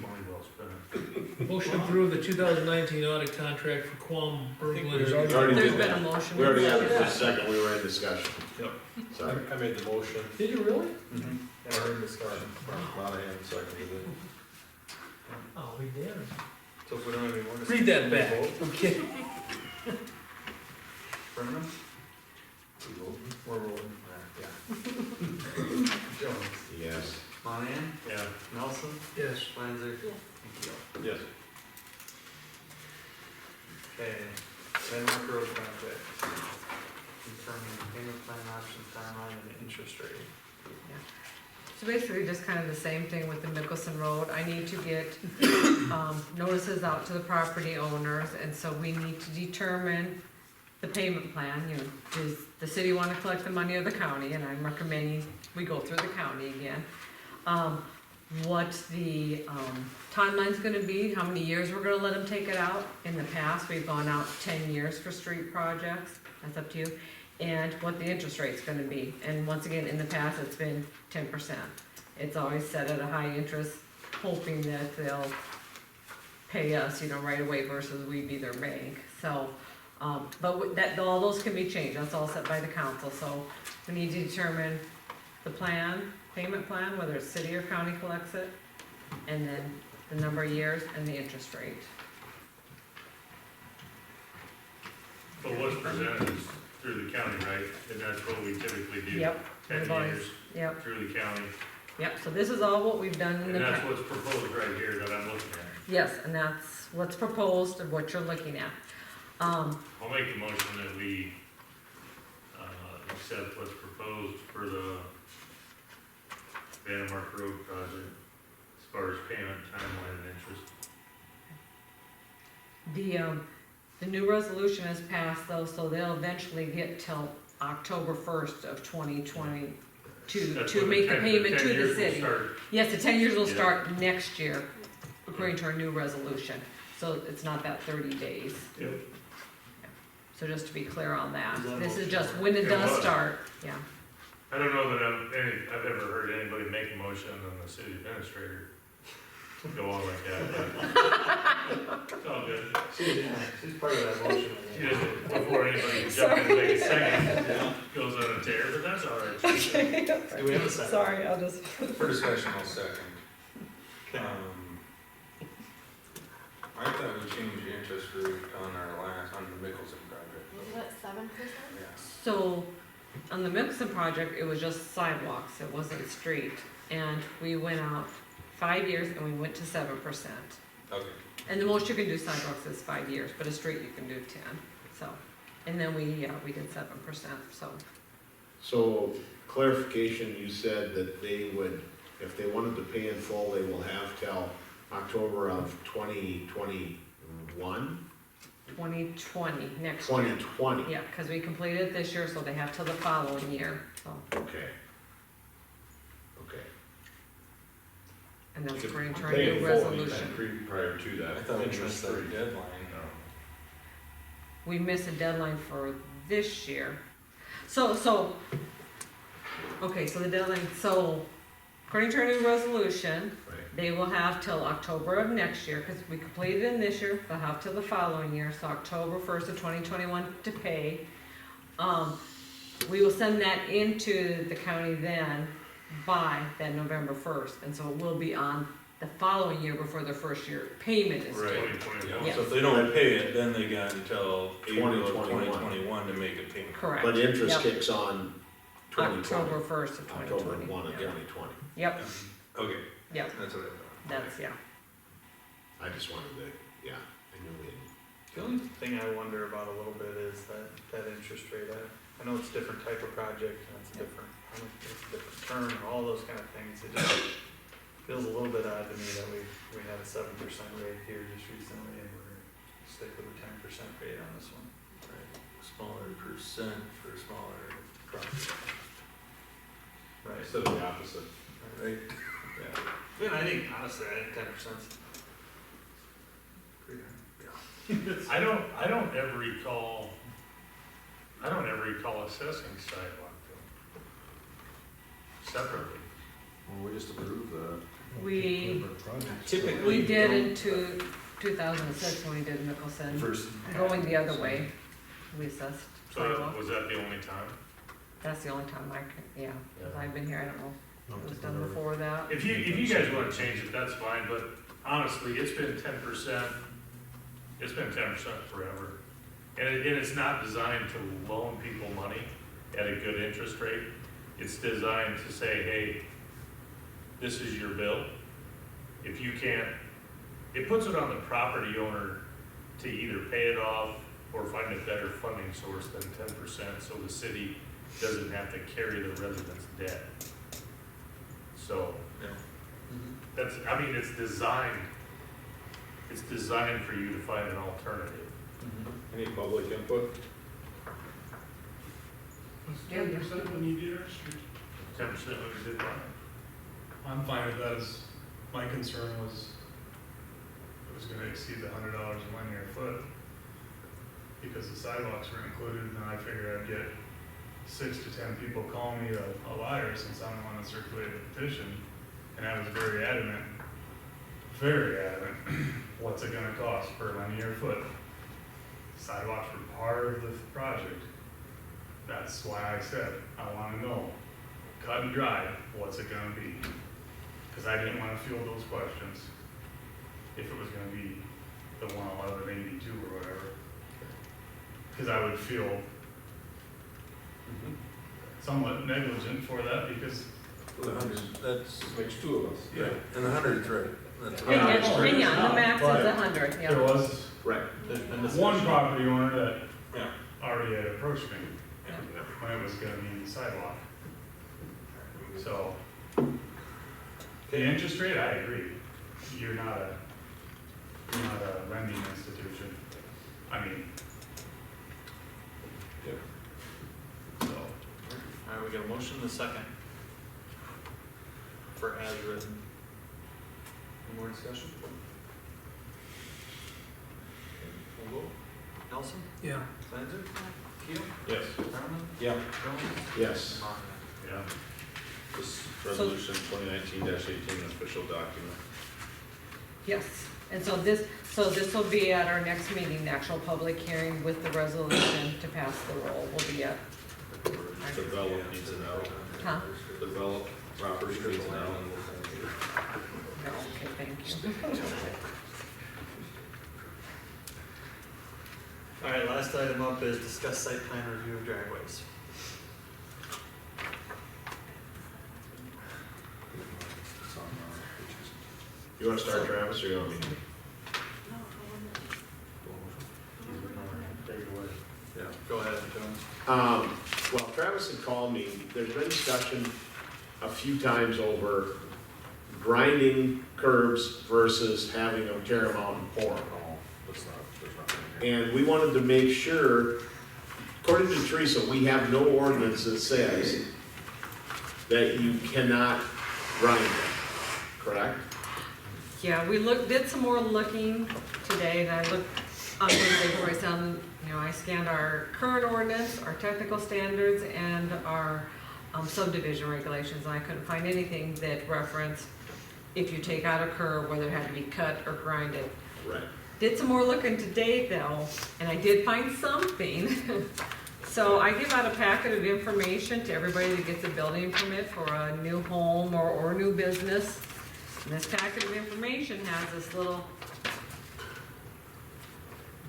Speaker 8: Money well spent.
Speaker 4: Motion approved the 2019 audit contract for Quam
Speaker 5: there's
Speaker 4: Bergman.
Speaker 1: We already
Speaker 3: There's
Speaker 1: did
Speaker 3: been
Speaker 1: that.
Speaker 3: a motion.
Speaker 1: We already had it for a second, we were in discussion.
Speaker 12: Yep.
Speaker 1: Sorry.
Speaker 12: I made the motion.
Speaker 4: Did you really?
Speaker 2: Yeah, we're in discussion.
Speaker 12: Monahan seconded it.
Speaker 4: Oh, we did.
Speaker 10: So if we don't have any more.
Speaker 4: Read that back.
Speaker 10: discussion,
Speaker 4: Okay.
Speaker 2: Brenneman?
Speaker 10: we're rolling.
Speaker 2: Jones?
Speaker 1: Yes.
Speaker 2: Monahan?
Speaker 8: Yeah.
Speaker 2: Nelson?
Speaker 4: Yes.
Speaker 2: Lancer?
Speaker 6: Yes.
Speaker 2: And Keel?
Speaker 12: Yes.
Speaker 2: Okay, Landmark Road project. Confirming payment plan options, timeline, and interest rate.
Speaker 3: So basically, just kind of the same thing with the Mickelson Road. I need to get, notices out to the property owners, and so we need to determine the payment plan, you know, does the city wanna collect the money of the county, and I'm recommending we go through the county again. What the, timeline's gonna be, how many years we're gonna let them take it out. In the past, we've gone out 10 years for street projects, that's up to you. And what the interest rate's gonna be, and once again, in the past, it's been 10%. It's always set at a high interest, hoping that they'll pay us, you know, right away versus we be their bank, so. All those can be changed, that's all set by the council, so we need to determine the plan, payment plan, whether it's city or county collects it, and then the number of years and the interest rate.
Speaker 8: But what's presented is through the county, right? And that's what we typically do.
Speaker 3: Yep.
Speaker 8: 10
Speaker 3: we've always-
Speaker 8: years
Speaker 3: Yep,
Speaker 8: through the county.
Speaker 3: yep, so this is all what we've done in
Speaker 8: And
Speaker 3: the
Speaker 8: that's
Speaker 3: past.
Speaker 8: what's proposed right here that I'm looking at.
Speaker 3: Yes, and that's what's proposed and what you're looking at.
Speaker 8: I'll make the motion that we, accept what's proposed for the Vandermark Road project as far as payment, timeline, and interest.
Speaker 3: The new resolution is passed though, so they'll eventually get till October 1st of 2022
Speaker 8: That's
Speaker 3: to
Speaker 8: when
Speaker 3: make the
Speaker 8: 10
Speaker 3: payment
Speaker 8: 10
Speaker 3: to the
Speaker 8: years will
Speaker 3: city.
Speaker 8: start.
Speaker 3: Yes, the 10 years will
Speaker 8: Yeah.
Speaker 3: start next year, according to our new resolution, so it's not that 30 days.
Speaker 8: Yep.
Speaker 3: So just to be clear on that,
Speaker 2: Is that
Speaker 3: this is
Speaker 2: motion?
Speaker 3: just when it
Speaker 8: It
Speaker 3: does
Speaker 8: was.
Speaker 3: start, yeah.
Speaker 8: I don't know that I've ever heard anybody make a motion and the city administrator go on like that, but it's all good.
Speaker 2: She's part of that motion.
Speaker 8: She doesn't, before anybody can jump in and make a second, goes on a tear, but that's all right.
Speaker 3: Okay.
Speaker 2: Do we have a second?
Speaker 3: Sorry, I'll just.
Speaker 10: For discussion, I'll second.
Speaker 2: Okay.
Speaker 10: I thought we changed the interest rate on on the Mickelson project.
Speaker 6: Was it 7%?
Speaker 10: Yeah.
Speaker 3: So, on the Mixon project, it was just sidewalks, it wasn't street, and we went out 5 years and we went to 7%.
Speaker 10: Okay.
Speaker 3: And the most you can do sidewalks is 5 years, but a street you can do 10, so. And then we did 7%, so.
Speaker 1: So clarification, you said that they would, if they wanted to pay in full, they will have till October of 2021?
Speaker 3: 2020, next year.
Speaker 1: 2020,
Speaker 3: Yeah, because we completed it this year, so they have till the following year, so.
Speaker 1: okay. Okay.
Speaker 3: And that's
Speaker 12: Because
Speaker 3: according to our
Speaker 12: paying
Speaker 3: new
Speaker 12: full
Speaker 3: resolution.
Speaker 12: anytime prior to that.
Speaker 10: I thought we
Speaker 12: interest
Speaker 10: missed that
Speaker 12: rate.
Speaker 10: deadline.
Speaker 3: We missed a deadline for this year. So, okay, so the deadline, so according to our new resolution,
Speaker 1: Right.
Speaker 3: they will have till October of next year, because we completed it in this year, they'll have till the following year, so October 1st of 2021 to pay. We will send that into the county then by that November 1st, and so it will be on the following year before their first year payment is due.
Speaker 10: Right.
Speaker 8: 2021.
Speaker 10: Yeah, so if they don't pay it, then they got until April of
Speaker 1: 2021.
Speaker 10: 2021 to make a payment.
Speaker 3: Correct.
Speaker 1: But interest
Speaker 3: Yep.
Speaker 1: kicks on 2020.
Speaker 3: October 1st of
Speaker 1: October
Speaker 3: 2020.
Speaker 1: 1 of
Speaker 3: Yep.
Speaker 1: 2020.
Speaker 3: Yep,
Speaker 10: Okay,
Speaker 3: yep,
Speaker 10: that's what I thought.
Speaker 3: that's, yeah.
Speaker 1: I just wanted to, yeah, I knew we.
Speaker 2: The only thing I wonder about a little bit is that interest rate. I know it's a different type of project, and it's a different, it's a different term, and all those kind of things. It just feels a little bit odd to me that we had a 7% rate here just recently, and we're gonna stick with a 10% rate on this one.
Speaker 10: Right. Smaller percent for smaller projects.
Speaker 2: Right.
Speaker 12: Instead of the opposite.
Speaker 10: Right.
Speaker 2: Yeah. And I think, honestly, I think 10%'s pretty high.
Speaker 8: I don't ever recall assessing sidewalk though. Separately.
Speaker 12: Well, we just approved that.
Speaker 3: We
Speaker 10: Typically.
Speaker 3: did in 2006 when we did Mickelson,
Speaker 10: First.
Speaker 3: going the other way, we assessed
Speaker 8: So
Speaker 3: sidewalk.
Speaker 8: was that the only time?
Speaker 3: That's the only time I can, yeah, because I've been here, I don't know,
Speaker 5: Not
Speaker 3: it was
Speaker 5: to
Speaker 3: done
Speaker 5: the-
Speaker 3: before that.
Speaker 8: If you guys wanna change it, that's fine, but honestly, it's been 10%, it's been 10% forever. And it's not designed to loan people money at a good interest rate. It's designed to say, hey, this is your bill. If you can't, it puts it on the property owner to either pay it off or find a better funding source than 10%, so the city doesn't have to carry the residents' debt. So,
Speaker 10: Yeah.
Speaker 8: that's, I mean, it's designed for you to find an alternative.
Speaker 12: Any public input?
Speaker 3: Yeah, yeah.
Speaker 13: when you did our street?
Speaker 8: 10% when we did mine.
Speaker 13: I'm fine with that, as my concern was, it was gonna exceed the $100 a linear foot. Because the sidewalks were included, and I figured I'd get 6 to 10 people calling me a liar since I'm the one that circulated the petition. And I was very adamant, what's it gonna cost per linear foot? Sidewalks were part of the project. That's why I said, I wanna know, cut and dry, what's it gonna be? Cause I didn't wanna field those questions if it was gonna be the 11182 or whatever. Cause I would feel somewhat negligent for that because.
Speaker 10: The 100, that's,
Speaker 12: Makes two of us.
Speaker 10: yeah, and the 100's right. That's
Speaker 3: And yeah, the max is
Speaker 13: But
Speaker 3: 100,
Speaker 13: There
Speaker 3: yeah.
Speaker 13: was
Speaker 1: Right.
Speaker 13: one property owner that
Speaker 10: Yeah.
Speaker 13: already had approached me when it was gonna be sidewalk. So, the interest rate, I agree. You're not a lending institution. I mean. So,
Speaker 2: Alright, we got a motion and a second. For as written. Any more discussion? We'll vote. Nelson?
Speaker 4: Yeah.
Speaker 2: Clancy? Keel?
Speaker 10: Yes.
Speaker 2: Harmon?
Speaker 10: Yeah.
Speaker 2: Jones?
Speaker 1: Yes.
Speaker 2: Monahan.
Speaker 8: Yeah.
Speaker 12: This resolution 2019-18, official document.
Speaker 3: Yes, and so this will be at our next meeting, the actual public hearing with the resolution to pass the roll will be at,
Speaker 12: Develop needs an L.
Speaker 3: huh?
Speaker 12: Develop property needs an L.
Speaker 3: No, okay, thank you.
Speaker 2: All right, last item up is discuss site plan review of driveways.
Speaker 1: You wanna start, Travis, or you want me?
Speaker 8: Take it away.
Speaker 10: Yeah, go ahead, John.
Speaker 1: Well, Travis had called me, there's been discussion a few times over grinding curbs versus having them tear them out and pour them.
Speaker 12: There's not.
Speaker 1: And we wanted to make sure, according to Teresa, we have no ordinance that says that you cannot grind them, correct?
Speaker 3: Yeah, we did some more looking today, and I looked on Wednesday before I sound, I scanned our current ordinance, our technical standards, and our subdivision regulations, and I couldn't find anything that referenced if you take out a curb, whether it had to be cut or grinded.
Speaker 1: Right.
Speaker 3: Did some more looking today though, and I did find something. So I give out a packet of information to everybody that gets a building permit for a new home or new business. And this packet of information has this little,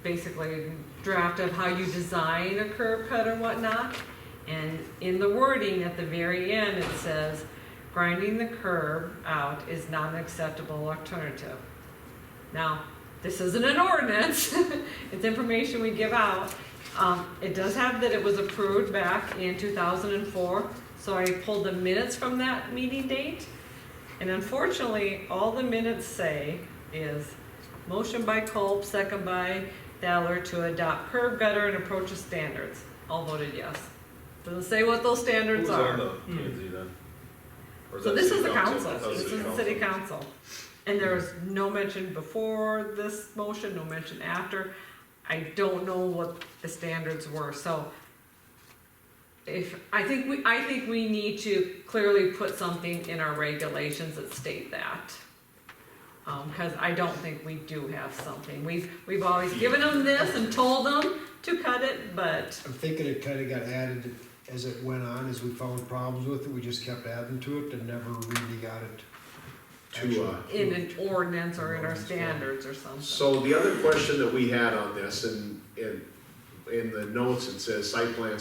Speaker 3: basically draft of how you design a curb cut or whatnot. And in the wording at the very end, it says, grinding the curb out is not an acceptable alternative. Now, this isn't an ordinance, it's information we give out. It does have that it was approved back in 2004, so I pulled the minutes from that meeting date. And unfortunately, all the minutes say is, motion by Culp, second by Daller to adopt curb gutter and approaches standards. All voted yes. Doesn't say what those standards
Speaker 12: Who's
Speaker 1: Hmm.
Speaker 3: are.
Speaker 12: on the P and Z then? Or is
Speaker 3: So
Speaker 12: that
Speaker 3: this
Speaker 12: city
Speaker 3: is the council,
Speaker 12: That's
Speaker 3: this is the city council. And there was no mention before this motion, no mention after. I don't know what the standards were, so I think we need to clearly put something in our regulations that state that. Cause I don't think we do have something. We've always given them this and told them to cut it, but
Speaker 5: I'm thinking it kinda got added as it went on, as we found problems with it, we just kept adding to it and never really got it
Speaker 3: in an ordinance or in our standards or something.
Speaker 1: So the other question that we had on this, and in the notes, it says site plan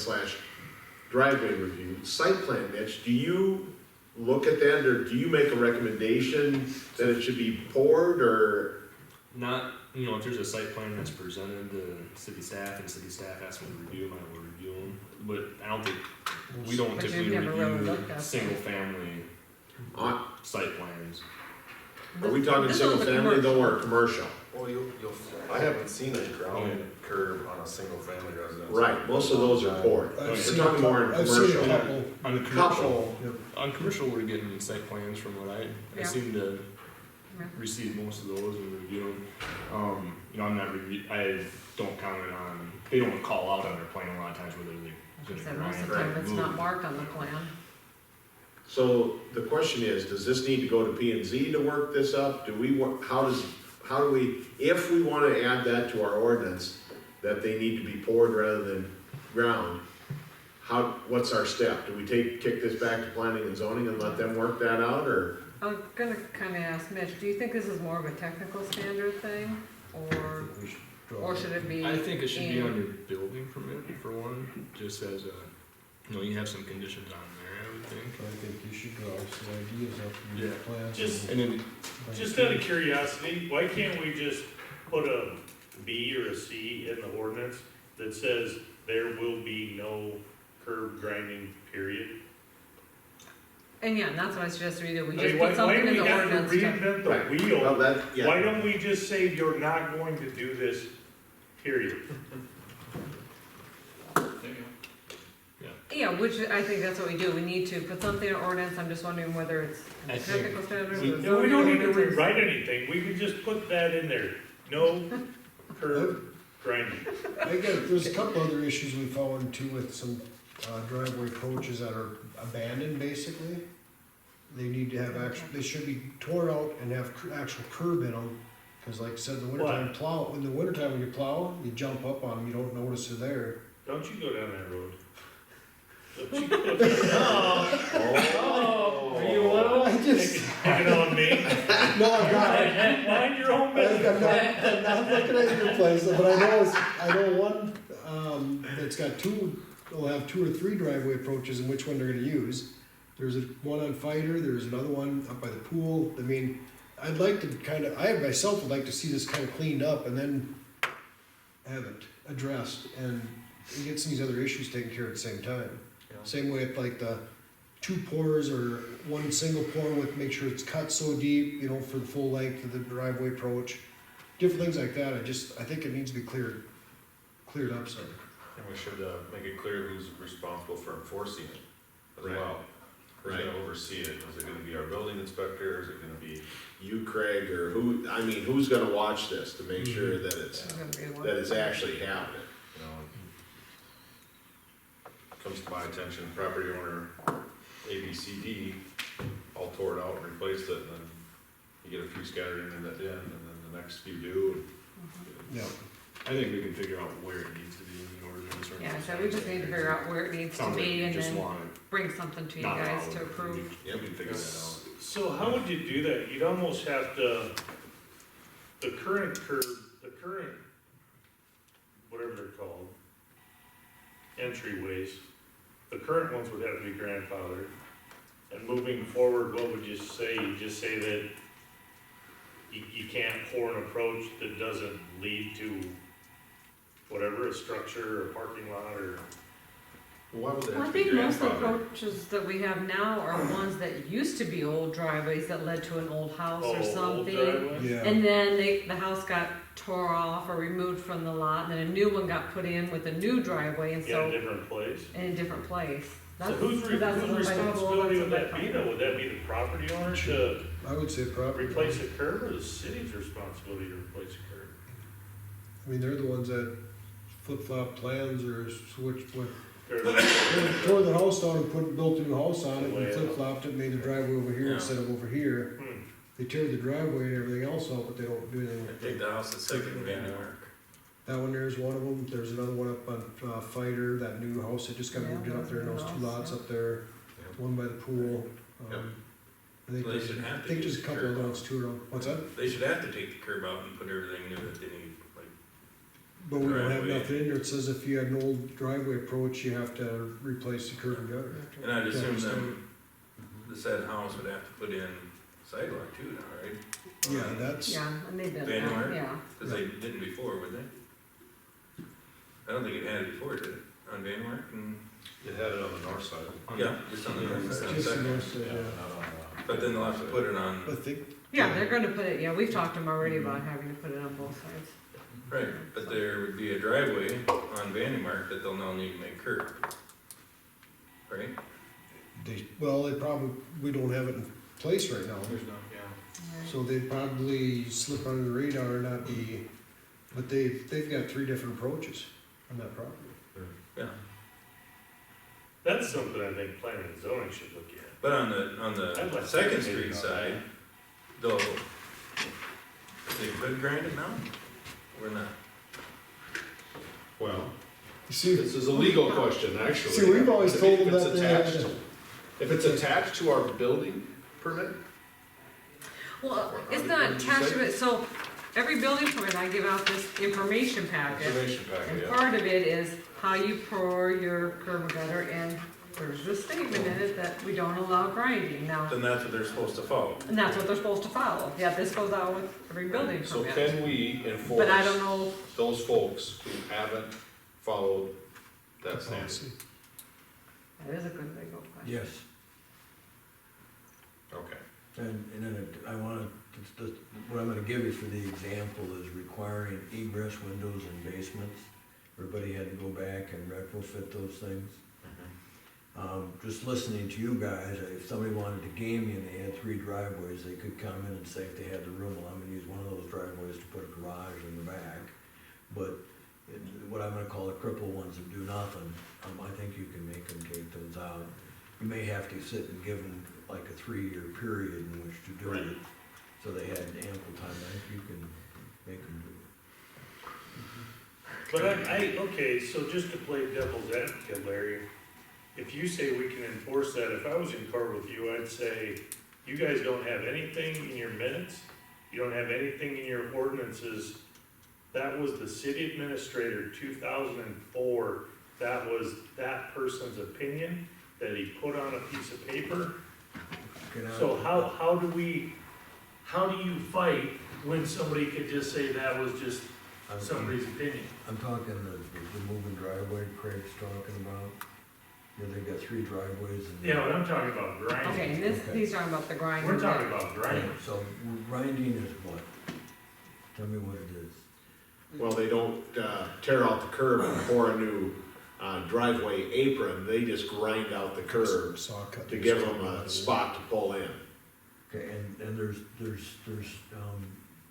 Speaker 1: / driveway review. Site plan, Mitch, do you look at that, or do you make a recommendation that it should be poured, or?
Speaker 9: Not, if there's a site plan that's presented to city staff and city staff asks me to review them, I will review them. But I don't think, we don't
Speaker 3: But you've
Speaker 9: typically
Speaker 3: never really
Speaker 9: review
Speaker 3: looked at
Speaker 9: single family
Speaker 1: Uh,
Speaker 9: site plans.
Speaker 1: Are we talking
Speaker 3: This
Speaker 1: single
Speaker 3: was a
Speaker 1: family though, or commercial?
Speaker 12: Well, I haven't seen a ground curb on a single family residence.
Speaker 1: Right, most of those are poured.
Speaker 5: I've
Speaker 1: We're
Speaker 5: seen
Speaker 1: talking more in
Speaker 5: I've seen a
Speaker 1: commercial.
Speaker 5: couple.
Speaker 9: On the
Speaker 1: Couple.
Speaker 9: commercial, on commercial, we're getting site plans from what I
Speaker 3: Yeah.
Speaker 9: seem to
Speaker 3: Yeah.
Speaker 9: receive most of those and review them. I'm not I don't comment on, they don't call out on their plan a lot of times whether
Speaker 3: Like
Speaker 9: they're
Speaker 3: I
Speaker 9: gonna
Speaker 3: said, most
Speaker 9: grind
Speaker 3: of the
Speaker 9: or
Speaker 3: time it's not
Speaker 9: move.
Speaker 3: marked on the plan.
Speaker 1: So the question is, does this need to go to P and Z to work this up? Do we, how do we, if we wanna add that to our ordinance, that they need to be poured rather than ground, what's our step? Do we kick this back to planning and zoning and let them work that out, or?
Speaker 3: I'm gonna kinda ask Mitch, do you think this is more of a technical standard thing, or should it be?
Speaker 9: I think it should be
Speaker 3: in-
Speaker 9: on your building permit for one, just as you have some conditions on there, I would think.
Speaker 5: I think you should draw some ideas up in your
Speaker 9: Yeah.
Speaker 5: plans.
Speaker 8: Just-
Speaker 9: And then,
Speaker 8: Just out of curiosity, why can't we just put a B or a C in the ordinance that says there will be no curb grinding, period?
Speaker 3: And yeah, and that's what I suggested we do, we
Speaker 8: I
Speaker 3: just
Speaker 8: mean,
Speaker 3: put
Speaker 8: why
Speaker 3: something
Speaker 8: do
Speaker 3: in
Speaker 8: we
Speaker 3: the
Speaker 8: have to
Speaker 3: ordinance to.
Speaker 8: reinvent
Speaker 1: Right.
Speaker 8: the wheel?
Speaker 1: Well, that, yeah.
Speaker 8: Why don't we just say you're not going to do this, period?
Speaker 3: Yeah, which I think that's what we do, we need to put something in ordinance, I'm just wondering whether it's in
Speaker 9: I
Speaker 3: the
Speaker 9: think
Speaker 3: technical standards or.
Speaker 8: No, we don't need to
Speaker 3: zoning ordinances.
Speaker 8: rewrite anything, we can just put that in there, no curb grinding.
Speaker 5: There's a couple other issues we found too with some driveway approaches that are abandoned, basically. They need to have they should be torn out and have actual curb in them. Cause like I said, in the wintertime when you plow, you jump up on them, you don't notice they're there.
Speaker 8: Don't you go down that road. Don't you go down.
Speaker 4: Oh, are you one of them?
Speaker 5: I just,
Speaker 8: Picking on me.
Speaker 5: no, I'm not.
Speaker 8: Mind your own business.
Speaker 5: I'm not looking at your place, but I know one, that's got will have 2 or 3 driveway approaches and which one they're gonna use. There's one on Fighter, there's another one up by the pool. I mean, I'd like to I myself would like to see this kind of cleaned up and then have it addressed and get some of these other issues taken care of at the same time.
Speaker 2: Yeah.
Speaker 5: Same way with like the 2 pours or 1 single pour with, make sure it's cut so deep, for the full length of the driveway approach. Different things like that, I think it needs to be cleared up some.
Speaker 7: And we should, make it clear who's responsible for enforcing it as
Speaker 1: Right.
Speaker 7: well. Who's
Speaker 1: Right.
Speaker 7: gonna oversee it? Is it gonna be our building inspector? Is it gonna be?
Speaker 1: You, Craig, or who's gonna watch this to make sure that
Speaker 3: It's gonna be one.
Speaker 1: that it's actually happening?
Speaker 7: You know, comes to my attention, property owner, ABCD, all tore it out and replaced it, and then you get a few scattered in that den, and then the next few do.
Speaker 5: Yeah.
Speaker 9: I think we can figure out where it needs to be in the ordinance. or-
Speaker 3: Yeah, so we just need to figure out where it needs to
Speaker 9: Sounds like
Speaker 3: be
Speaker 9: you
Speaker 3: and
Speaker 9: just
Speaker 3: then
Speaker 9: want it
Speaker 3: bring something to you
Speaker 9: not
Speaker 3: guys
Speaker 9: allowed.
Speaker 3: to approve.
Speaker 7: Yeah, we can figure that out.
Speaker 8: So how would you do that? You'd almost have to, the current, whatever they're called, entryways, the current ones would have to be grandfathered. And moving forward, what would you say? You just say that you can't pour an approach that doesn't lead to whatever, a structure or parking lot or.
Speaker 7: Why would they
Speaker 3: Well, I
Speaker 7: have to be
Speaker 3: think most of the
Speaker 7: grandfathered?
Speaker 3: approaches that we have now are ones that used to be old driveways that led to an old house or
Speaker 8: Old
Speaker 3: something.
Speaker 8: driveway?
Speaker 5: Yeah.
Speaker 3: And then the house got tore off or removed from the lot, and then a new one got put in with a new driveway, and
Speaker 8: In a
Speaker 3: so,
Speaker 8: different place?
Speaker 3: in a different place.
Speaker 8: So
Speaker 3: That's-
Speaker 8: whose
Speaker 3: that's the one by the pool,
Speaker 8: responsibility would
Speaker 3: that's
Speaker 8: that
Speaker 3: the
Speaker 8: be
Speaker 3: one by
Speaker 8: though? Would that be the property owner to
Speaker 5: I would say property.
Speaker 8: replace a curb or the city's responsibility to replace a curb?
Speaker 5: I mean, they're the ones that flip-flop plans or switch,
Speaker 8: Or-
Speaker 5: tore the house down and built a new house on it
Speaker 8: Way
Speaker 5: and
Speaker 8: out.
Speaker 5: flip-flopped it, made the driveway over here
Speaker 10: Yeah.
Speaker 5: instead of over here.
Speaker 8: Hmm.
Speaker 5: They tear the driveway and everything else out, but they don't do anything
Speaker 10: I
Speaker 5: with
Speaker 10: think
Speaker 5: it.
Speaker 10: the house is second in Vandermark.
Speaker 5: That one there is one of them. There's another one up on Fighter, that new house that just got
Speaker 3: Yeah,
Speaker 5: moved in up there, and those 2
Speaker 3: house,
Speaker 5: lots
Speaker 3: yeah.
Speaker 5: up there. One by the pool.
Speaker 1: Yep.
Speaker 5: I think
Speaker 10: Well, they should have
Speaker 5: I
Speaker 10: to
Speaker 5: think
Speaker 10: get
Speaker 5: there's a
Speaker 10: the
Speaker 5: couple
Speaker 10: curb
Speaker 5: of those
Speaker 10: out.
Speaker 5: too around. What's that?
Speaker 10: They should have to take the curb out and put everything new that they need, like,
Speaker 5: But we don't have
Speaker 10: Driveway.
Speaker 5: nothing in there. It says if you had an old driveway approach, you have to replace the curb and gutter.
Speaker 10: and I'd assume
Speaker 5: Yeah.
Speaker 10: them, the said house would have to put in sidewalk too now, right?
Speaker 5: Yeah, that's,
Speaker 3: Yeah, and they did that,
Speaker 10: Vanward?
Speaker 3: yeah.
Speaker 10: Cause they didn't before, would they? I don't think it had it before, did it, on Vanmark and,
Speaker 12: It had it on the north side.
Speaker 10: yeah, just on the north side,
Speaker 5: just the
Speaker 10: second.
Speaker 5: north side,
Speaker 12: Yeah,
Speaker 5: yeah.
Speaker 12: not on the.
Speaker 10: But then they'll have to put it on,
Speaker 5: I think,
Speaker 3: Yeah, they're gonna put it, yeah, we've talked to them already about having to put it on both sides.
Speaker 10: right, but there would be a driveway on Vanmark that they'll now need to make curb. Right?
Speaker 5: they probably, we don't have it in place right now.
Speaker 2: There's no, yeah.
Speaker 5: So they'd probably slip under the radar and not be, but they've got 3 different approaches on that property.
Speaker 10: Yeah,
Speaker 8: That's something I think planning and zoning should look at.
Speaker 10: but on
Speaker 8: I'd
Speaker 10: the
Speaker 8: like
Speaker 10: Second
Speaker 8: to
Speaker 10: Street
Speaker 8: maybe
Speaker 10: side,
Speaker 8: not.
Speaker 10: though, they could grind it now, or not?
Speaker 12: Well,
Speaker 5: See,
Speaker 12: this is a legal question, actually.
Speaker 5: see, we've always
Speaker 12: If
Speaker 5: told them
Speaker 12: it's
Speaker 5: that they had
Speaker 12: attached-
Speaker 5: to.
Speaker 12: If it's attached to our building permit,
Speaker 3: Well, it's
Speaker 12: What
Speaker 3: not
Speaker 12: did you
Speaker 3: attached
Speaker 12: say?
Speaker 3: to it, so every building permit, I give out this information packet.
Speaker 12: information packet,
Speaker 3: And
Speaker 12: yeah.
Speaker 3: part of it is how you pour your curb and gutter, and there's a statement in it that we don't allow grinding now.
Speaker 10: Then that's what they're supposed to follow.
Speaker 3: And that's what they're supposed to follow. Yeah, this goes out with every building
Speaker 12: So
Speaker 3: permit.
Speaker 12: can we enforce
Speaker 3: But I don't know,
Speaker 12: those folks who haven't followed that standard?
Speaker 3: that is a good legal question.
Speaker 11: Yes,
Speaker 12: Okay.
Speaker 11: and then I wanna, what I'm gonna give you for the example is requiring egress windows in basements. Everybody had to go back and retrofit those things. Just listening to you guys, if somebody wanted to game me and they had 3 driveways, they could come in and say if they had the room, well, I'm gonna use one of those driveways to put a garage in the back. But what I'm gonna call the cripple ones that do nothing, I think you can make them take those out. You may have to sit and give them like a 3-year period in which to do it, so they had ample time, I think you can make them do it.
Speaker 8: But okay, so just to play devil's advocate, Larry, if you say we can enforce that, if I was in court with you, I'd say, you guys don't have anything in your minutes, you don't have anything in your ordinances. That was the city administrator, 2004, that was that person's opinion that he put on a piece of paper. So how do you fight when somebody could just say that was just somebody's opinion?
Speaker 11: I'm talking the moving driveway Craig's talking about, where they got 3 driveways and.
Speaker 8: Yeah, but I'm talking about grinding.
Speaker 3: Okay, and this,
Speaker 11: Okay.
Speaker 3: he's talking about the grinding.
Speaker 8: We're talking about grinding.
Speaker 11: So grinding is what? Tell me what it is.
Speaker 1: Well, they don't tear out the curb and pour a new driveway apron, they just grind out the curb
Speaker 5: Saw cut.
Speaker 1: to give them a spot to pull in.
Speaker 11: Okay, and there's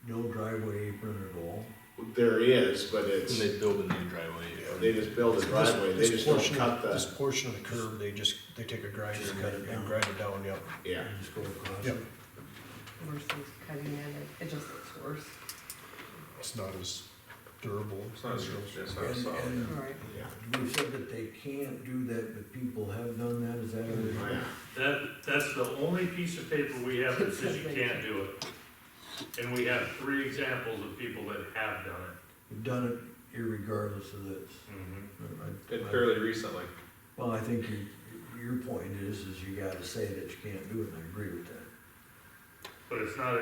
Speaker 11: no driveway apron at all?
Speaker 1: There is, but
Speaker 9: And
Speaker 1: it's,
Speaker 9: they build a new driveway.
Speaker 1: they just build a driveway, they just don't cut
Speaker 5: This
Speaker 1: the,
Speaker 5: portion of the curb, they take a grinder and cut it and grind it down, yep.
Speaker 1: yeah.
Speaker 11: You just go across
Speaker 5: Yep.
Speaker 11: it?
Speaker 3: Versus cutting it, it just looks worse.
Speaker 5: It's not as durable.
Speaker 12: It's not, it's not solid.
Speaker 11: And
Speaker 3: Right.
Speaker 1: Yeah.
Speaker 11: we said that they can't do that, but people have done that, is that
Speaker 1: Oh,
Speaker 11: it?
Speaker 1: yeah.
Speaker 8: That's the only piece of paper we have that says you can't do it. And we have 3 examples of people that have done it.
Speaker 11: You've done it irregardless of this.
Speaker 12: And fairly recently.
Speaker 11: Well, I think your point is you gotta say that you can't do it, and I agree with that.
Speaker 8: But it's not,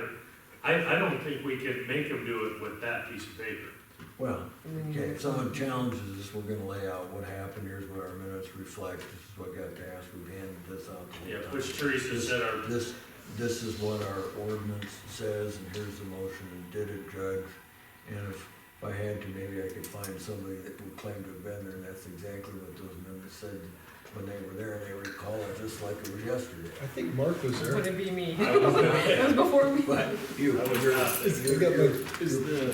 Speaker 8: I don't think we can make them do it with that piece of paper.
Speaker 11: Well,
Speaker 3: And then you
Speaker 11: okay,
Speaker 3: get
Speaker 11: if someone challenges us, we're gonna lay out what happened, here's what our minutes reflect, this is what got passed, we've handed this out the
Speaker 8: Yeah,
Speaker 11: whole time.
Speaker 8: which Teresa said our,
Speaker 11: This is what our ordinance says, and here's the motion, and did it, Judge? And if I had to, maybe I could find somebody that would claim to have been there, and that's exactly what those minutes said when they were there, and they recall it just like it was yesterday.
Speaker 5: I think Mark was there.
Speaker 3: Wouldn't be me. It was before me.
Speaker 11: But you,
Speaker 5: I got my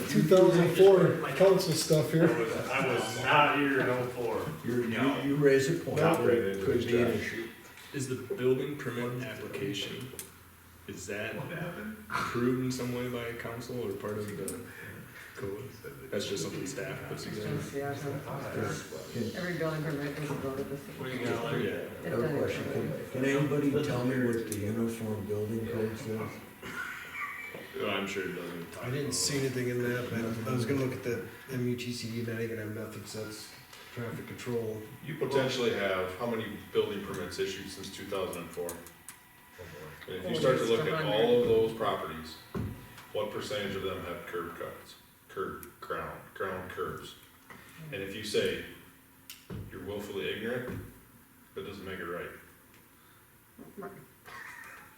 Speaker 5: 2004 council stuff here.
Speaker 8: I was not here in '04.
Speaker 11: you raise a point.
Speaker 1: Not
Speaker 11: There
Speaker 1: rated into
Speaker 11: could
Speaker 1: his
Speaker 11: be an
Speaker 1: draft.
Speaker 11: issue.
Speaker 9: Is the building permit application, is that approved in some way by council or part of the code? That's just something staff puts together?
Speaker 3: Yeah, every building permit needs to go to the
Speaker 8: What do
Speaker 3: city.
Speaker 8: you got, Larry?
Speaker 9: Yeah.
Speaker 11: I have a question, can anybody tell me what the uniform building code says?
Speaker 9: I'm sure it doesn't.
Speaker 5: I didn't see anything in that, but I was gonna look at the MUTCD, and I ain't gonna have nothing since traffic control.
Speaker 12: You potentially have, how many building permits issued since 2004? And if you start to look at all of those properties, what percentage of them have curb cuts, ground curves? And if you say you're willfully ignorant, that doesn't make it right.
Speaker 3: Right.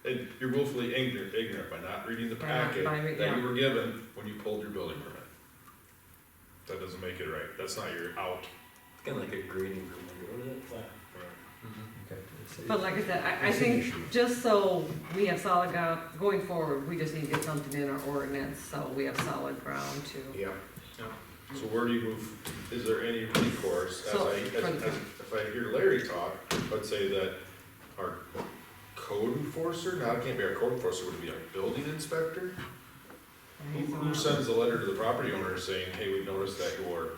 Speaker 12: And you're willfully ignorant by not reading the packet that you were given when you pulled your building permit. That doesn't make it right, that's not your out.
Speaker 9: Kind of like a grading room, what is it?
Speaker 11: Okay, it's-
Speaker 3: But like I said, I
Speaker 11: it's an
Speaker 3: think
Speaker 11: issue.
Speaker 3: just so we have solid ground, going forward, we just need to get something in our ordinance, so we have solid ground to.
Speaker 1: Yeah.
Speaker 12: So where do you move, is there any recourse,
Speaker 3: So,
Speaker 12: if I hear Larry talk, let's say that our code enforcer, now it can't be our code enforcer, would it be our building inspector? Who sends the letter to the property owner saying, hey, we've noticed that your,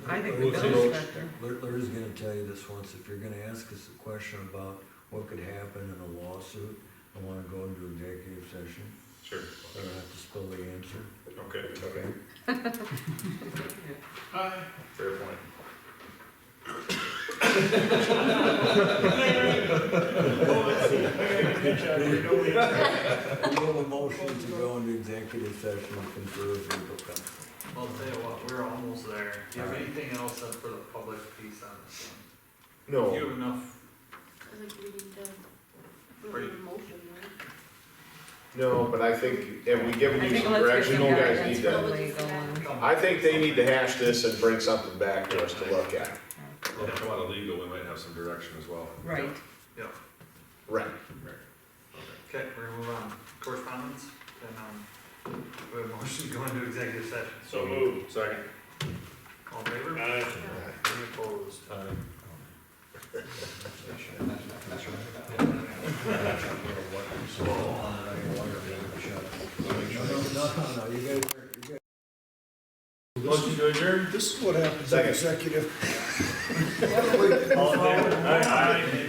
Speaker 3: I think the
Speaker 12: What's
Speaker 3: building
Speaker 12: the-
Speaker 3: inspector.
Speaker 11: Larry's gonna tell you this once, if you're gonna ask us a question about what could happen in a lawsuit, I wanna go into executive session,
Speaker 12: sure,
Speaker 11: I don't have to spill the answer.
Speaker 12: okay,
Speaker 11: Okay.
Speaker 12: fair point.
Speaker 11: We have a motion to go into executive session and confer with legal counsel.
Speaker 2: Well, I'll tell you what, we're almost there. Do you have anything else up for the public piece on this one?
Speaker 1: No.
Speaker 2: Do you have enough?
Speaker 6: I think we need to, we
Speaker 2: Pretty-
Speaker 6: don't need a motion, right?
Speaker 1: No, but I think, have we given
Speaker 3: I
Speaker 1: you
Speaker 3: think
Speaker 1: some
Speaker 3: let's get
Speaker 1: direction,
Speaker 3: some
Speaker 1: you guys
Speaker 3: guidance
Speaker 1: need
Speaker 3: from
Speaker 1: to,
Speaker 3: legal and.
Speaker 1: I think they need to hash this and bring something back to us to look at.
Speaker 12: Well, if you come out of legal, we might have some direction as well.
Speaker 3: Right.
Speaker 1: Right.
Speaker 2: Okay, we're gonna move on. Correspondence, then, we have a motion to go into executive session.
Speaker 12: So moved, second.
Speaker 4: All in favor?
Speaker 8: Aye.
Speaker 4: Any opposed?
Speaker 11: No, you guys,
Speaker 10: Motion to adjourn?
Speaker 5: This is what happens in
Speaker 1: Second.
Speaker 5: executive.
Speaker 8: All in favor? Aye.